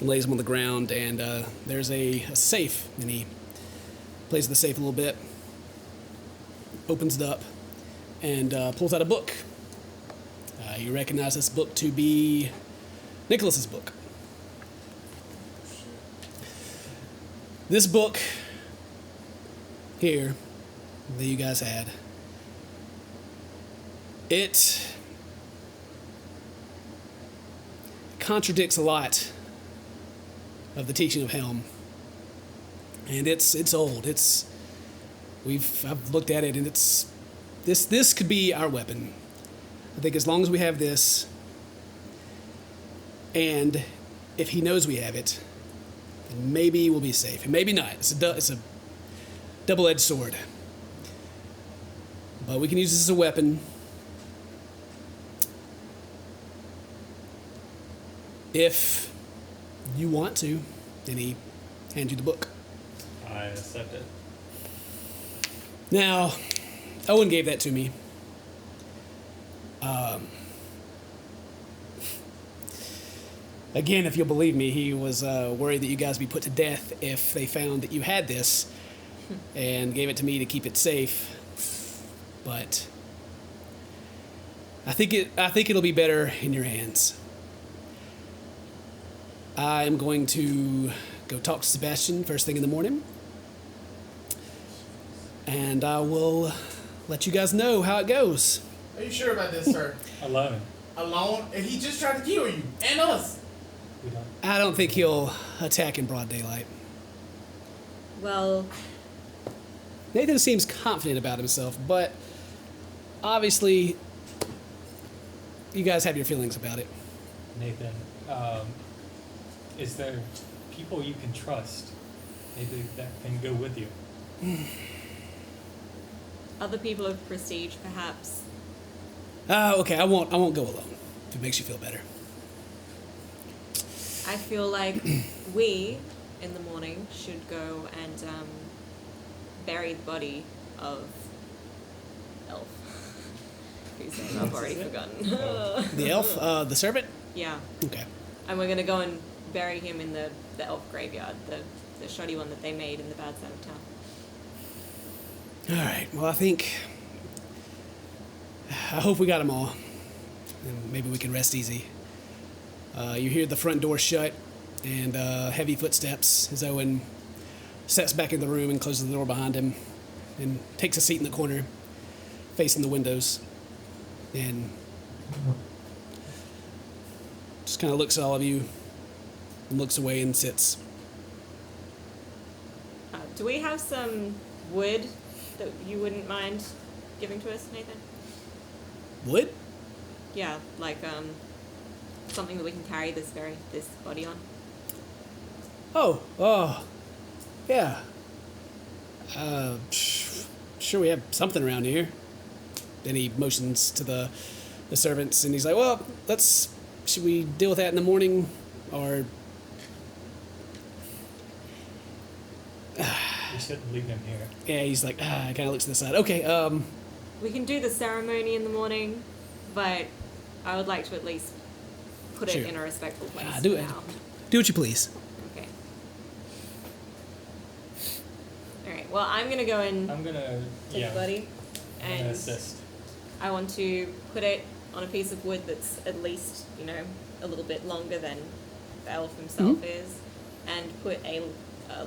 and lays them on the ground. And there's a safe, and he plays with the safe a little bit, opens it up, and pulls out a book. You recognize this book to be Nicholas's book. This book here that you guys had, it contradicts a lot of the teaching of Helm, and it's old. I've looked at it, and this could be our weapon. I think as long as we have this, and if he knows we have it, then maybe we'll be safe, and maybe not. It's a double-edged sword, but we can use this as a weapon. If you want to, then he hands you the book. I accept it. Now, Owen gave that to me. Again, if you'll believe me, he was worried that you guys would be put to death if they found that you had this, and gave it to me to keep it safe. But I think it'll be better in your hands. I'm going to go talk to Sebastian first thing in the morning, and I will let you guys know how it goes. Are you sure about this, sir? Alone. Alone? And he just tried to kill you and us. We don't. I don't think he'll attack in broad daylight. Well, Nathan seems confident about himself, but obviously you guys have your feelings about it. Nathan, is there people you can trust? Maybe that can go with you. other people of prestige, perhaps. Okay, I won't go alone, if it makes you feel better. I feel like we, in the morning, should go and bury the body of Elf. Whose name I've already forgotten. The elf, the servant? Yeah. Okay. And we're going to go and bury him in the elf graveyard, the shoddy one that they made in the bad side of town. All right, well, I hope we got them all. And maybe we can rest easy. You hear the front door shut and heavy footsteps as Owen steps back in the room and closes the door behind him and takes a seat in the corner facing the windows and just kind of looks at all of you and looks away and sits. Do we have some wood that you wouldn't mind giving to us, Nathan? Wood? Yeah, like something that we can carry this body on. Oh, yeah. Sure, we have something around here. Then he motions to the servants, and he's like, well, should we deal with that in the morning, or... We shouldn't leave him here. Yeah, he's like, kind of looks to the side. Okay, We can do the ceremony in the morning, but I would like to at least put Sure. it in a respectful place do for it. now. Do what you please. Okay. Alright, well, I'm going to go and I'm gonna take the body, I'm gonna and assist. I want to put it on a piece of wood that's at least, a little bit longer than the elf himself is, and put a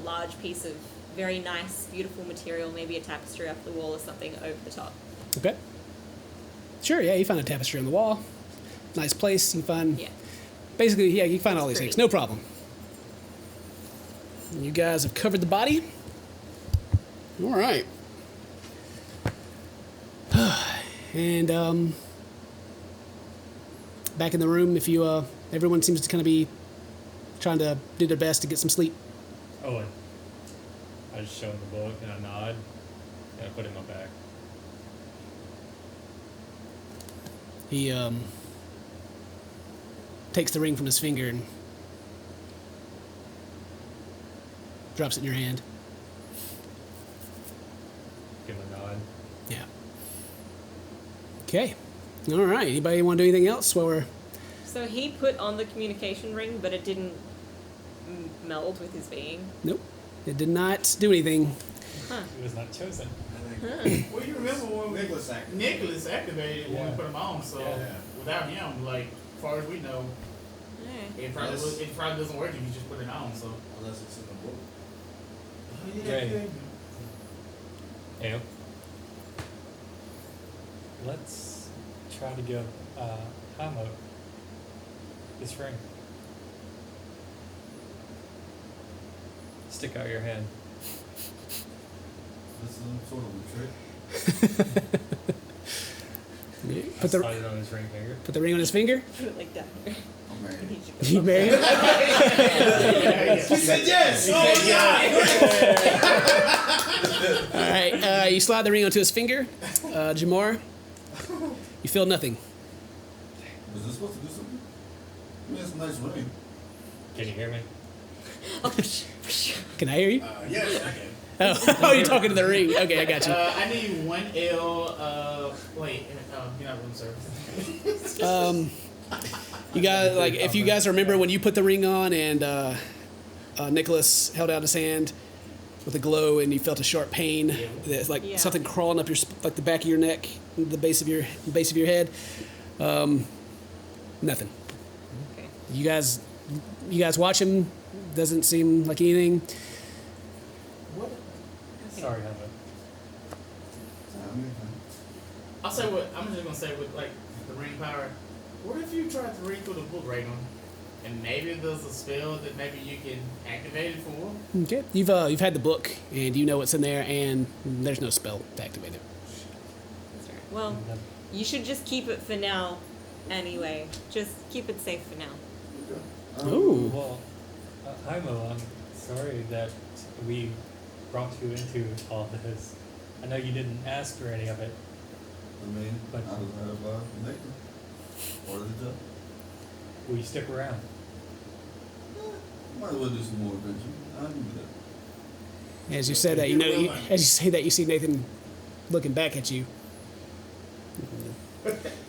large piece of very nice, beautiful material, maybe a tapestry up the wall or something over the top. Okay. Sure, yeah, you find a tapestry on the wall. Nice place. You find... Yeah. Basically, yeah, you find all these Pretty. things. No problem. You guys have covered the body. All right. And back in the room, if you everyone seems to kind of be trying to do their best to get some sleep. Owen. I just show him the book and I nod and I put it in my bag. He takes the ring from his finger and drops it in your hand. Give him a nod. Yeah. Okay. All right. Anybody want to do anything else while we're... So he put on the communication ring, but it didn't meld with his being. Nope. It did not do anything. Huh. He was not chosen. I think Well, you remember when Nicholas acted. Nicholas activated when we Yeah. put him on, so Yeah. without him, like, as far as we know, Alright. it probably doesn't work if you just put it on, so. Unless it's in the book. Oh, Right. Hey, let's try to give Hamo this ring. Stick out your hand. This is some sort of a trick. Put the, Slide it on his ring finger. put the ring on his finger. Put it like down here. I'm married. He should go You up. marry him? He said yes! Oh, All right. You slide the ring onto his finger. Jamar, you feel nothing. Was this supposed to do something? I mean, it's a nice ring. Can you hear me? Can I hear you? yes, I can. Oh, you're talking to the ring. Okay, I got you. I need 1 L, wait, you're not room service. You guys, like, if you guys remember when you put the ring on and Nicholas held out his hand with a glow and you felt a sharp pain, it's like Yeah. something crawling up your, like the back of your neck, the base of your head. Nothing. Okay. You guys watch him. Doesn't seem like anything. What? Sorry, Hamo. I mean, I'll say what, I'm just gonna say with, like, the ring power, what if you tried to read through the book right now? And maybe there's a spell that maybe you can activate it for? Okay. You've had the book and you know what's in there, and there's no spell to activate it. That's right. Well, you should just keep it for now anyway. Just keep it safe for now. Ooh. Well, Hamo, I'm sorry that we brought you into all this. I know you didn't ask for any of it. I mean, But- I was out of Nathan. Or the job. Will you stick around? Might as well do some more adventure. I can do that. As you said that, as you say that, you see Nathan looking back at you.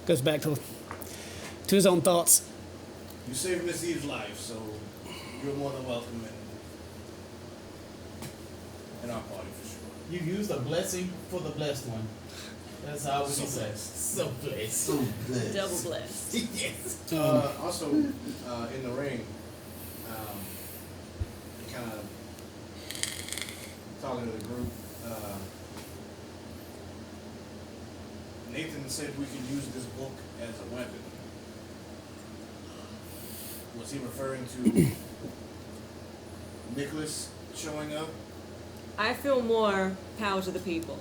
Goes back to his own thoughts. You saved Miss Eve's life, so you're more than welcome in our party for sure. You used a blessing for the blessed one. That's all we can say. So blessed. So blessed. Double blessed. Yes. Also, in the ring, kind of talking to the group, Nathan said we could use this book as a weapon. Was he referring to Nicholas showing up? I feel more power to the people.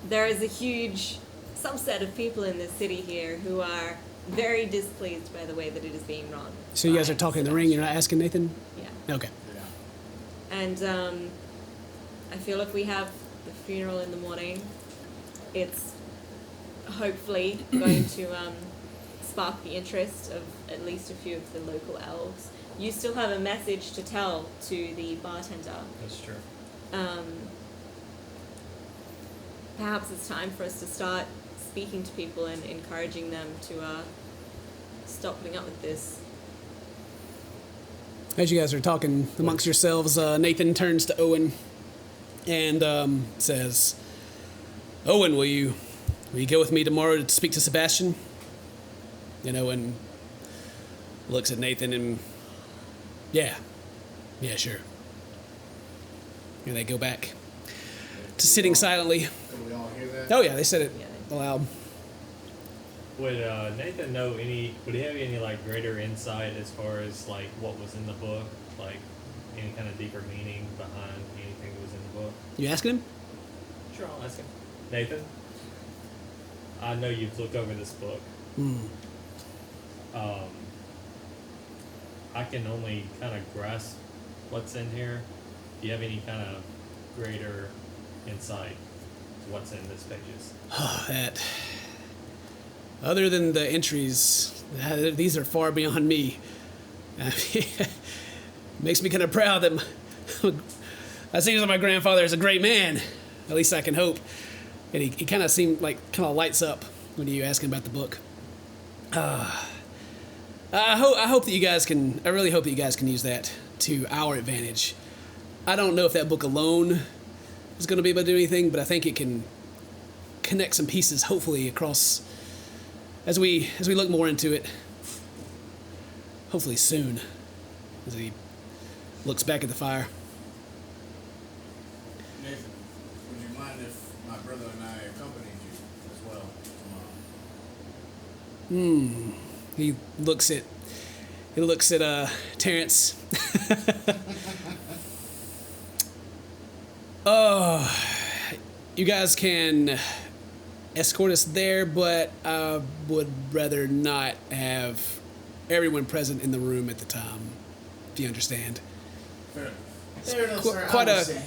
There is a huge subset of people in this city here who are very displeased by the way that it is being run. So you guys by are talking in the ring. You're not asking Nathan. Yeah. Okay. Yeah. And I feel if we have the funeral in the morning, it's hopefully going to spark the interest of at least a few of the local elves. You still have a message to tell to the bartender. That's true. Perhaps it's time for us to start speaking to people and encouraging them to stop putting up with this. As you guys are talking amongst yourselves, Nathan turns to Owen and says, "Owen, will you go with me tomorrow to speak to Sebastian?" And Owen looks at Nathan and, yeah, sure. And they go back to sitting silently. Can we all hear that? Oh yeah, they said it Yeah. aloud. Would Nathan know any? Would he have any like greater insight as far as like what was in the book, like any kind of deeper meaning behind anything that was in the book? You asking him? Sure, I'll ask him. Nathan, I know you've looked over this book. I can only kind of grasp what's in here. Do you have any kind of greater insight to what's in this pages? other than the entries, these are far beyond me. Makes me kind of proud that I seems like my grandfather is a great man. At least I can hope. And he kind of seemed like kind of lights up when you ask him about the book. I hope that you guys can. I really hope that you guys can use that to our advantage. I don't know if that book alone is going to be able to do anything, but I think it can connect some pieces, hopefully, across as we look more into it. Hopefully soon, as he looks back at the fire. Nathan, would you mind if my brother and I accompanied you as well tomorrow? He looks at Terrence. Oh, you guys can escort us there, but I would rather not have everyone present in the room at the time, if you understand. Fair enough, sir.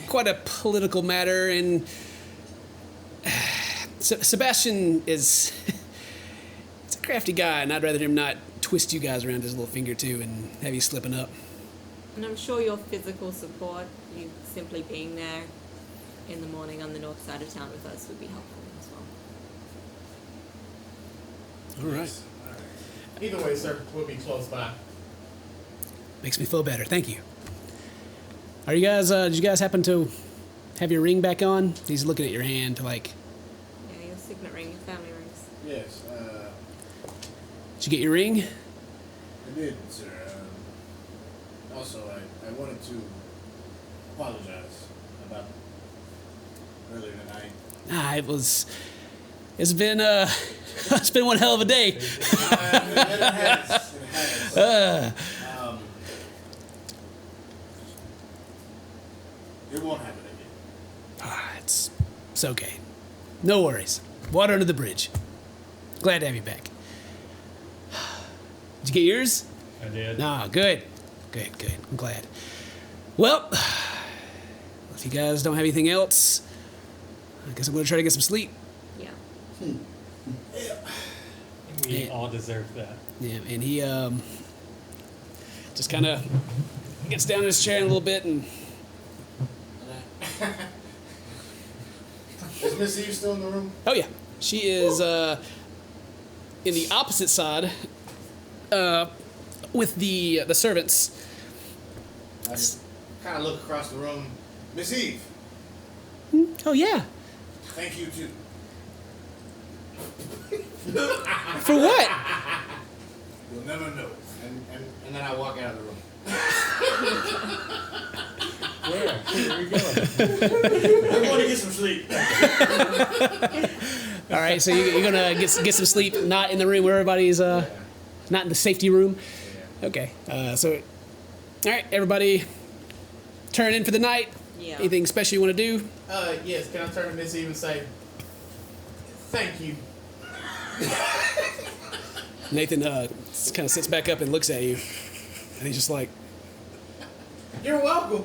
Quite a political matter, and Sebastian is it's a crafty guy, and I'd rather him not twist you guys around his little finger too and have you slipping up. And I'm sure your physical support, you simply being there in the morning on the north side of town with us, would be helpful as well. All right. Either way, sir, we'll be close by. Makes me feel better. Thank you. Are you guys? Did you guys happen to have your ring back on? He's looking at your hand, like. Yeah, your signet ring, your family rings. Yes. Did you get your ring? I did, sir. Also, I wanted to apologize about earlier tonight. It's been it's been one hell of a day. It has. It won't happen again. It's okay. No worries. Water under the bridge. Glad to have you back. Did you get yours? I did. No, good. Good. I'm glad. Well, if you guys don't have anything else, I guess I'm going to try to get some sleep. Yeah. We all deserve that. Yeah, and he just kind of gets down in his chair in a little bit and... Is Miss Eve still in the room? Oh, yeah. She is in the opposite side with the servants. I just kind of look across the room. Miss Eve, Oh, yeah. thank you too. For what? You'll never know. And then I walk out of the room. Where are we going? I'm going to get some sleep. All right, so you're going to get some sleep, not in the room where everybody's... Not in the safety room? Okay. All right, everybody turn in for the night. Yeah. Anything special you want to do? Yes, can I turn to Miss Eve and say, thank you. Nathan kind of sits back up and looks at you. And he's just like... You're welcome.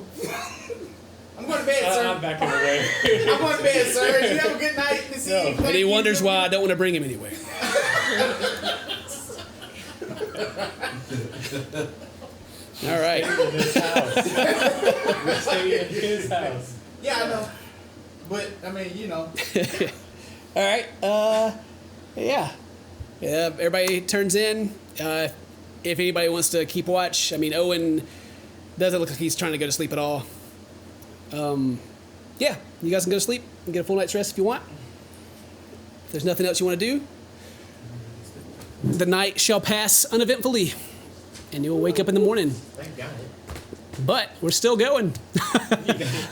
I'm going to bed, sir. I'm back in the way. I'm going to bed, sir. You have a good night, Miss Eve. And he wonders why I don't want to bring him anywhere. All right. In his house. We're staying in his house. Yeah, I know. But, I mean, you know. All right. Yeah. Everybody turns in. If anybody wants to keep watch, I mean, Owen doesn't look like he's trying to go to sleep at all. Yeah, you guys can go to sleep and get a full night's rest if you want. If there's nothing else you want to do, the night shall pass uneventfully, and you'll wake up in the morning. Thank God. But we're still going.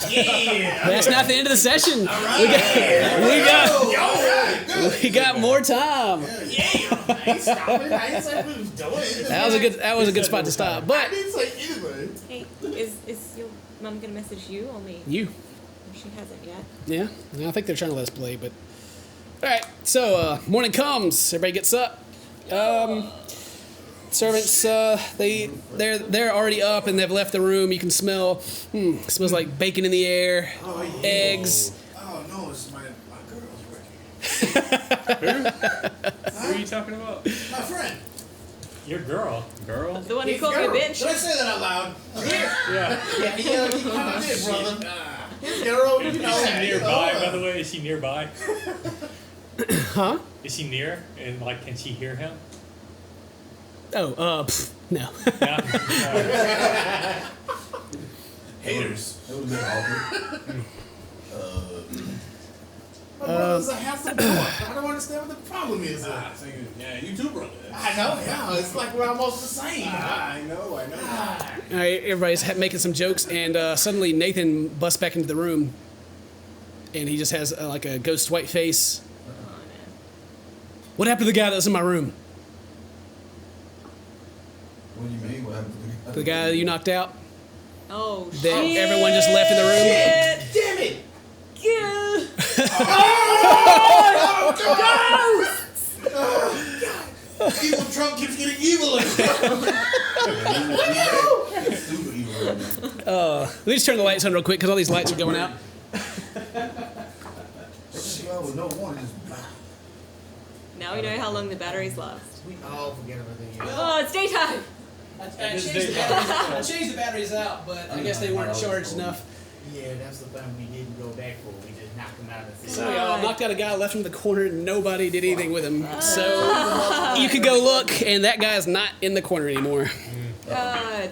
Yeah. That's not the end of the session. We got more time. Yeah. I ain't stopping. I ain't saying we was doing it. That was a good spot to stop. I But didn't say anything. Hey, is your mum gonna message you or me? you, She hasn't yet. yeah, I think they're trying to let us play. But all right, so morning comes. Everybody gets up. Servants, they're already up and they've left the room. You can smell. Smells like bacon in the air, eggs. Oh no, it's my girl's working. are you talking about? My friend. Your girl. Girl? The one who He's called me a girl. bitch. Don't say that out loud. Yeah. Yeah. Yeah, he called me a bitch, brother. His girl, you know. Is she nearby, by the way? Is she nearby? Huh? Is she near? And, like, can she hear him? Oh, no. Yeah. Haters. That would have been awkward. My brother's a handsome boy. I don't understand what the problem is. Yeah, you too, brother. I know, yeah. It's like we're almost the same. I know. All right, everybody's making some jokes, and suddenly Nathan busts back into the room, and he just has like a ghost white face. What happened to the guy that was in my room? What do you mean? What happened to The guy you knocked out? Oh, That shit. everyone just left in the room? Damn it! Yeah. Evil Trump keeps getting evil. Super evil right now. Let me just turn the lights on real quick because all these lights are going out. This guy with no warning just Now we know how long the batteries last. We all forget everything. Oh, it's daytime. I changed the batteries out, but I guess they weren't charged enough. Yeah, that's the thing we didn't go back for. We just knocked him out of the So city. y'all knocked out a guy, left him in the corner, and nobody did anything with him. So you could go look, and that guy's not in the corner anymore. God.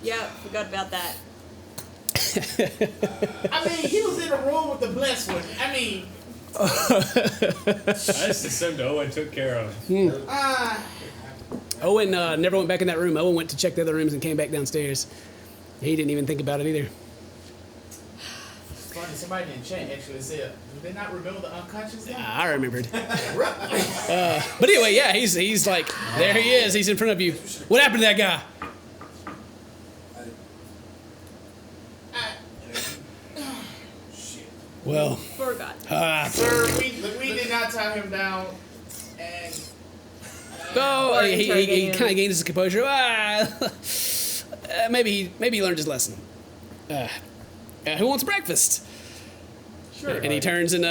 Yeah, forgot about that. I mean, he was in a room with the blessed one. I mean, I just assumed Owen took care of him. Owen never went back in that room. Owen went to check the other rooms and came back downstairs. He didn't even think about it either. it's funny, somebody in chat actually said, do they not remember the unconscious guy? I remembered. But anyway, yeah, he's like, there he is. He's in front of you. What happened to that guy? Shit. Well, Forgot. Sir, we did not tie him down, and oh, he interrogating him. kind of gained his composure. Maybe he learned his lesson. Who wants breakfast? sure. And he turns and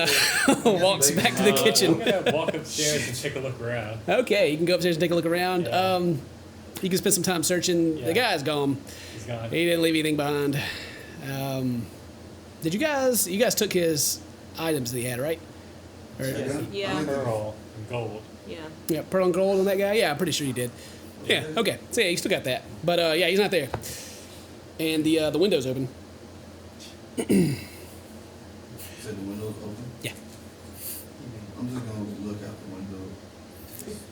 walks back to the I'm kitchen. gonna walk upstairs and take a look around. Okay, you can go upstairs and take a look around. Yeah. You can spend some time searching. Yeah. The guy's gone. He's gone. He didn't leave anything behind. Did you guys took his items that he had, right? Or, Yeah. Pearl and gold. Yeah. yeah, pearl and gold on that guy? Yeah, I'm pretty sure you did. Yeah, okay. So yeah, you still got that. But yeah, he's not there. And the window's open. said the window's open. Yeah. I'm just gonna look out the window.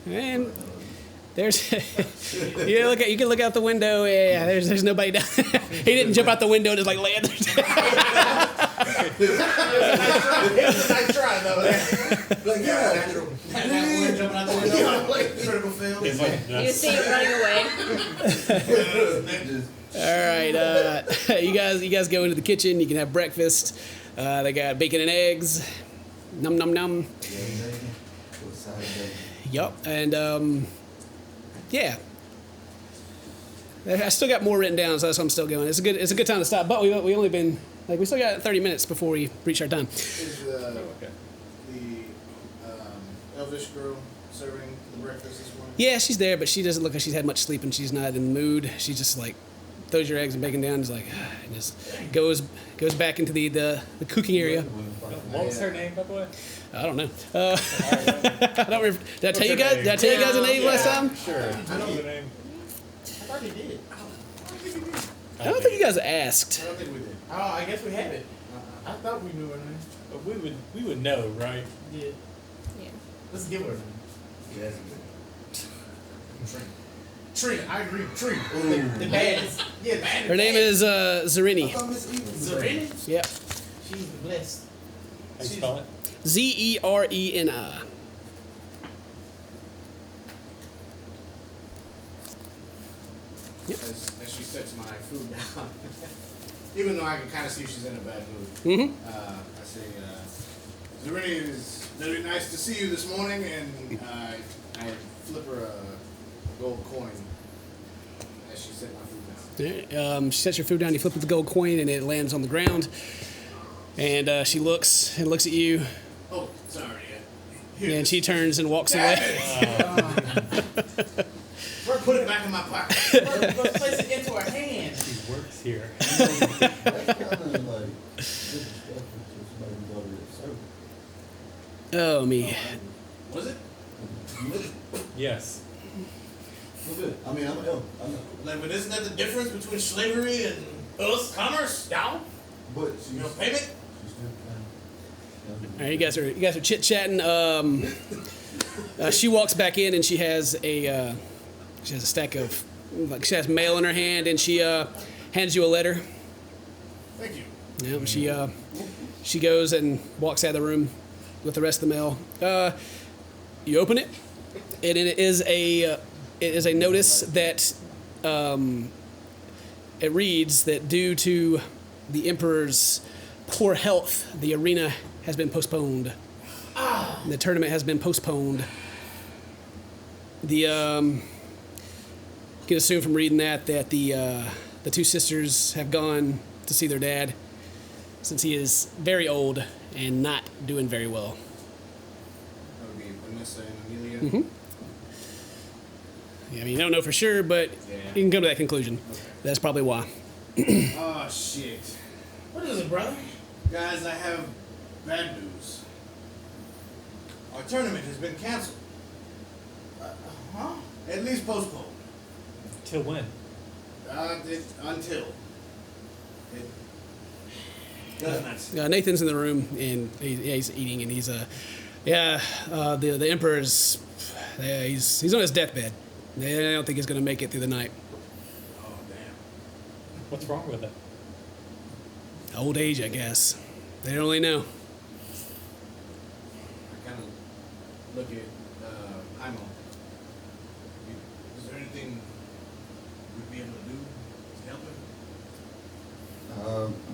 And there's you can look out the window. Yeah, there's nobody down there. He didn't jump out the window and just like land there. It was a nice try, though. Like, yeah, Natural. That one jumping out the window. Critical fail. He's like, You see it running away. just All right, you guys go into the kitchen. You can have breakfast. They got bacon and eggs. Num num num. Yup, and yeah. I still got more written down, so that's why I'm still going. It's a good time to stop, but we only been we still got 30 minutes before we reach our time. Is the elvish girl serving the breakfast this morning? Yeah, she's there, but she doesn't look like she's had much sleep, and she's not in the mood. She just like throws your eggs and bacon down, and just like and just goes back into the cooking area. what was her name, by the way? I don't know. I don't remember. Did I tell you guys the name last time? Sure. I know the name. I thought he did. I don't think you guys asked. I don't think we did. Oh, I guess we have it. I thought we knew her name. But we would know, right? Yeah. Yeah. Let's give her a name. Yeah, that's good. Trina, I agree. Trina. The baddest. Yeah, the baddest. Her name is Zarini. Serena. Yep. She's the blessed. How you spell it? Zereni. As she sets my food down, even though I can kind of see she's in a bad mood, Mm-hmm. I say, Zareni, it is very nice to see you this morning, and I flip her a gold coin as she set my food down. She sets your food down. You flip the gold coin, and it lands on the ground. And she looks at you. Oh, sorry. And she turns and walks away. We're putting it back in my pocket. We're place it into her hand. She works here. That's kind of like disrespectful to somebody who's already serving. Oh, me. Was it? Yes. Well, good. I mean, I'm an elf. I know. Like, but isn't that the difference between slavery and us, commerce, y'all? But she's, You know, payment? she's still kind of. All right, you guys are chit chatting. She walks back in and she has a stack of she has mail in her hand and she hands you a letter. Thank you. Yeah, she goes and walks out of the room with the rest of the mail. You open it, and it is a notice that it reads that due to the Emperor's poor health, the arena has been postponed. The tournament has been postponed. You can assume from reading that the two sisters have gone to see their dad, since he is very old and not doing very well. That would be Vanessa and Amelia. Mm-hmm. Yeah, I mean, you don't know for sure, but you can come to that conclusion. That's probably why. Oh, shit. What is it, brother? Guys, I have bad news. Our tournament has been canceled. Huh? At least postponed. Till when? Until. It does not. Nathan's in the room and he's eating, and he's the Emperor's he's on his deathbed. I don't think he's gonna make it through the night. Oh, damn. What's wrong with it? Old age, I guess. They don't really know. I kind of look at Imo. Is there anything we'd be able to do to help him? I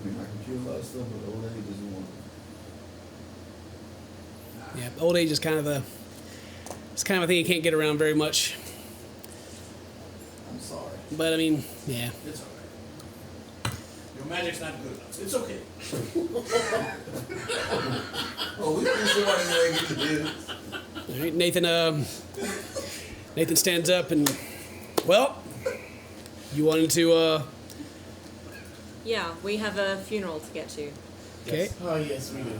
mean, I can cure a lot of stuff, but old age isn't one of them. Yeah, old age is kind of a thing you can't get around very much. I'm sorry. But I mean, yeah. It's all right. Your magic's not good enough. It's okay. Oh, we can see why they ain't get the deal. All right, Nathan stands up and, well, you wanted to, Yeah, we have a funeral to get to. okay. Oh, yes, we do.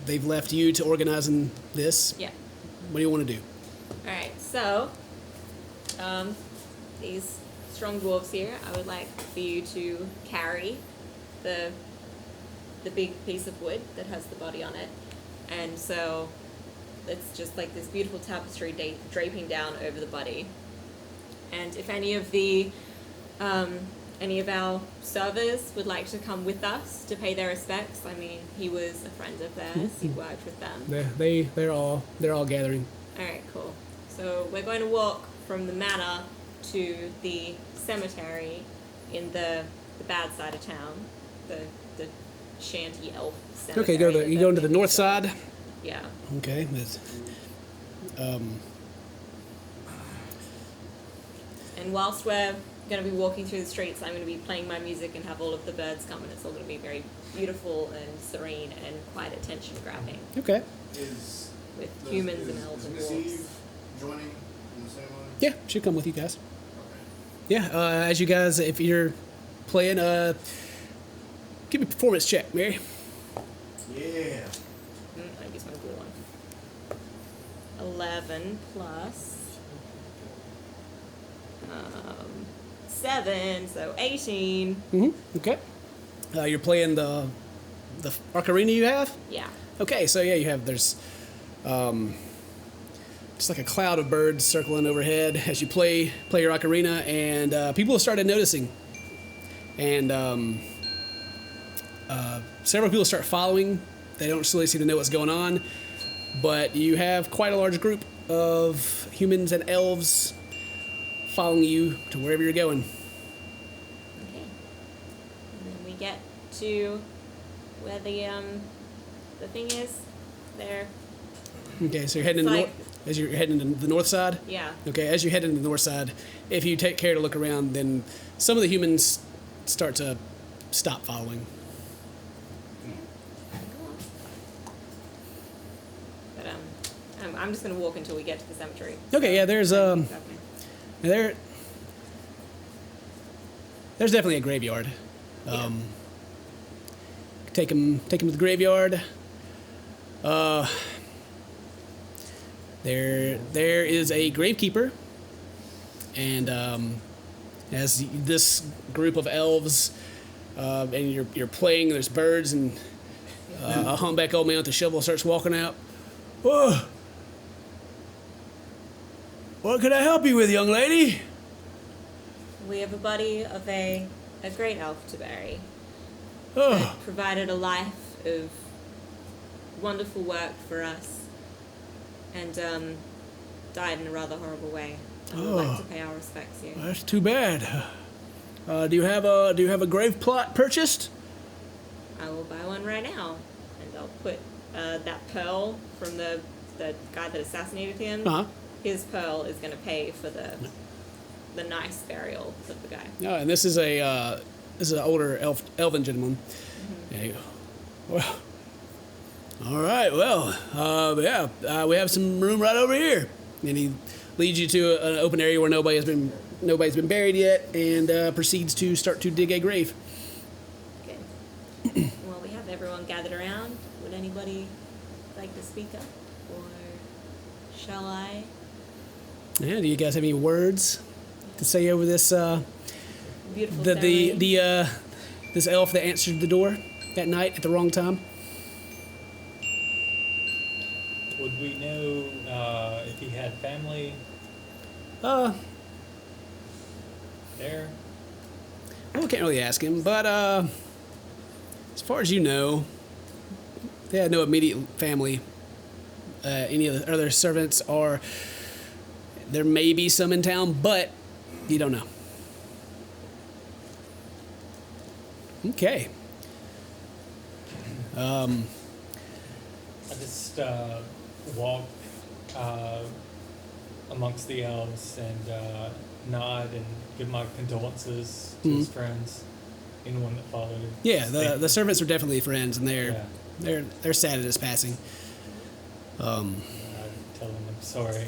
They've left you to organizing this. Yeah. What do you want to do? All right. So, these strong dwarves here, I would like for you to carry the big piece of wood that has the body on it, and so it's just like this beautiful tapestry draping down over the body. And if any of our servers would like to come with us to pay their respects, I mean, he was a friend of theirs. He worked with them. They're all gathering. All right, cool. So we're going to walk from the manor to the cemetery in the bad side of town, the shanty elf cemetery. Okay, you go into the north side. Yeah. Okay. And whilst we're going to be walking through the streets, I'm going to be playing my music and have all of the birds come, and it's all going to be very beautiful and serene and quite attention-grabbing Okay. Is with humans and elves is and Miss dwarves. Eve joining in the ceremony? Yeah, she'll come with you guys. Okay. Yeah, as you guys, if you're playing, give me a performance check, Mary. Yeah. I guess my blue one. 11 plus 7, so 18. Mm-hmm. Okay. You're playing the ocarina you have? Yeah. Okay, so yeah, there's just like a cloud of birds circling overhead as you play your ocarina, and people have started noticing, and several people start following. They don't really seem to know what's going on, but you have quite a large group of humans and elves following you to wherever you're going. Okay. And then we get to where the thing is. There. Okay, so you're heading as you're heading to the north side. Yeah. Okay, as you head into the north side, if you take care to look around, then some of the humans start to stop following. I'm just gonna walk until we get to the cemetery. Okay, yeah, there's Okay. there's definitely a graveyard. Yeah. Take him to the graveyard. There is a gravekeeper, and as this group of elves, and you're playing. There's birds, and a humpback old man with a shovel starts walking out. Whoa! What can I help you with, young lady? We have a body of a great elf to bury. Oh, That provided a life of wonderful work for us, and died in a rather horrible way. And we'd like to pay our respects here. that's too bad. Do you have a grave plot purchased? I will buy one right now, and I'll put that pearl from the guy that assassinated him. Uh-huh. His pearl is going to pay for the nice burial of the guy. No, and this is an older elven gentleman. Mm-hmm. There you go. Well, all right. Well, we have some room right over here, and he leads you to an open area where nobody's been buried yet, and proceeds to start to dig a grave. Good. Well, we have everyone gathered around. Would anybody like to speak up, or shall I? Yeah. Do you guys have any words to say over this? Beautiful ceremony. This elf that answered the door that night at the wrong time. Would we know if he had family there? Well, we can't really ask him, but as far as you know, they had no immediate family. Any of the other servants are. There may be some in town, but you don't know. Okay. I just walk amongst the elves and nod and give my condolences to his friends, anyone that followed him. Yeah, the servants are definitely friends, and Yeah. they're sad at his passing. I'm telling them sorry.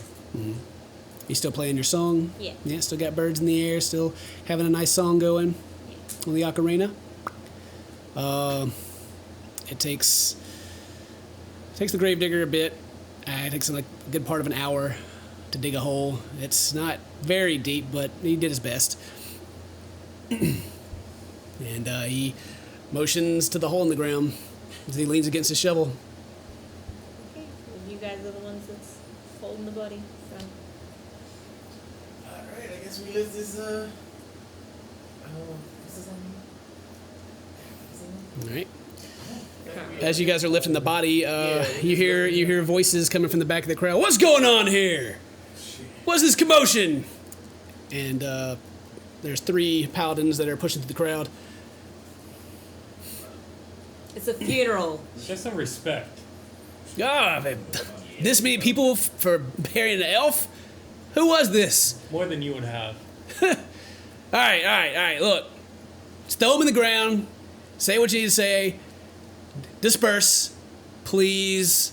You still playing your song? Yeah. Yeah, still got birds in the air, still having a nice song going on the ocarina. It takes the gravedigger a bit. It takes like a good part of an hour to dig a hole. It's not very deep, but he did his best. And he motions to the hole in the ground as he leans against his shovel. Okay. Well, you guys are the ones that's holding the body. So. Alright, I guess we lift this, what's this on? All right. As you guys are lifting the body, you hear voices coming from the back of the crowd. What's going on here? What's this commotion? And there's 3 paladins that are pushing through the crowd. It's a funeral. Show some respect. This many people for burying an elf? Who was this? More than you would have. All right. Look, just throw them in the ground. Say what you need to say. Disperse, please.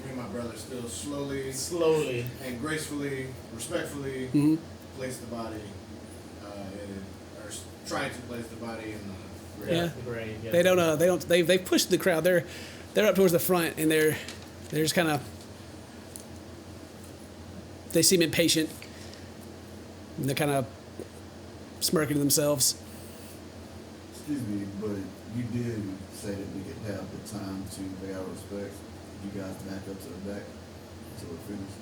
Me and my brother still Slowly. and gracefully, respectfully place the body, or trying to place the body in the grave. Yeah. The grave, yeah. They've pushed the crowd. They're up towards the front, and they're just kind of. They seem impatient. And they're kind of smirking to themselves. Excuse me, but you did say that we could have the time to pay our respects. You guys back up to the back until we're finished.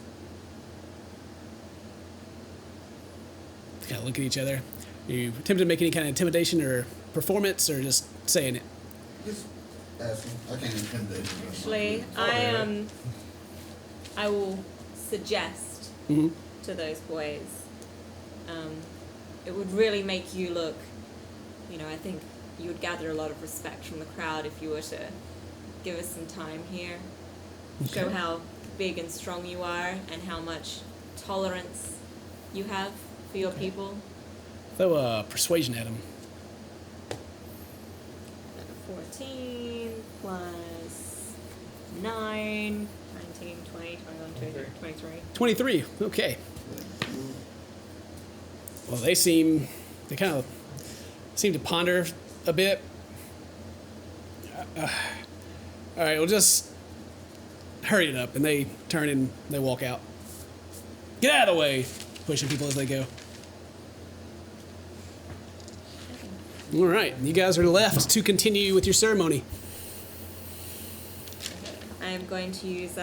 Kind of look at each other. Are you attempting to make any kind of intimidation or performance, or just saying it? Just asking. I can't intimidate you. Actually, I will suggest Mm-hmm. to those boys. It would really make you look. I think you would gather a lot of respect from the crowd if you were to give us some time here. Show how big and strong you are and how much tolerance you have for your people. Throw a persuasion at him. 14 plus 9, 19, 20, 21, 22, 23. 23. Okay. Well, they kind of seem to ponder a bit. All right, we'll just hurry it up, and they turn and they walk out. Get out of the way, pushing people as they go. All right, you guys are left to continue with your ceremony. I am going to use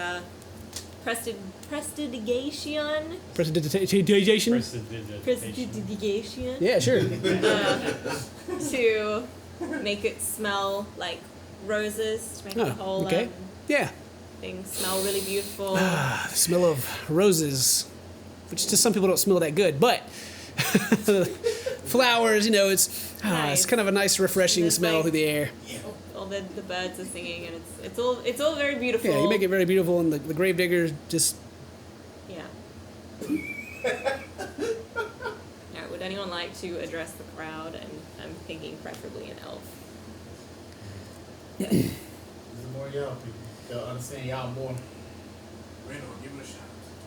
prestidigitation. Prestidigitation? Prestidigitation. Yeah, sure. To make it smell like roses, to make the whole okay. Yeah. thing smell really beautiful. The smell of roses, which to some people don't smell that good, but flowers, it's Nice. it's kind of a nice, refreshing There's smell like- through the air. All the birds are singing, and it's all very beautiful. Yeah, you make it very beautiful, and the gravedigger just. Yeah. Now, would anyone like to address the crowd? And I'm thinking preferably an elf. There's more y'all people. They'll understand y'all more. Randall, give it a shot.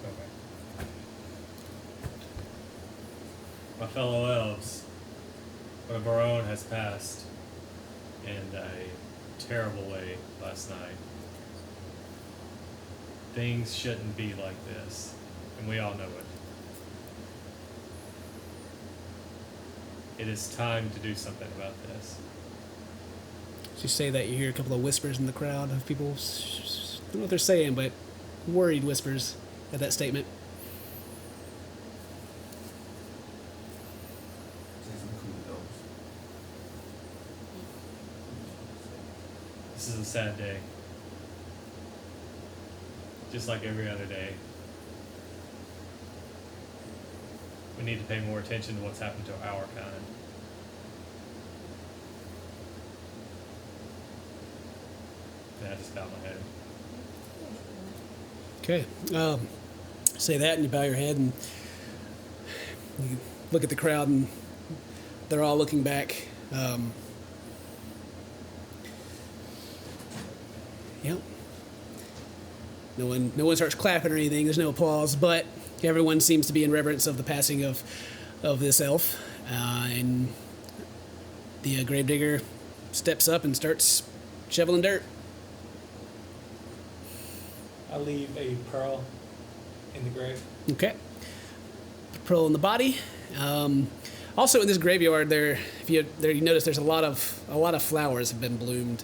Okay. My fellow elves, one of our own has passed in a terrible way last night. Things shouldn't be like this, and we all know it. It is time to do something about this. As you say that, you hear a couple of whispers in the crowd of people. I don't know what they're saying, but worried whispers at that statement. This is a sad day. Just like every other day. We need to pay more attention to what's happened to our kind. And I just bowed my head. Okay. Say that, and you bow your head, and you look at the crowd, and they're all looking back. Yep. No one starts clapping or anything. There's no applause, but everyone seems to be in reverence of the passing of this elf, and the gravedigger steps up and starts shoveling dirt. I leave a pearl in the grave. Okay. Pearl in the body. Also, in this graveyard, you notice there's a lot of flowers have been bloomed,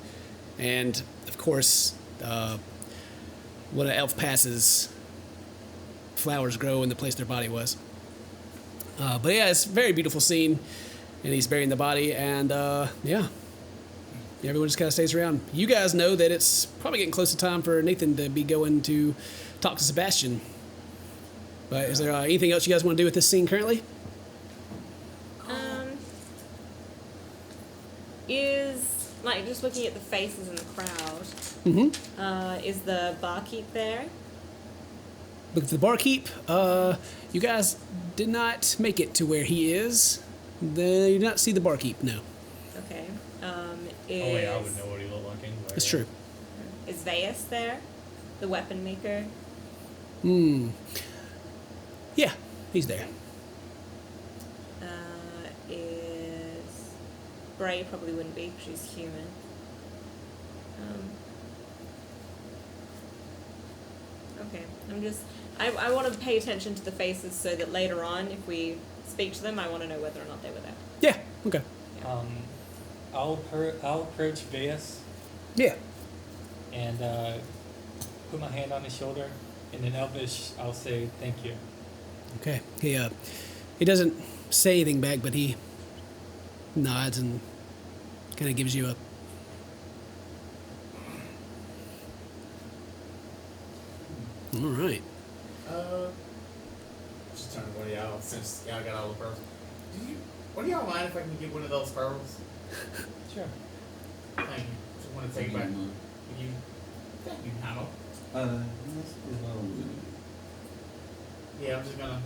and of course, when an elf passes, flowers grow in the place their body was. But yeah, it's a very beautiful scene, and he's burying the body, and everyone just kind of stays around. You guys know that it's probably getting close to time for Nathan to be going to talk to Sebastian. But is there anything else you guys want to do with this scene currently? Is like just looking at the faces in the crowd. Mm-hmm. Is the barkeep there? Look at the barkeep. You guys did not make it to where he is. You did not see the barkeep, no. Okay. Oh wait, I would know what he looked like anyway. It's true. Is Veus there? The weapon maker? Yeah, he's there. Is Bray probably wouldn't be, she's human. Okay, I want to pay attention to the faces so that later on, if we speak to them, I want to know whether or not they were there. Yeah, okay. I'll approach Veus Yeah. and put my hand on his shoulder. And in Elvish, I'll say thank you. Okay. He doesn't say anything back, but he nods and kind of gives you a... All right. Just turn to one of y'all since y'all got all the pearls. What do y'all mind if I can get one of those pearls? Sure. Thank you. Just want to take it back. Can you? Thank you, Nano. Yeah, I'm just gonna.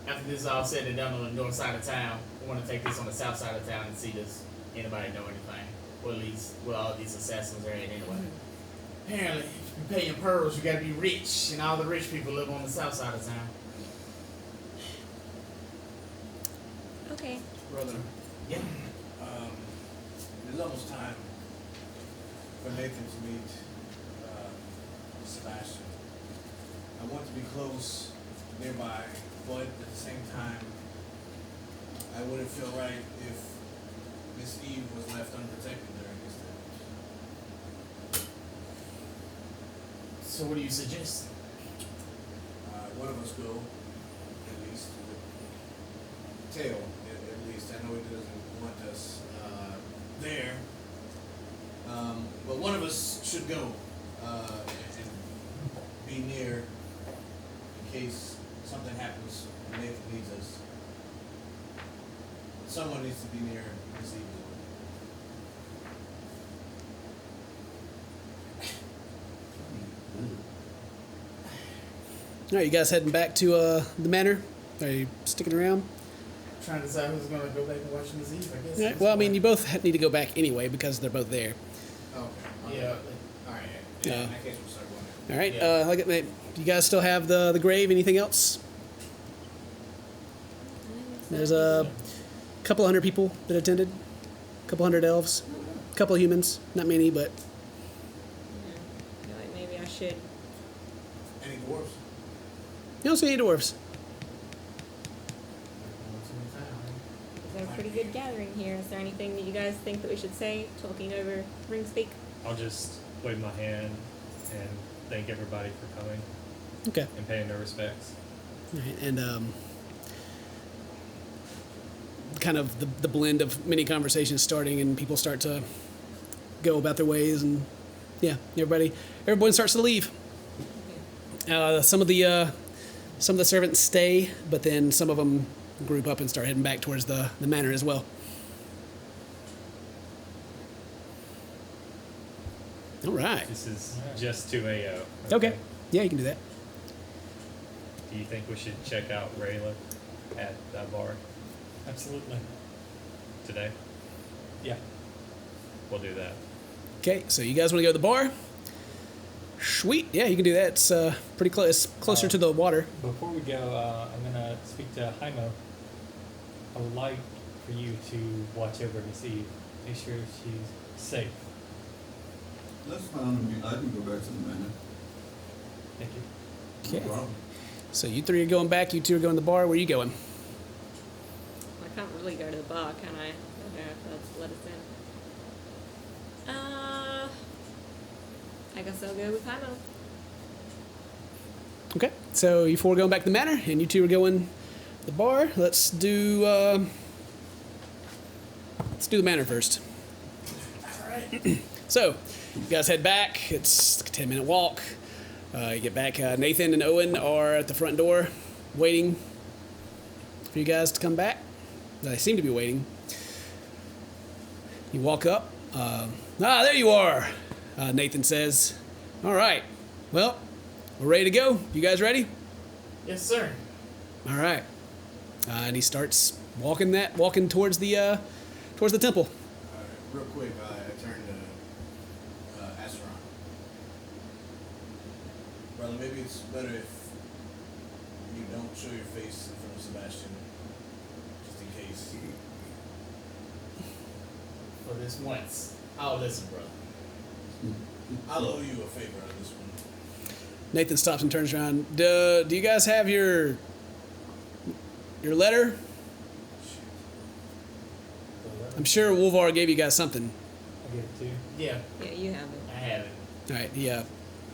After this is all said and done on the north side of town, I want to take this on the south side of town and see does anybody know anything, or at least where all these assassins are at anyway. Apparently, if you pay in pearls, you gotta be rich, and all the rich people live on the south side of town. Okay. Brother, Yeah. it's almost time for Nathan to meet Sebastian. I want to be close, nearby, but at the same time, I wouldn't feel right if Miss Eve was left unprotected during this time. So what do you suggest? One of us go, at least. Tail, at least. I know he doesn't want us there. But one of us should go and be near in case something happens and Nathan needs us. Someone needs to be near this evening. All right, you guys heading back to the manor? Are you sticking around? Trying to decide who's gonna go back and watch Miss Eve, I guess. Yeah, well, I mean, you both need to go back anyway because they're both there. Okay. Yeah. Alright. Yeah, in that case, we'll start going. All right. Yeah. Do you guys still have the grave? Anything else? There's a couple hundred people that attended. A couple hundred elves. A couple humans. Not many, but I feel like maybe I should. Any dwarves? you don't see any dwarves. It's a pretty good gathering here. Is there anything that you guys think that we should say, talking over ring speak? I'll just wave my hand and thank everybody for coming Okay. and paying their respects. All right, and kind of the blend of many conversations starting, and people start to go about their ways, and yeah, everyone starts to leave. Some of the servants stay, but then some of them group up and start heading back towards the manor as well. All right. This is just 2 AO. Okay. Yeah, you can do that. Do you think we should check out Rayla at that bar Absolutely. today? Yeah. We'll do that. Okay, so you guys want to go to the bar? Sweet. Yeah, you can do that. It's pretty close. Closer to the water. Before we go, I'm gonna speak to Jaimo. I would like for you to watch over Miss Eve. Make sure she's safe. That's fine. I can go back to the manor. Thank you. Okay. No problem. So you three are going back. You two are going to the bar. Where are you going? I can't really go to the bar, can I? I don't know if that's let us in. I guess I'll go with Jaimo. Okay. So you four are going back to the manor, and you two are going to the bar. Let's do the manor first. All right. So you guys head back. It's like a 10-minute walk. You get back. Nathan and Owen are at the front door, waiting for you guys to come back. They seem to be waiting. You walk up. There you are, Nathan says. All right. Well, we're ready to go. You guys ready? Yes, sir. All right. And he starts walking towards the temple. Real quick, I turn to Asteron. Brother, maybe it's better if you don't show your face in front of Sebastian, just in case. For this once, I'll listen, brother. I'll owe you a favor on this one. Nathan stops and turns around. Do you guys have your letter? I'm sure Wolvar gave you guys something. I'll give it to you. Yeah, Yeah, you have it. I have it. All right. He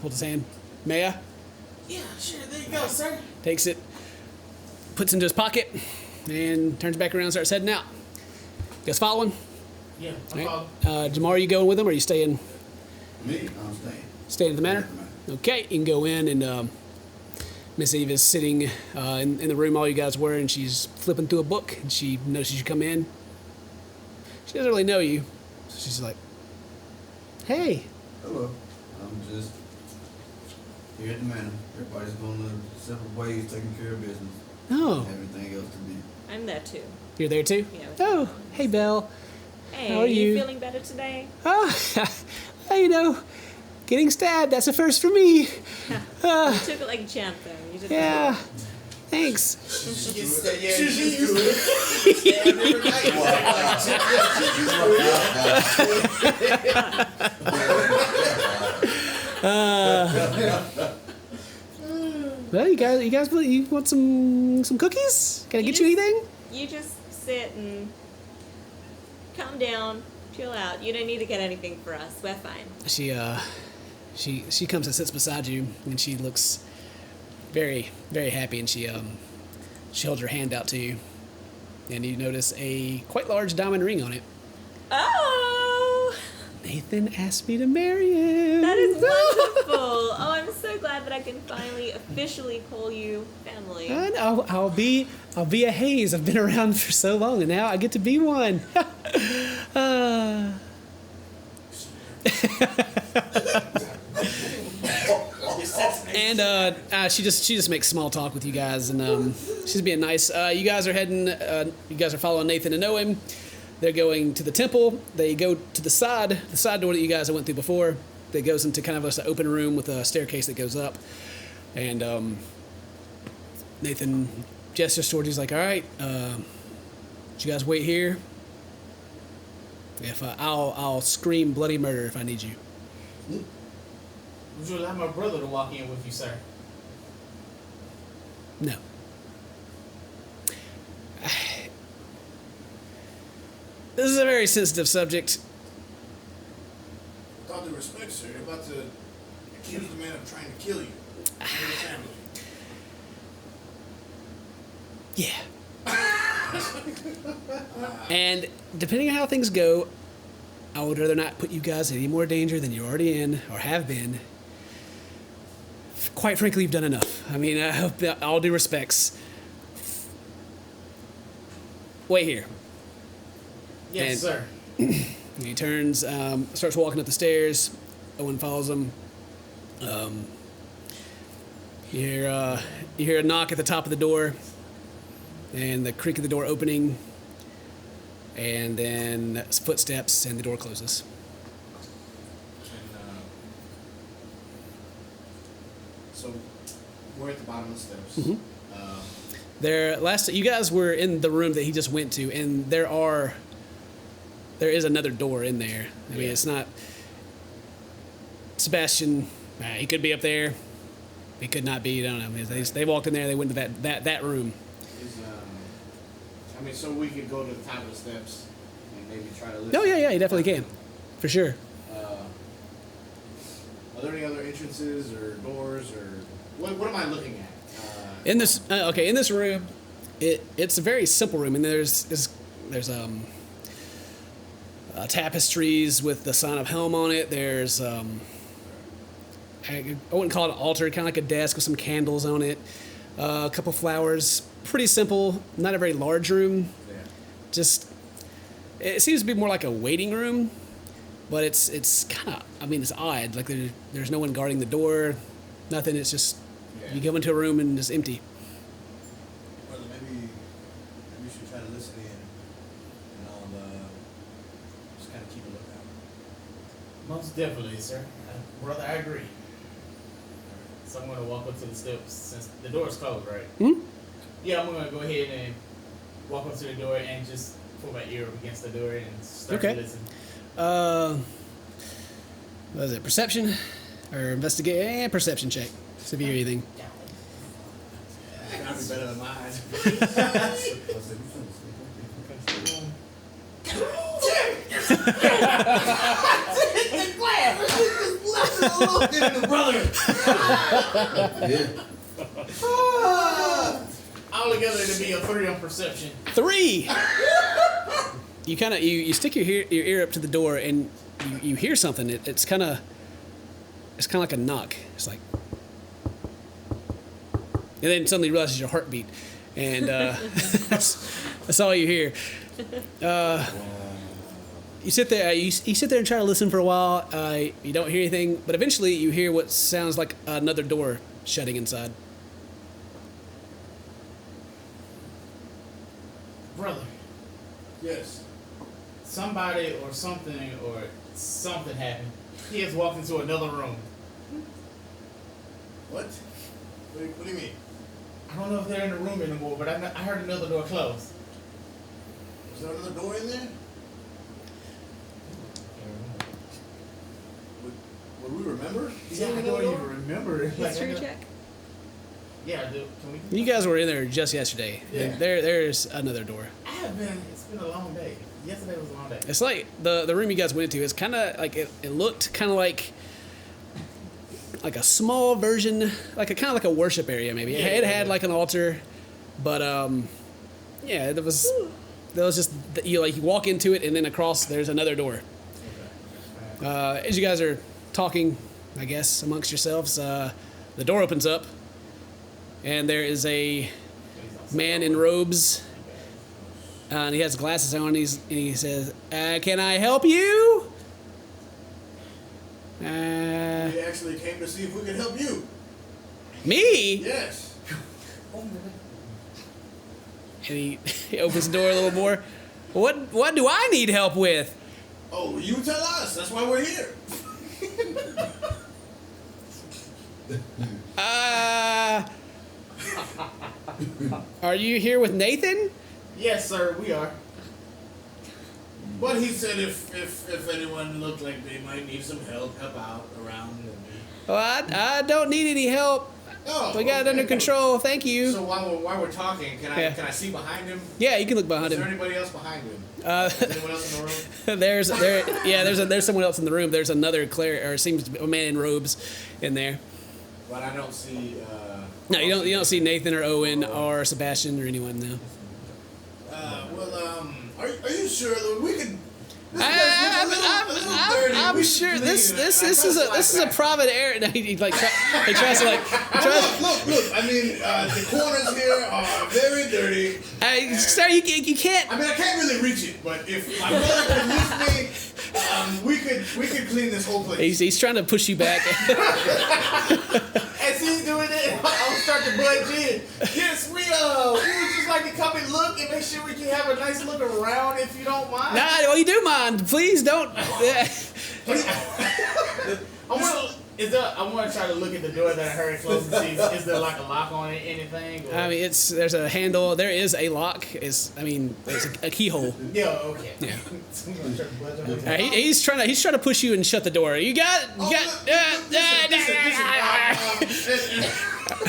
holds his hand. May I? Yeah, sure. There you go, sir. Takes it, puts it into his pocket, and turns back around and starts heading out. You guys following? Yeah, All I'm right. following. Jamar, are you going with him, or are you staying Me, I'm staying. at the manor? Okay, you can go in, and Miss Eve is sitting in the room all you guys were, and she's flipping through a book, and she notices you come in. She doesn't really know you, so she's like, "Hey." Hello. I'm just here at the manor. Everybody's going to separate ways, taking care of business. Oh, Everything else to be. I'm there too. you're there too? Yeah. Oh, hey, Belle. Hey, How are you? feeling better today? Oh, you know, Getting stabbed, that's a first for me. You took it like a champ, though. You did Yeah. Thanks. She used to stab every night. Well, you guys want some cookies? Can I get you anything? You just sit and calm down, chill out. You don't need to get anything for us. We're fine. She comes and sits beside you, and she looks very, very happy, and she holds her hand out to you, and you notice a quite large diamond ring on it. Oh! Nathan asked me to marry him. That is wonderful. Oh, I'm so glad that I can finally officially call you family. And I'll be a Hayes. I've been around for so long, and now I get to be one. And she just makes small talk with you guys, and she's being nice. You guys are heading. You guys are following Nathan and Owen. They're going to the temple. They go to the side door that you guys went through before. That goes into kind of an open room with a staircase that goes up. And Nathan gestures towards you. He's like, "All right, you guys wait here. If I'll scream bloody murder if I need you." Would you allow my brother to walk in with you, sir? No. This is a very sensitive subject. With all due respect, sir, you're about to accuse the man of trying to kill you. And your family. Yeah. And depending on how things go, I would rather not put you guys in any more danger than you're already in or have been. Quite frankly, you've done enough. I mean, I hope that all due respects. Wait here. Yes, sir. He turns, starts walking up the stairs. Owen follows him. You hear a knock at the top of the door, and the creak of the door opening, and then footsteps, and the door closes. And, so we're at the bottom of the steps. You guys were in the room that he just went to, and there is another door in there. I mean, it's not Sebastian. He could be up there. He could not be. I don't know. I mean, they walked in there. They went to that room. So we could go to the top of the steps and maybe try to listen. Oh yeah, you definitely can, for sure. Are there any other entrances or doors or what am I looking at? In this in this room, it's a very simple room, and there's tapestries with the sign of Helm on it. There's I wouldn't call it an altar, kind of like a desk with some candles on it, a couple flowers. Pretty simple, not a very large room. Yeah. Just it seems to be more like a waiting room, but it's kind of, I mean, it's odd. Like there's no one guarding the door, nothing. It's just you go into a room and it's empty. Brother, maybe we should try to listen in, and I'll just kind of keep a lookout. Most definitely, sir. Brother, I agree. So I'm going to walk up to the steps since the door's closed, right? Hmm? Yeah, I'm going to go ahead and walk up to the door and just put my ear up against the door and start to listen. What is it? Perception or investigate? Perception check. See if you hear anything. It's gotta be better than mine. Altogether, it'd be a 3 on perception. 3. You kind of you stick your ear up to the door and you hear something. It's kind of like a knock. It's like, and then suddenly you realize your heartbeat, and that's all you hear. You sit there. You sit there and try to listen for a while. You don't hear anything, but eventually you hear what sounds like another door shutting inside. Brother. Yes. Somebody or something happened. he has walked into another room. What? What do you mean? I don't know if they're in the room anymore, but I heard another door close. Is there another door in there? Would we remember? Yeah, I don't even remember it. History check. Yeah, I do. Can we? You guys were in there just yesterday. Yeah. There's another door. It's been a long day. Yesterday was a long day. It's like the room you guys went into. It's kind of like it looked kind of like a small version, like a kind of like a worship area maybe. Yeah, It had yeah. like an altar, but yeah, there was just you walk into it and then across there's another door. As you guys are talking, I guess amongst yourselves, the door opens up and there is a man in robes. And he has glasses on, and he says, "Can I help you?" We actually came to see if we could help you. Me? Yes. And he opens the door a little more. What do I need help with? Oh, you tell us. That's why we're here. Are you here with Nathan? Yes, sir, we are. But he said if anyone looked like they might need some help out around. Well, I don't need any help. Oh, We got it under control. Thank you. So while we're talking, can Yeah. I see behind him? Yeah, you can look behind Is there him. anybody else behind him? Is anyone else in the room? There's someone else in the room. There's another cleric, or it seems to be a man in robes in there. But I don't see. No, you don't see Nathan or Owen or Sebastian or anyone now. Are you sure that we could? I'm sure this is a private area. No, he tries to Look! I mean, the corners here are very dirty. Sir, you can't. I mean, I can't really reach it, but if my brother could lift me, we could clean this whole place. He's trying to push you back. As he's doing it, I'll start to budge in. Yes, we would just like to come and look and make sure we can have a nice look around, if you don't mind. Nah, well, you do mind. Please don't. I want to try to look at the door that I heard close and see is there like a lock on it, anything? Or? I mean, there's a handle. There is a lock. There's a keyhole. Yeah, okay. Yeah. So I'm gonna try to budge on it. He's trying to push you and shut the door. You got it. You got.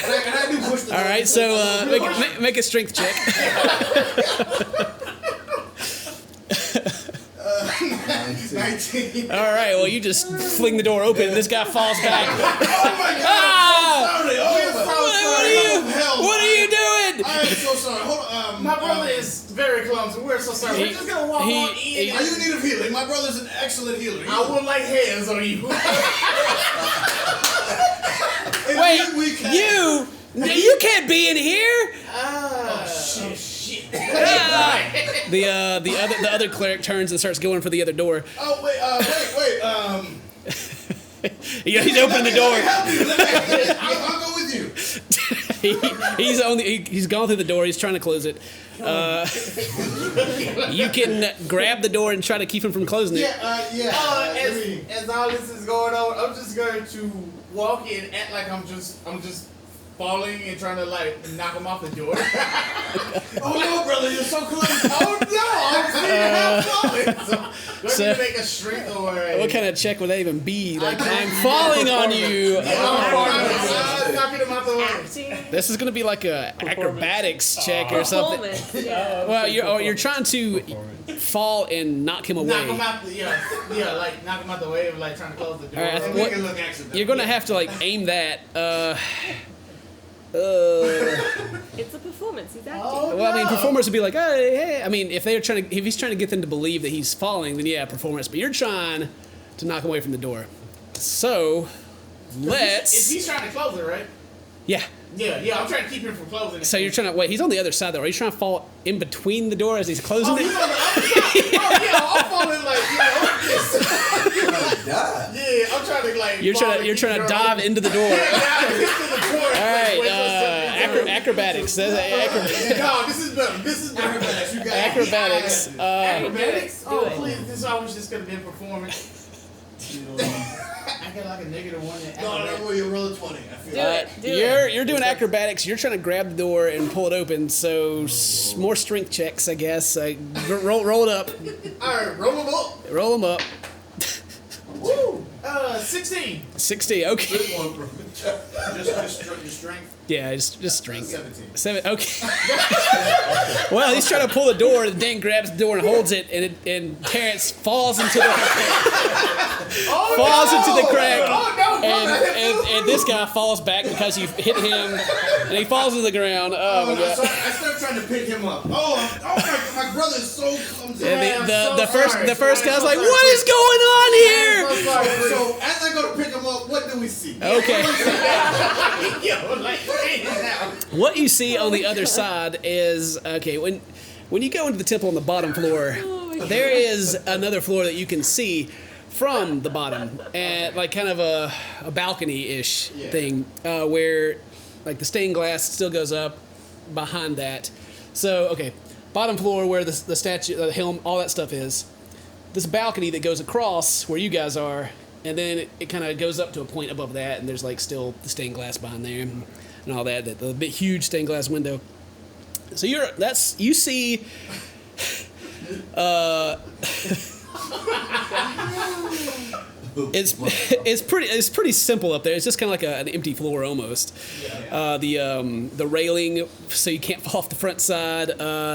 And I do push the door. All right, so make a strength check. 19. All right, well, you just fling the door open and this guy falls back. Oh my God! Ah! I'm so sorry. What are you doing? I am so sorry. Hold on. My brother is very clumsy. We're so sorry. We're just gonna walk on in. Are you in need of healing? My brother's an excellent healer. I would like hands on you. Wait, you can't be in here. Shit. The other cleric turns and starts going for the other door. Oh wait. He's opening the door. I'll go with you. He's gone through the door. He's trying to close it. You can grab the door and try to keep him from closing it. As all this is going on, I'm just going to walk in, act like I'm just falling and trying to like knock him off the door. Oh no, brother, you're so close. Oh no, I'm seeing him falling. So, let me make a strength or what kind of check would that even be? Like, I'm falling on you. I'm knocking him out the way. Acting. This is gonna be like a acrobatics check or something. Performance. Yeah. Well, you're trying to fall and knock him away. Knock him out like knock him out the way of like trying to close the door. All right, And we can look accidental. You're gonna have to like aim that. It's a performance. He's acting. Oh, Well, I mean, performers would be like, hey. I mean, if he's trying to get them to believe that he's falling, then yeah, performance. But you're trying to knock him away from the door. So, If he's trying to close it, right? yeah. Yeah, I'm trying to keep him from closing it. So you're trying to wait. He's on the other side though. Are you trying to fall in between the door as he's closing Oh, it? he's on the other side. Oh, yeah, I'm falling like, God. yeah, I'm trying to like. You're trying to dive into the door. Yeah, into the door. All right, acrobatics. That's acrobatics. No, this is better. This is better. Acrobatics, you got it. Acrobatics. Acrobatics? Do Oh, it. please. This is always just going to be a performance. get like a -1 in No, acrobatics? well, you roll a 20. I feel Do it. Do you're doing acrobatics. You're trying to grab the door and pull it open. So more strength checks, I guess. Roll it up. Alright, roll them up. Roll them up. Woo! 16. 60. Okay. Good one, bro. just strength. Yeah, just strength. 17. 7. Okay. Well, he's trying to pull the door. And Dan grabs the door and holds it, and Terrence falls into the into the crack. Oh no! And this guy falls back because you hit him, and he falls to the ground. Oh my So god! I start trying to pick him up. My brother is so clumsy. And I'm the so first sorry. guy's like, I'm "What is going on here?" so sorry. So as I go to pick him up, what do we see? Okay. Yo, like, now. What you see on the other side is okay. When you go into the temple on the bottom floor, there is another floor that you can see from the bottom, and like kind of a balcony-ish thing where like the stained glass still goes up behind that. So okay, bottom floor where the statue, the helm, all that stuff is. This balcony that goes across where you guys are, and then it kind of goes up to a point above that, and there's like still the stained glass behind there and all that. The big huge stained glass window. So you see. It's pretty simple up there. It's just kind of like an empty floor almost. The railing, so you can't fall off the front side.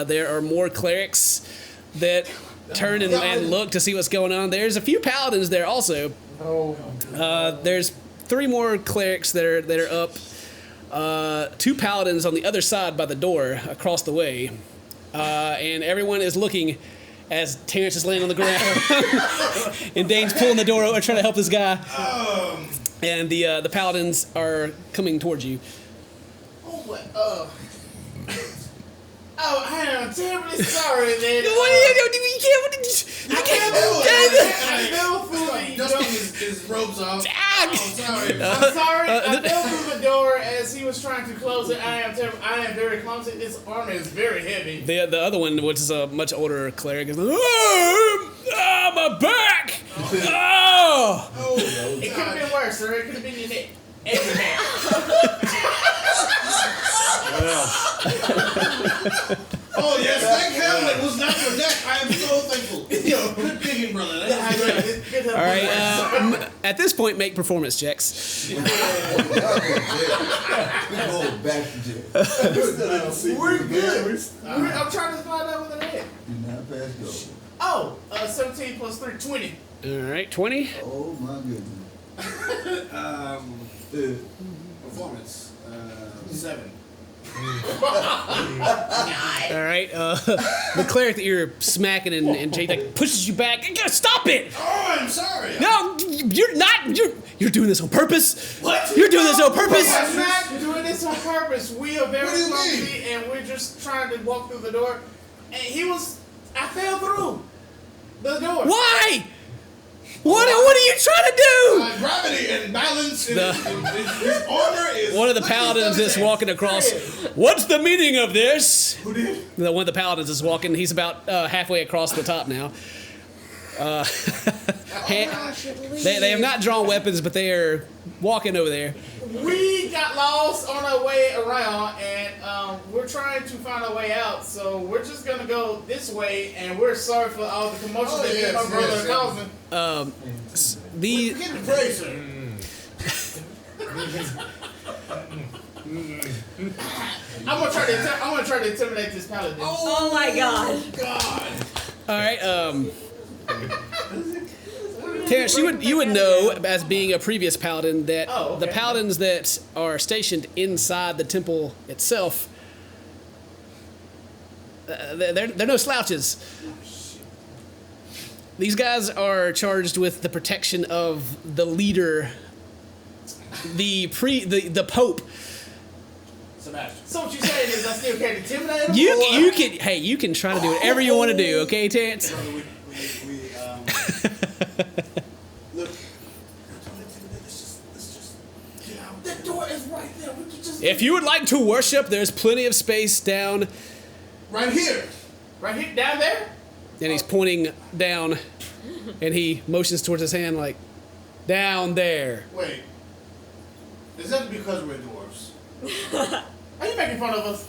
There are more clerics that turn and look to see what's going on. There's a few paladins there also. There's 3 more clerics that are up. 2 paladins on the other side by the door across the way, and everyone is looking as Terrence is laying on the ground, and Dane's pulling the door over, trying to help this guy. And the paladins are coming towards you. Oh, what? Oh, I am terribly sorry, man. What are you doing? You can't. I fell through the Dusting his robes off. Ah! Oh, sorry. I'm sorry. I fell through the door as he was trying to close it. I am very clumsy. This armor is very heavy. The other one, which is a much older cleric, is like, oh, my back! Oh! It could have been worse, sir. It could have been your neck. Every neck. Oh, yes, thank heaven it was not your neck. I am so thankful. Yo, good digging, brother. All right. At this point, make performance checks. We go back to jail. We're good. I'm trying to find out what the heck. Do not pass go. Oh, 17 plus 3, 20. All right, 20. Oh my goodness. Performance. 7. All right. The cleric that you're smacking and Jake like pushes you back. Stop it! Oh, I'm sorry. No, you're not. You're doing this on purpose. What? You're doing this on purpose. I'm not doing this on purpose. We are very What do you clumsy, and we're just trying to walk through the door. And I fell through the door. Why? What are you trying to do? Gravity and balance. And The- his armor is. One of the paladins is walking across. What's the meaning of this? Who did? One of the paladins is walking. He's about halfway across the top now. They have not drawn weapons, but they are walking over there. We got lost on our way around, and we're trying to find our way out. So we're just gonna go this way, and we're sorry for all the commotion that me and my brother are causing. The Get the praise, sir. I'm gonna try to intimidate this paladin. Oh my god. God. all right. Terrence, you would know as being a previous paladin that Oh, the okay. paladins that are stationed inside the temple itself, they're no slouches. These guys are charged with the protection of the leader, the Pope. Sebastian. So what you saying is I still can't intimidate him? You can try to do whatever you want to do, okay, Terrence? Brother, we look. Let's just get out. The door is right there. We can just If you would like to worship, there's plenty of space down. Right here. right here, down there. And he's pointing down, and he motions towards his hand like, Down there. Wait. Is that because we're dwarves? Are you making fun of us?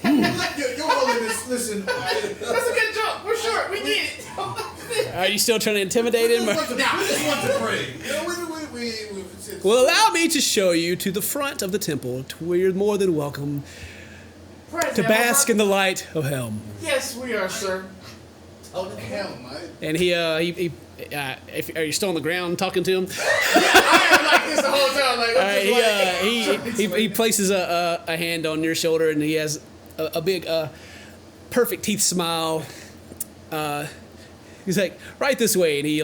Your holiness, listen. That's a good joke. We're short. We get it. Are you still trying to intimidate him? We just want to pray. You know, Well, allow me to show you to the front of the temple, to where you're more than welcome Praise to the bask in Lord. the light of Helm. Yes, we are, sir. Oh, the hell, mate. And are you still on the ground talking to him? I am like this the whole time. Like, I'm just like, He places a hand on your shoulder, and he has a big, perfect teeth smile. He's like, right this way, and he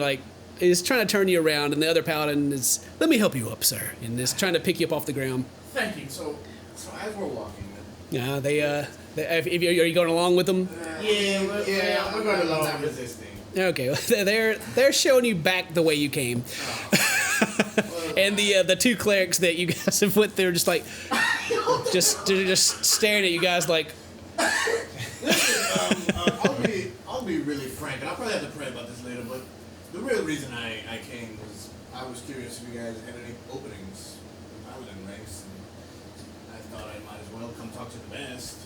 is trying to turn you around, and the other paladin is, let me help you up, sir, and is trying to pick you up off the ground. thank you. So as we're walking, Yeah, are you going along with them? we're going to love resisting. Okay, they're showing you back the way you came. And the two clerics that you guys have went through, just like, they're just staring at you guys like. Listen, I'll be really frank, and I'll probably have to pray about this later. But the real reason I came was I was curious if you guys had any openings in Paladin ranks, and I thought I might as well come talk to the best.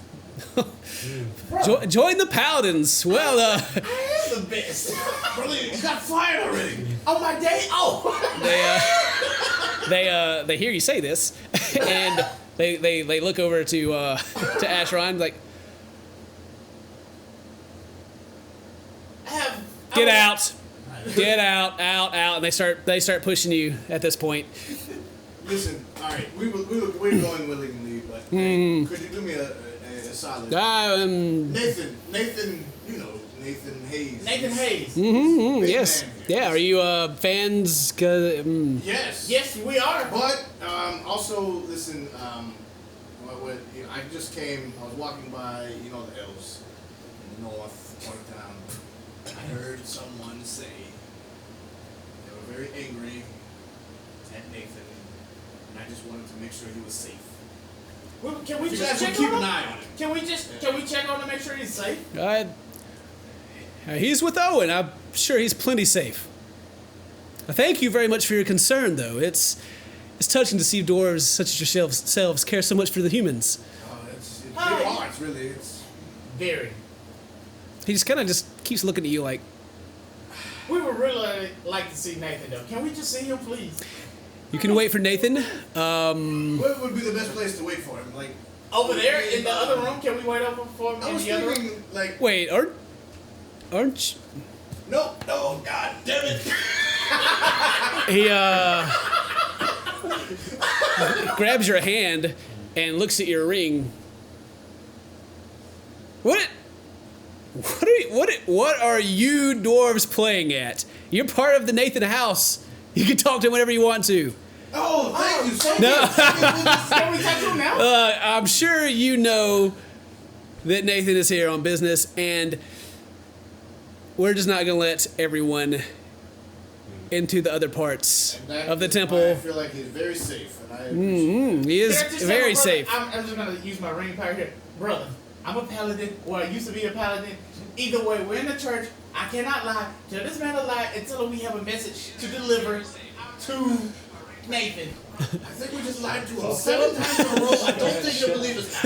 Join the Paladins. Well, I am the best. Brother, you got fired already. On my day off. they hear you say this, and they look over to Ashron like, get out, out, and they start pushing you at this point. Listen, all right, we're going willingly, but could you do me a solid? Nathan, you know Nathan Hayes. Nathan Hayes. Big Yes. man here. Yeah. Are you fans? Yes. Yes, we are. But also, listen. I just came. I was walking by, the elves in the north part of town. I heard someone say they were very angry at Nathan, and I just wanted to make sure he was safe. Well, can we You just guys will check keep on an him? eye on him. Can we check on him to make sure he's safe? He's with Owen. I'm sure he's plenty safe. Thank you very much for your concern, though. It's touching to see dwarves such as yourselves care so much for the humans. It's big Hi. hearts, really. It's Very. He just kind of just keeps looking at you like, We would really like to see Nathan, though. Can we just see him, please? you can wait for Nathan. where would be the best place to wait for him? Like Over there in the other room. Can we wait over for him I in was the other room? thinking, like, Wait, aren't you? no, God damn it! He grabs your hand and looks at your ring. What are you dwarves playing at? You're part of the Nathan house. You can talk to him whenever you want to. Oh, thank you so much. No. Can we touch him now? I'm sure you know that Nathan is here on business, and we're just not going to let everyone into the other parts And that of the is why I temple. feel like he's very safe, and I appreciate He is Can I just very say, brother, safe. I'm just gonna use my ring power here, brother. I'm a paladin, or I used to be a paladin. Either way, we're in the church. I cannot lie. Tell this man a lie and tell him we have a message to deliver to Nathan. I think we just lied to him 7 times in a row. I don't think he'll believe us.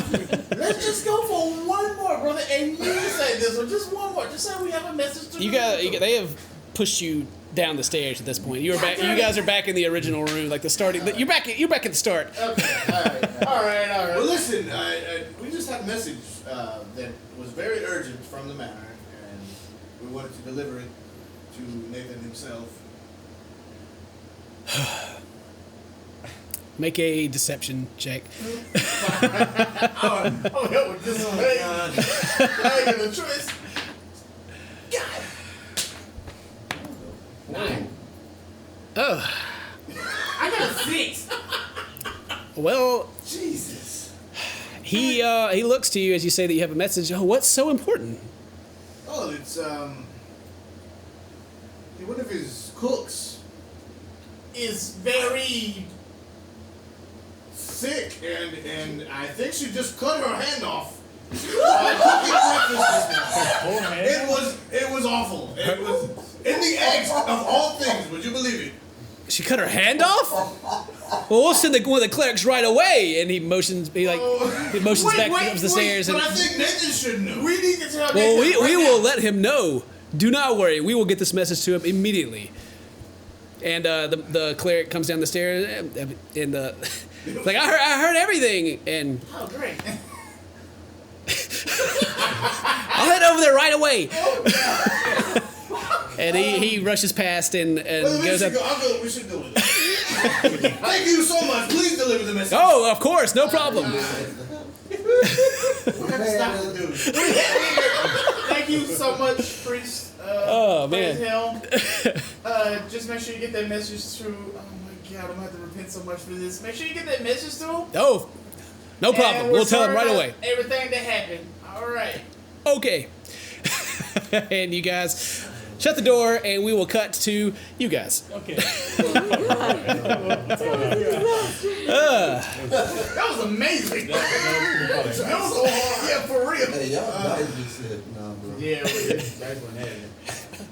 Let's just go for one more, brother, and you say this one. Just one more. Just say we have a message to deliver. They have pushed you down the stairs at this point. You guys are back in the original room, like the starting. You're back at the start. Okay, All right. Well, listen, we just had a message that was very urgent from the manor, and we wanted to deliver it to Nathan himself. Make a deception check. Oh, that was just I ain't got no choice. God. 9. Oh, I got a 6. well, Jesus. he looks to you as you say that you have a message. Oh, what's so important? Oh, it's one of his cooks Is very. sick, and I think she just cut her hand off. Cooking breakfast this morning. It was awful. In the eggs of all things, would you believe it? She cut her hand off? Well, we'll send one of the clerics right away. And he motions. He motions back up the stairs. But And I think Nathan should know. We need to tell well, Nathan we right will now. let him know. Do not worry. We will get this message to him immediately. And the cleric comes down the stairs and like I heard everything. And Oh, great. I'll head over there right away. And he rushes past and goes up. We should go with it. Thank you so much. Please deliver the message. Oh, of course, no problem. Stop the dude. Thank you so much, Priest. Oh, man. Just make sure you get that message through. Oh my God, I'm gonna have to repent so much for this. Make sure you get that message through. Oh, no problem. And We'll tell him sorry right about away. Everything that happened. All right. Okay. And you guys shut the door, and we will cut to you guys. Okay. That was amazing. That was so hard. Yeah, for real. Hey, y'all guys just said, nah, bro. Yeah, That's what happened.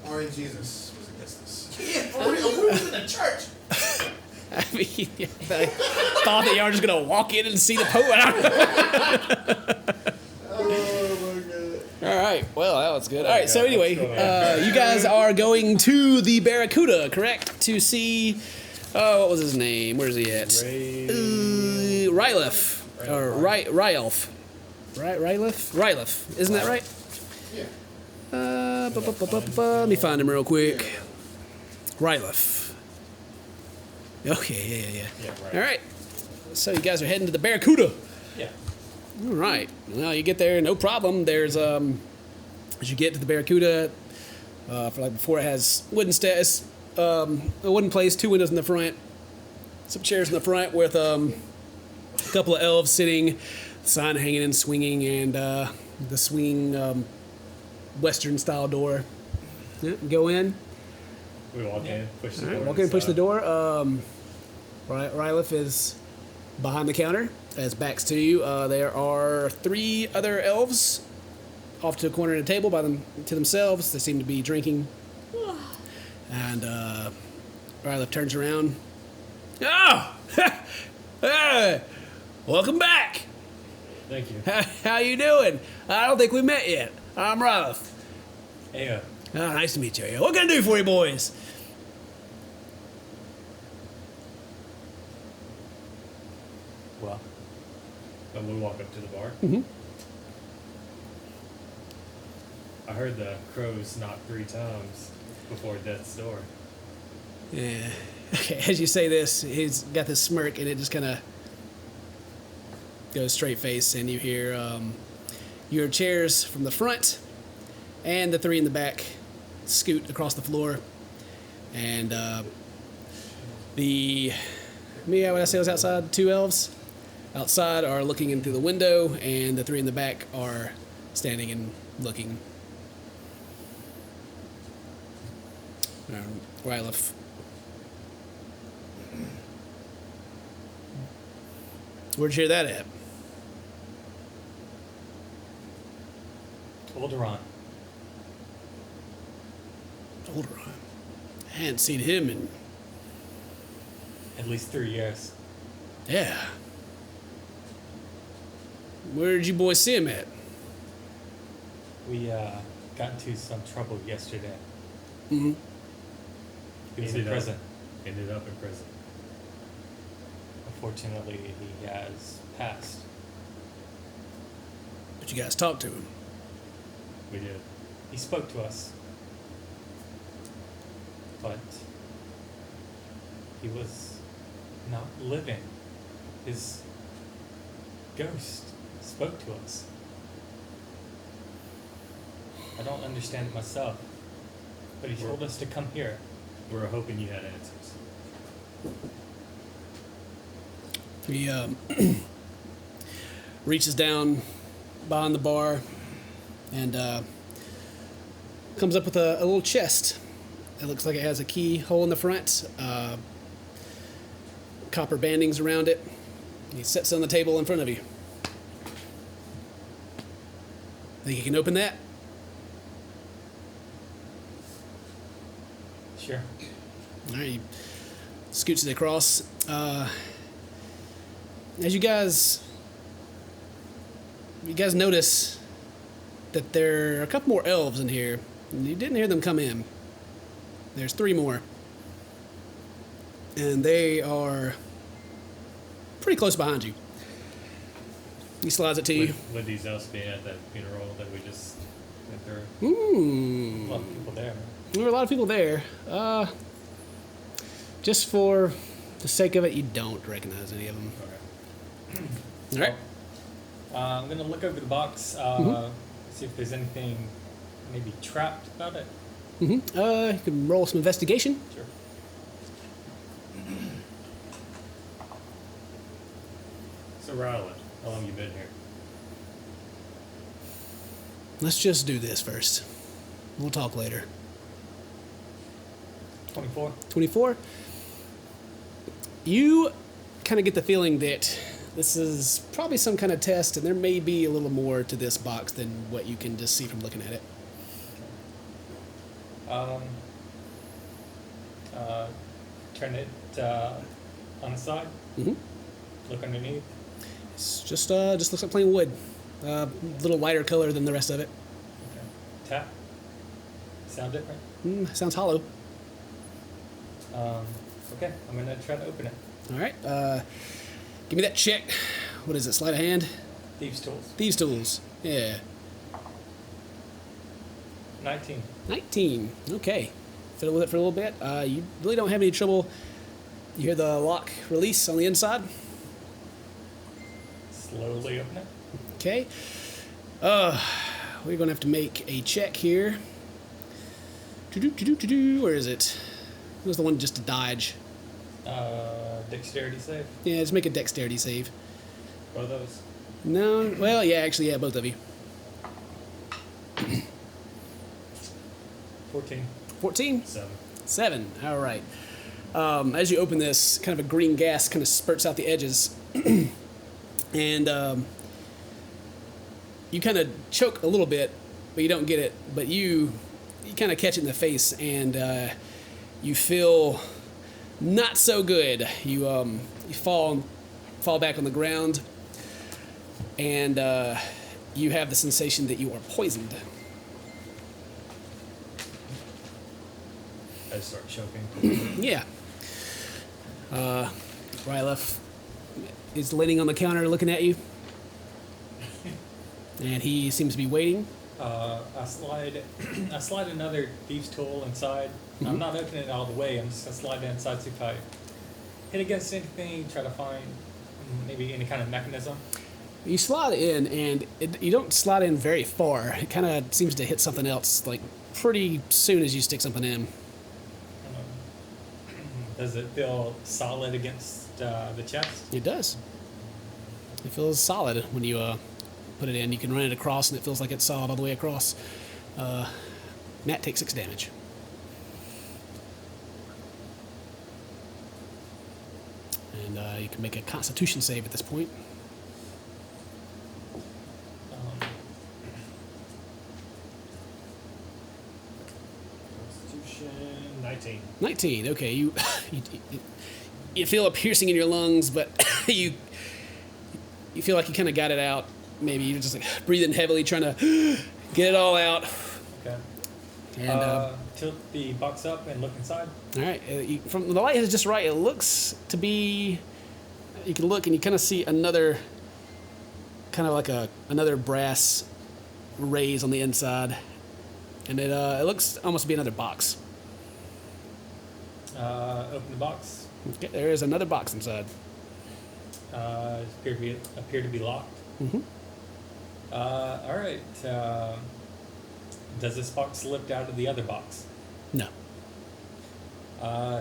Only Jesus was against us. Yeah, for real. We was in the church. I mean, I thought that y'all were just gonna walk in and see the poet. Oh my God. All right. Well, that was good. All right. So anyway, you guys are going to the Barracuda, correct? To see, what was his name? Where's he at? Rylef or Ryelf. Rylef. Isn't that right? Yeah. Let me find him real quick. Rylef. Okay. Yeah. Yeah, right. All right. So you guys are heading to the Barracuda. Yeah. All right. Well, you get there, no problem. There's as you get to the Barracuda, before it has wooden stairs, a wooden place, 2 windows in the front, some chairs in the front with a couple of elves sitting, sign hanging and swinging, and the swinging Western style door. Yeah, go in. We walk in, push the All door. right, walk in, push the door. Rylef is behind the counter, as backs to you. There are 3 other elves off to a corner of the table to themselves. They seem to be drinking. And Rylef turns around. Oh! Hey! Welcome back! Thank you. How you doing? I don't think we met yet. I'm Rylef. Hey, Oh, nice to meet you. What can I do for you, boys? well, And we walk up to the bar. Mhm. I heard the crows knock 3 times before death's door. Yeah. Okay, as you say this, he's got this smirk, and it just kind of goes straight face, and you hear your chairs from the front and the 3 in the back scoot across the floor. And what I say was outside? 2 elves outside are looking in through the window, and the 3 in the back are standing and looking. Rylef. Where'd you hear that at? Alderaan. Alderaan. I hadn't seen him in... At least 3 years. Yeah. Where did you boys see him at? We got into some trouble yesterday. Mm-hmm. He was in Ended up- prison. Ended up in prison. Unfortunately, he has passed. But you guys talked to him. We did. He spoke to us. But he was not living. His ghost spoke to us. I don't understand it myself, but he told us to come here. We were hoping you had answers. He reaches down behind the bar and comes up with a little chest. It looks like it has a keyhole in the front, copper bandings around it. He sets it on the table in front of you. Think you can open that? Sure. All right, you scoots it across. As you guys notice that there are a couple more elves in here. And you didn't hear them come in. There's 3 more. And they are pretty close behind you. He slides it to you. Would these elves be at that funeral that we just went through? A Ooh. lot of people there. There were a lot of people there. Just for the sake of it, you don't recognize any of them. Okay. All right. I'm gonna look over the box, see if there's anything maybe trapped about it. You can roll some investigation. Sure. So Rylan, how long you been here? Let's just do this first. We'll talk later. 24. 24. You kind of get the feeling that this is probably some kind of test, and there may be a little more to this box than what you can just see from looking at it. Turn it on the side. Mm-hmm. Look underneath. It's just looks like plain wood. A little lighter color than the rest of it. Okay. Tap. Sound different. Sounds hollow. Okay, I'm gonna try to open it. All right. Give me that check. What is it? Sleight of hand? Thieves' tools. Thieves' tools. Yeah. 19. 19. Okay. Fiddle with it for a little bit. You really don't have any trouble. You hear the lock release on the inside. Slowly open it. Okay. We're going to have to make a check here. Where is it? It was the one just to dodge. Dexterity save. Yeah, just make a dexterity save. Both of those. No, well, yeah, actually, yeah, both of you. 14. 14? 7. 7. All right. As you open this, kind of a green gas kind of spurts out the edges. And you kind of choke a little bit, but you don't get it. But you kind of catch it in the face, and you feel not so good. You fall back on the ground, and you have the sensation that you are poisoned. I start choking. Yeah. Rylef is leaning on the counter looking at you. And he seems to be waiting. I slide another thieves' tool inside. I'm not opening it all the way. I'm just gonna slide it inside, see if I hit against anything, try to find maybe any kind of mechanism. You slide in, and you don't slide in very far. It kind of seems to hit something else, like, pretty soon as you stick something in. Does it feel solid against the chest? It does. It feels solid when you put it in. You can run it across, and it feels like it's solid all the way across. Matt takes 6 damage. And you can make a Constitution save at this point. Constitution 19. 19. Okay, you feel a piercing in your lungs, but you feel like you kind of got it out. Maybe you're just like breathing heavily, trying to get it all out. Okay. And tilt the box up and look inside. all right, from the light is just right. It looks to be. You can look and you kind of see another, kind of like another brass raise on the inside, and it looks almost to be another box. Open the box. Okay, there is another box inside. Appear to be locked. Mm-hmm. All right. Does this box lift out of the other box? No.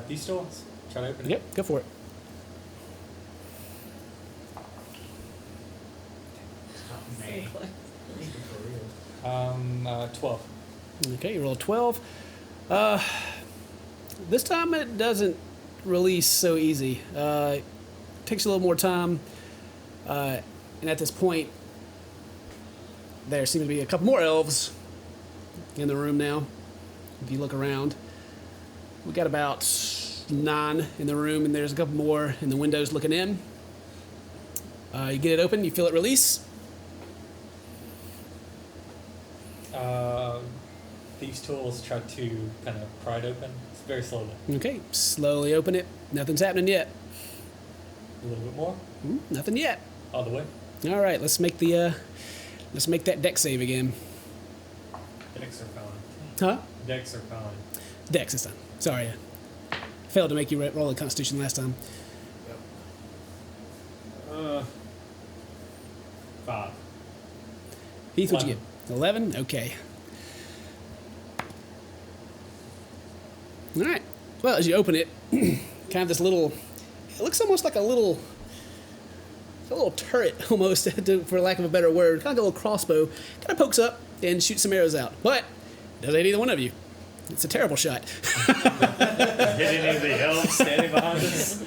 These tools. Try to open it. Yep, go for it. Oh, man. 12. Okay, you roll 12. This time it doesn't release so easy. It takes a little more time. And at this point, there seem to be a couple more elves in the room now, if you look around. We got about 9 in the room, and there's a couple more in the windows looking in. You get it open, you feel it release. These tools try to kind of pry it open. It's very slowly. Okay, slowly open it. Nothing's happening yet. A little bit more. Nothing yet. All the way. All right, let's make that deck save again. Dex are fine. Huh? Dex are fine. Dex this time. Sorry, I failed to make you roll a Constitution last time. 5. Heath, what'd you get? 11? Okay. All right. Well, as you open it, kind of this little, it looks almost like a little turret, almost, for lack of a better word. Kind of like a little crossbow. Kind of pokes up and shoots some arrows out. But it doesn't hit either one of you. It's a terrible shot. Hit any of the elves standing behind us?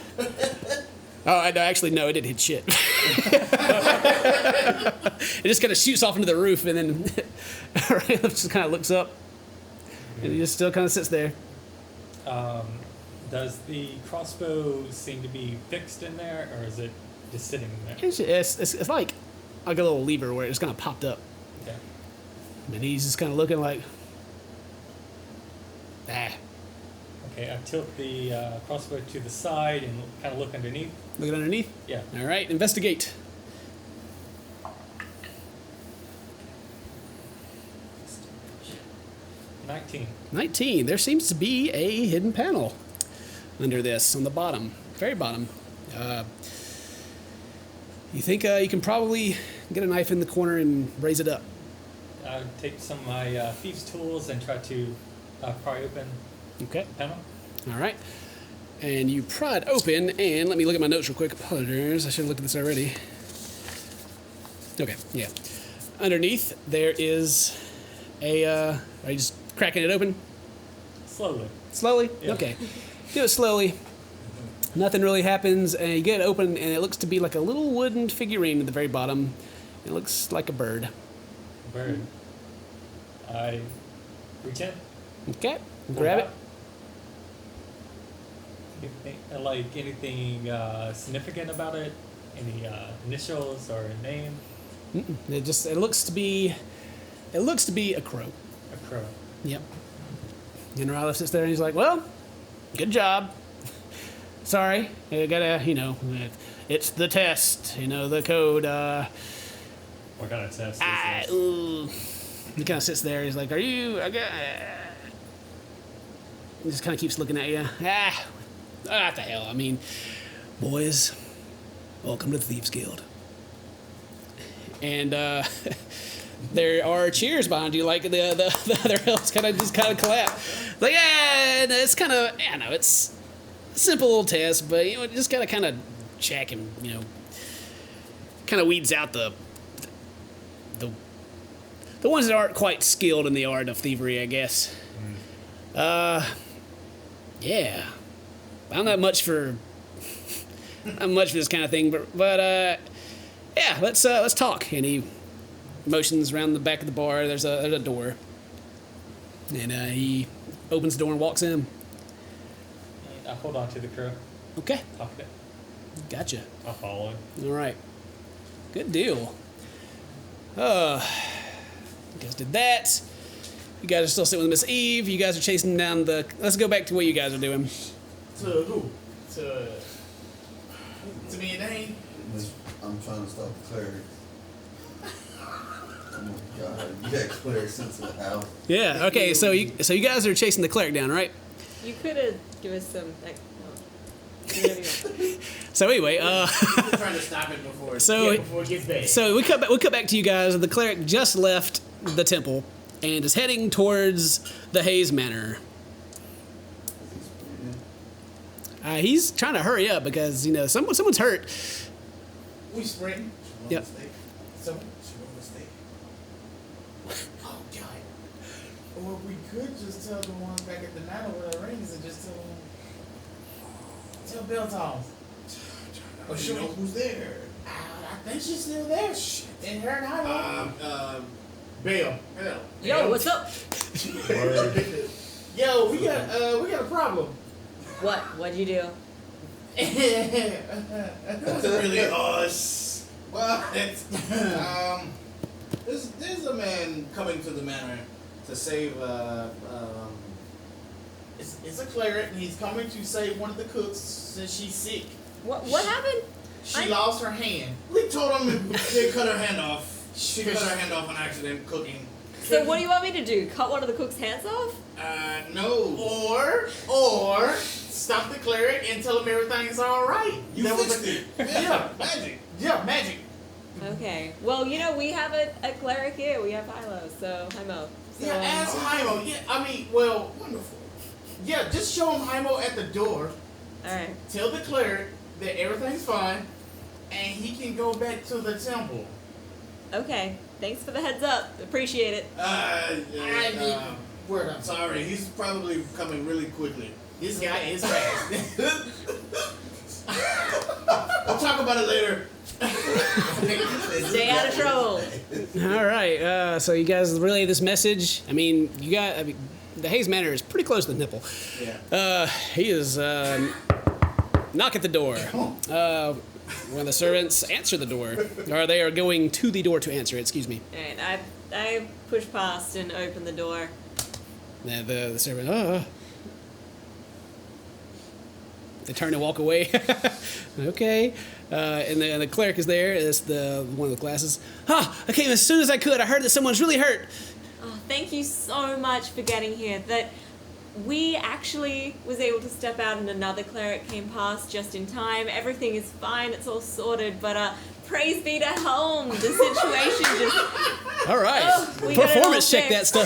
Oh, actually, no, it didn't hit shit. It just kind of shoots off into the roof, and then it just kind of looks up, and it just still kind of sits there. Does the crossbow seem to be fixed in there, or is it just sitting there? It's like a little lever where it just kind of popped up. Okay. And he's just kind of looking like, Okay, I tilt the crossbow to the side and kind of look underneath. Looking underneath? Yeah. All right, investigate. 19. There seems to be a hidden panel under this on the bottom, very bottom. You think you can probably get a knife in the corner and raise it up? I take some of my thieves' tools and try to pry open Okay. the panel. All right. And you pry it open, and let me look at my notes real quick. Apologies, I should have looked at this already. Okay, yeah. Underneath, there is a, are you just cracking it open? Slowly. Slowly? Yeah. Okay. Do it slowly. Nothing really happens, and you get it open, and it looks to be like a little wooden figurine at the very bottom. It looks like a bird. Bird. I reach in. Okay, grab it. Like anything significant about it? Any initials or a name? It looks to be a crow. A crow. Yep. And Ryla sits there and he's like, "Well, good job. Sorry, I gotta, it's the test, the code." What kind of test is this? He kind of sits there. He's like, "Are you?" He just kind of keeps looking at you. What the hell? I mean, boys, welcome to the Thieves Guild. And there are cheers behind you, like the other elves kind of clap. Like, yeah, it's kind of, it's a simple little test, but just kind of check and kind of weeds out the ones that aren't quite skilled in the art of thievery, I guess. Yeah, I'm not much for this kind of thing, but yeah, let's talk. And he motions around the back of the bar. There's a door, and he opens the door and walks in. I hold on to the crow. Okay, Talk it. gotcha. I'll follow him. All right, good deal. You guys did that. You guys are still sitting with Miss Eve. You guys are chasing down the. Let's go back to what you guys are doing. To who? To me and Dane? I'm trying to stop the cleric. Oh my god, you got cleric sense of the house. Yeah. Okay. So you guys are chasing the cleric down, right? You could have given us some, like, whatever you want. So anyway, We're trying to stop it before it gets bad. So we cut back to you guys. The cleric just left the temple and is heading towards the Hayes Manor. He's trying to hurry up because someone's hurt. We sprinting. Yep. So, oh god. Or we could just tell the ones back at the manor where the rings and just tell Beltons. Oh, she knows who's there. I think she's still there. Shit. And her and I. Belle. Yo, what's up? Yo, we got a problem. What'd you do? That's really us. Well, it's, there's a man coming to the manor to save. It's a cleric, and he's coming to save one of the cooks since she's sick. What happened? She lost her hand. We told him they cut her hand off. She cut her hand off on accident cooking. So what do you want me to do? Cut one of the cook's hands off? No. Or stop the cleric and tell him everything's all right. You fixed it. Yeah, magic. Yeah, magic. Okay. Well, we have a cleric here. We have Hilo, so Himo. So, Yeah, ask Himo. Yeah, I mean, well, Wonderful. yeah, just show him Himo at the door. all right. Tell the cleric that everything's fine, and he can go back to the temple. Okay. Thanks for the heads up. Appreciate it. Word up. Sorry, he's probably coming really quickly. This guy is fast. We'll talk about it later. Stay out of trouble. All right. So you guys relay this message. I mean, the Hayes Manor is pretty close to the nipple. Yeah. He is knock at the door. One of the servants answer the door, or they are going to the door to answer it. Excuse me. All right. I push past and open the door. And the servant. They turn and walk away. Okay. And the cleric is there. It's one of the glasses. I came as soon as I could. I heard that someone's really hurt. Oh, thank you so much for getting here. That we actually was able to step out and another cleric came past just in time. Everything is fine. It's all sorted. But praise be to Helm. The situation just... All right. we got it all Performance check that fixed.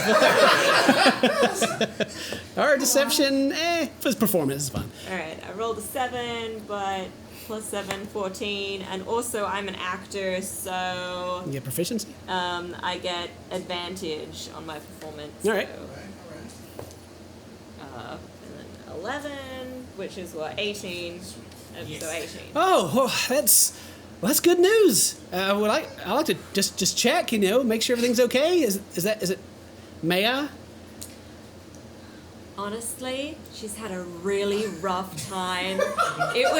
stuff. Our deception, it's performance. It's fine. All right. I rolled a 7, but plus 7, 14. And also I'm an actor, so... You get proficiency? I get advantage on my performance. All right. So, and then 11, which is what, 18. So 18. Oh, well, that's good news. I like to just check, make sure everything's okay. Is it? May I? Honestly, she's had a really rough time. It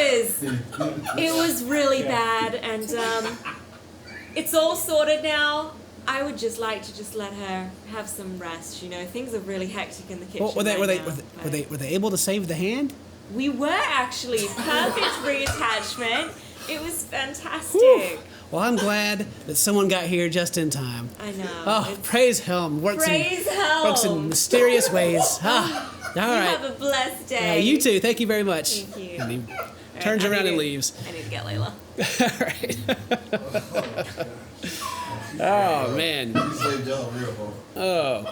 was really bad, and it's all sorted now. I would just like to let her have some rest. Things are really hectic in the kitchen. Were they right were they able to save the hand? We were actually perfect reattachment. It was fantastic. Whew. Well, I'm glad that someone got here just in time. I know. Oh, praise Helm. Works in mysterious ways. All right. Have a blessed day. You too. Thank you very much. Thank you. And he All turns right, around and leaves. I need to get Layla. All right. Oh, man. You saved y'all real hard.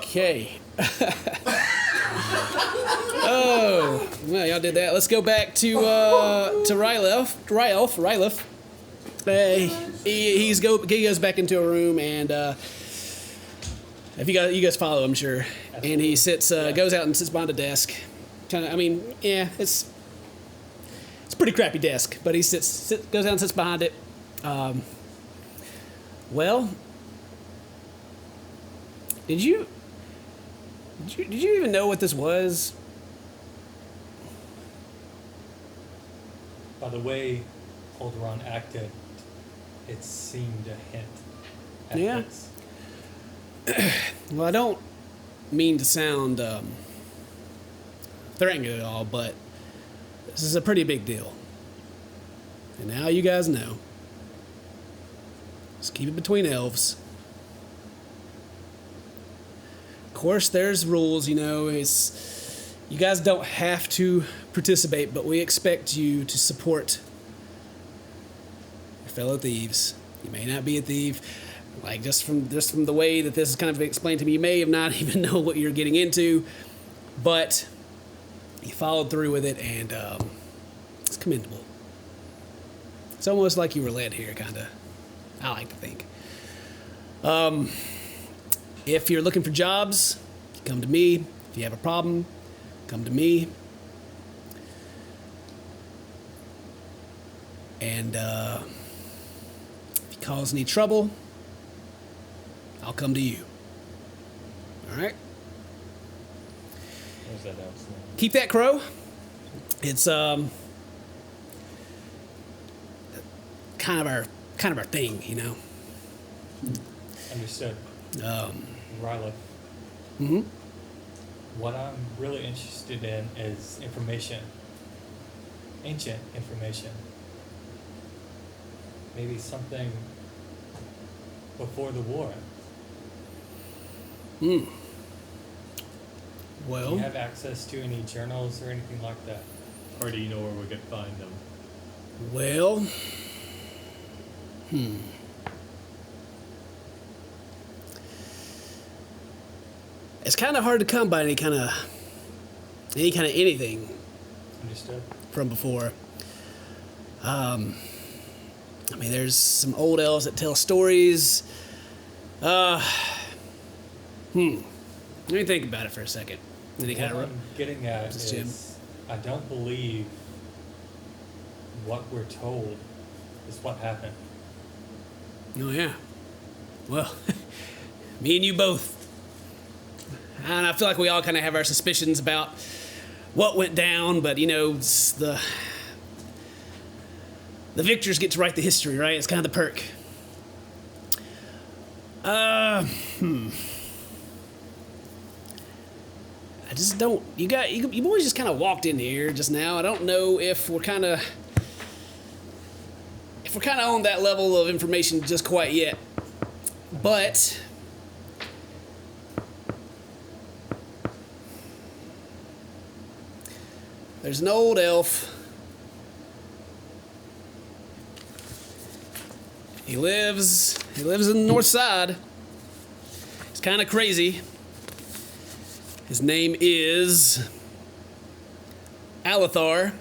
Okay. Oh, well, y'all did that. Let's go back to Rylef. He goes back into a room, and if you guys follow, I'm sure. And he goes out and sits behind a desk. It's a pretty crappy desk, but he goes out and sits behind it. Well, did you even know what this was? By the way Holderon acted, it seemed to hint at Yeah. this. Well, I don't mean to sound threatening at all, but this is a pretty big deal. And now you guys know. Just keep it between elves. Of course, there's rules, you guys don't have to participate, but we expect you to support your fellow thieves. You may not be a thief. Like, just from the way that this is kind of explained to me, you may have not even know what you're getting into, but you followed through with it, and it's commendable. It's almost like you were led here, kind of. I like to think. If you're looking for jobs, come to me. If you have a problem, come to me. And if you cause any trouble, I'll come to you. All right? There's said elves. Keep that crow. It's kind of our thing, you know. Understood. Ryla. Mm-hmm. What I'm really interested in is information. Ancient information. Maybe something before the war. Hmm. Do Well, you have access to any journals or anything like that? Or do you know where we could find them? well. It's kind of hard to come by any kind of anything Understood. from before. I mean, there's some old elves that tell stories. Let me think about it for a second. Then he What kind of. I'm getting at This is Jim. is I don't believe what we're told is what happened. Oh yeah. Well, me and you both. And I feel like we all kind of have our suspicions about what went down, but you know, it's the victors get to write the history, right? It's kind of the perk. I just don't. You boys just kind of walked in here just now. I don't know if we're kind of on that level of information just quite yet, but. There's an old elf. He lives in the north side. He's kind of crazy. His name is Alathar.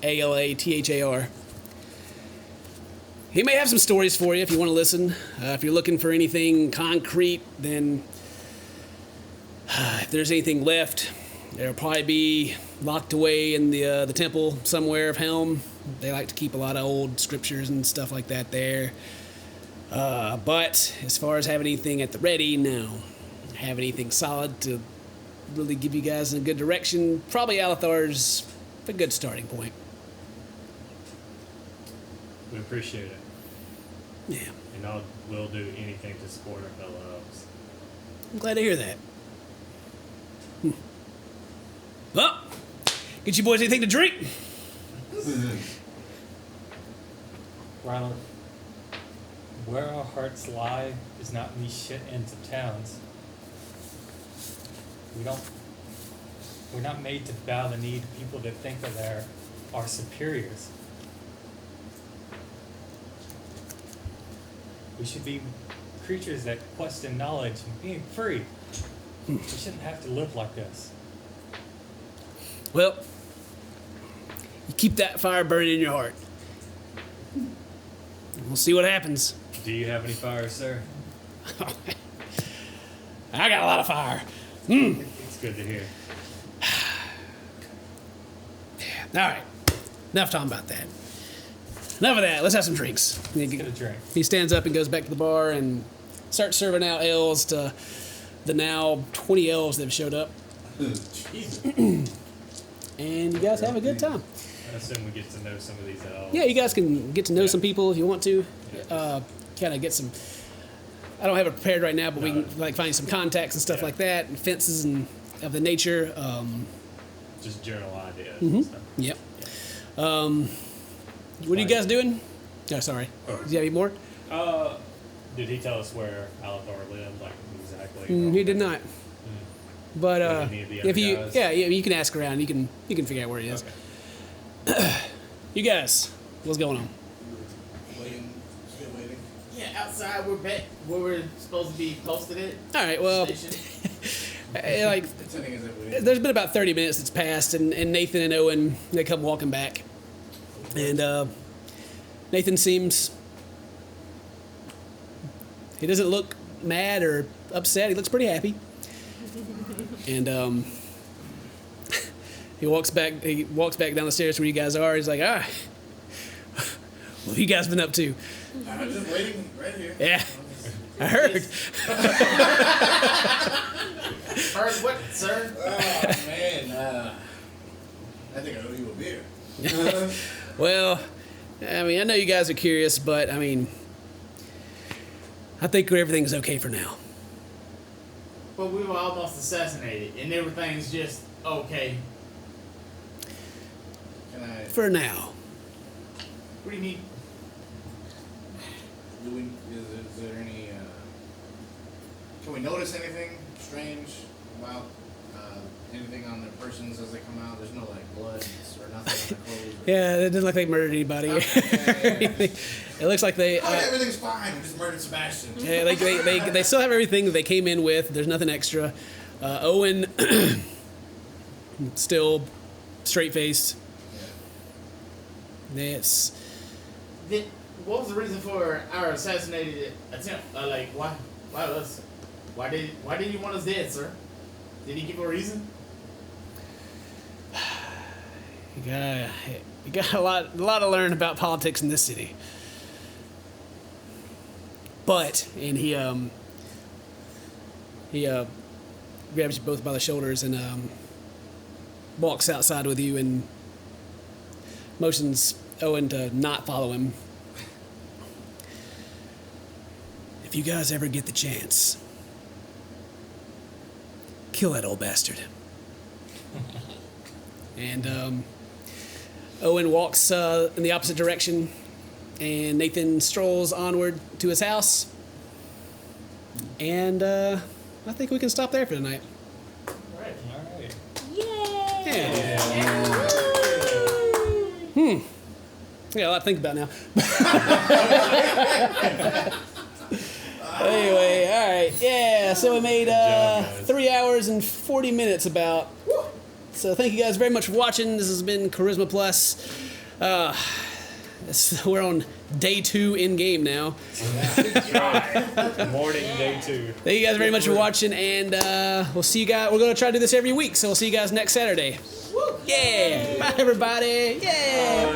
Alathar. He may have some stories for you if you want to listen. If you're looking for anything concrete, then if there's anything left, there'll probably be locked away in the temple somewhere of Helm. They like to keep a lot of old scriptures and stuff like that there. But as far as having anything at the ready, no. Have anything solid to really give you guys in a good direction, probably Alathar's a good starting point. We appreciate it. Yeah, And we'll do anything to support our fellow elves. I'm glad to hear that. Well, get you boys anything to drink? Rylan, where our hearts lie is not in these shit ends of towns. We're not made to bow the knee to people that think that they're our superiors. We should be creatures that question knowledge and being free. We shouldn't have to live like this. Well, you keep that fire burning in your heart. We'll see what happens. Do you have any fire, sir? I got a lot of fire. It's good to hear. All right. Enough talking about that. Enough of that. Let's have some drinks. Get a drink. He stands up and goes back to the bar and starts serving out ales to the now 20 elves that have showed up. Jesus. And you guys have a good time. I assume we get to know some of these elves. Yeah, you guys can get to know some people if you want to. Kind of get some. I don't have it prepared right now, but we can like find some contacts and stuff like that, and fences and of the nature. Just general ideas and stuff. Yep. What are you guys doing? Oh, sorry. Do you have any more? Did he tell us where Alathar lived, like exactly? He did not. But Like any of the other if you, guys? yeah, you can ask around. You can figure out where he is. Okay. You guys, what's going on? Waiting. Still waiting. Yeah, outside we're back where we're supposed to be posted at. All right. Well, Station. like Pretending as if we didn't. there's been about 30 minutes that's passed, and Nathan and Owen, they come walking back. And Nathan seems... He doesn't look mad or upset. He looks pretty happy. And he walks back down the stairs where you guys are. He's like, all right. What have you guys been up to? I'm just waiting right here. Yeah, I heard. Heard what, sir? Oh, man. I think I owe you a beer. Well, I mean, I know you guys are curious, but I mean, I think everything's okay for now. But we were almost assassinated, and everything's just okay. Can I? For now. What do you mean? Is there any? Can we notice anything strange about anything on their persons as they come out? There's no like blood or nothing on their clothes. Yeah, it doesn't look like they murdered anybody. Okay. It looks like they. Everything's fine. We just murdered Sebastian. Yeah, they still have everything that they came in with. There's nothing extra. Owen, still straight-faced. Yes. What was the reason for our assassinated attempt? Like, why us? Why did he want us dead, sir? Did he give a reason? You got a lot to learn about politics in this city. But, and he grabs you both by the shoulders and walks outside with you and motions Owen to not follow him. If you guys ever get the chance, kill that old bastard. And Owen walks in the opposite direction, and Nathan strolls onward to his house. And I think we can stop there for tonight. Alright. Yeah. I got a lot to think about now. Anyway, all right. Yeah, so we made job, guys. 3 hours and 40 minutes about. So thank you guys very much for watching. This has been Charisma Plus. We're on day 2 in game now. Morning, day 2. Thank you guys very much for watching, and we'll see you guys. We're going to try to do this every week, so we'll see you guys next Saturday. Yeah. Bye, everybody. Yeah.